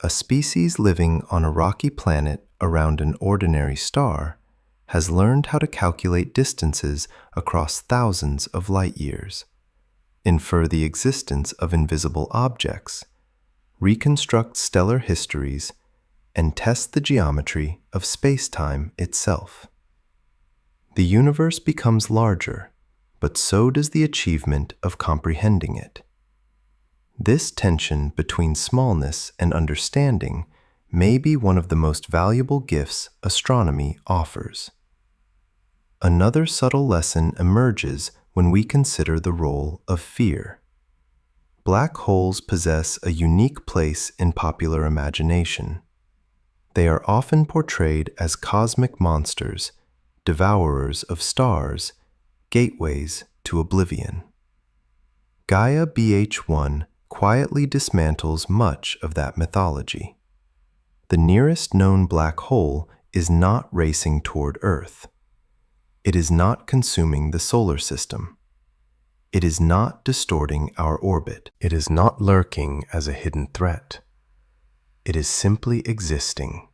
A species living on a rocky planet around an ordinary star has learned how to calculate distances across thousands of light years, infer the existence of invisible objects, reconstruct stellar histories, and test the geometry of spacetime itself. The universe becomes larger, but so does the achievement of comprehending it. This tension between smallness and understanding may be one of the most valuable gifts astronomy offers. Another subtle lesson emerges when we consider the role of fear. Black holes possess a unique place in popular imagination. They are often portrayed as cosmic monsters, devourers of stars, gateways to oblivion. Gaia BH1 quietly dismantles much of that mythology. The nearest known black hole is not racing toward Earth. It is not consuming the solar system. It is not distorting our orbit. It is not lurking as a hidden threat. It is simply existing,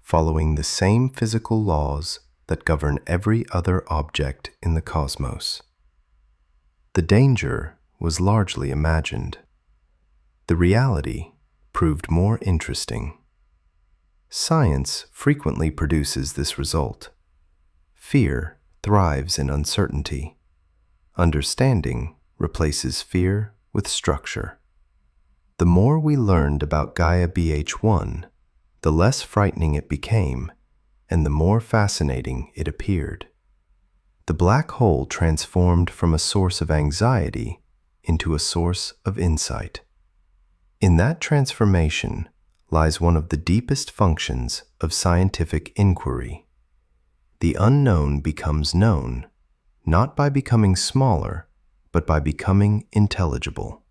following the same physical laws that govern every other object in the cosmos. The danger was largely imagined. The reality proved more interesting. Science frequently produces this result. Fear thrives in uncertainty. Understanding replaces fear with structure. The more we learned about Gaia BH1, the less frightening it became, and the more fascinating it appeared. The black hole transformed from a source of anxiety into a source of insight. In that transformation lies one of the deepest functions of scientific inquiry. The unknown becomes known, not by becoming smaller, but by becoming intelligible.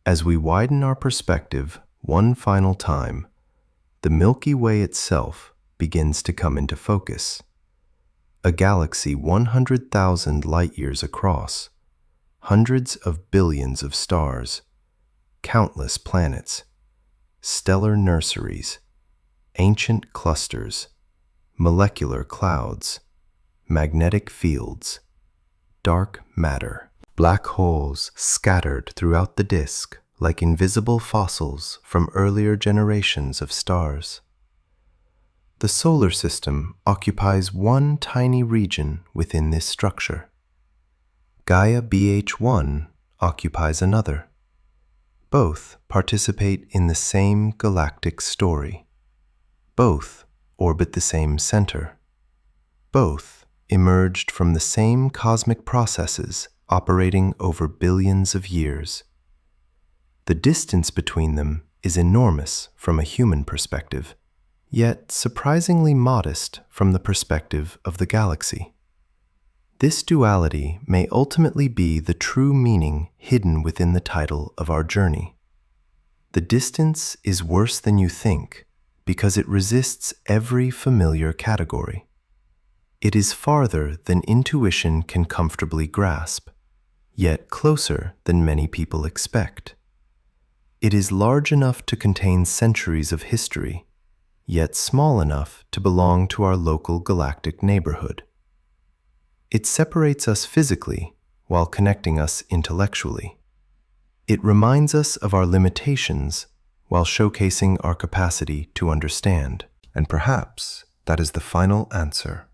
As we widen our perspective one final time, the Milky Way itself begins to come into focus. A galaxy 100,000 light-years across, hundreds of billions of stars, countless planets, stellar nurseries, ancient clusters, molecular clouds, magnetic fields, dark matter, black holes scattered throughout the disk like invisible fossils from earlier generations of stars. The solar system occupies one tiny region within this structure. Gaia BH1 occupies another. Both participate in the same galactic story. Both orbit the same center. Both emerged from the same cosmic processes operating over billions of years. The distance between them is enormous from a human perspective, yet surprisingly modest from the perspective of the galaxy. This duality may ultimately be the true meaning hidden within the title of our journey. The distance is worse than you think because it resists every familiar category. It is farther than intuition can comfortably grasp, yet closer than many people expect. It is large enough to contain centuries of history, yet small enough to belong to our local galactic neighborhood. It separates us physically while connecting us intellectually. It reminds us of our limitations while showcasing our capacity to understand. And perhaps that is the final answer.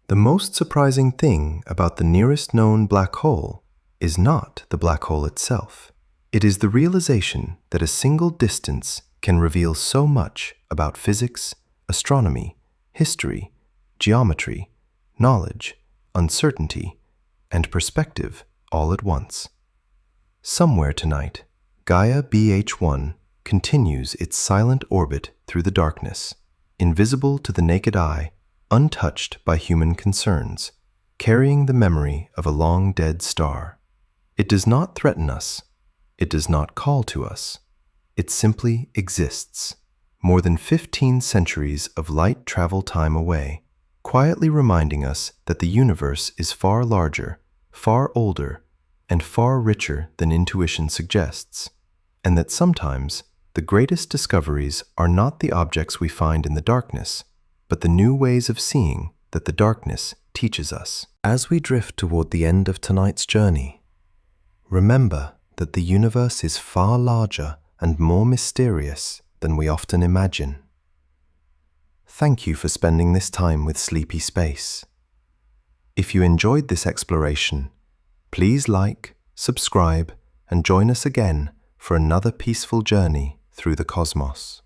The most surprising thing about the nearest known black hole is not the black hole itself. It is the realization that a single distance can reveal so much about physics, astronomy, history, geometry, knowledge, uncertainty, and perspective all at once. Somewhere tonight, Gaia BH1 continues its silent orbit through the darkness, invisible to the naked eye, untouched by human concerns, carrying the memory of a long-dead star. It does not threaten us. It does not call to us. It simply exists, more than 15 centuries of light travel time away, quietly reminding us that the universe is far larger, far older, and far richer than intuition suggests, and that sometimes the greatest discoveries are not the objects we find in the darkness, but the new ways of seeing that the darkness teaches us. As we drift toward the end of tonight's journey, remember that the universe is far larger and more mysterious than we often imagine. Thank you for spending this time with Sleepy Space. If you enjoyed this exploration, please like, subscribe, and join us again for another peaceful journey through the cosmos.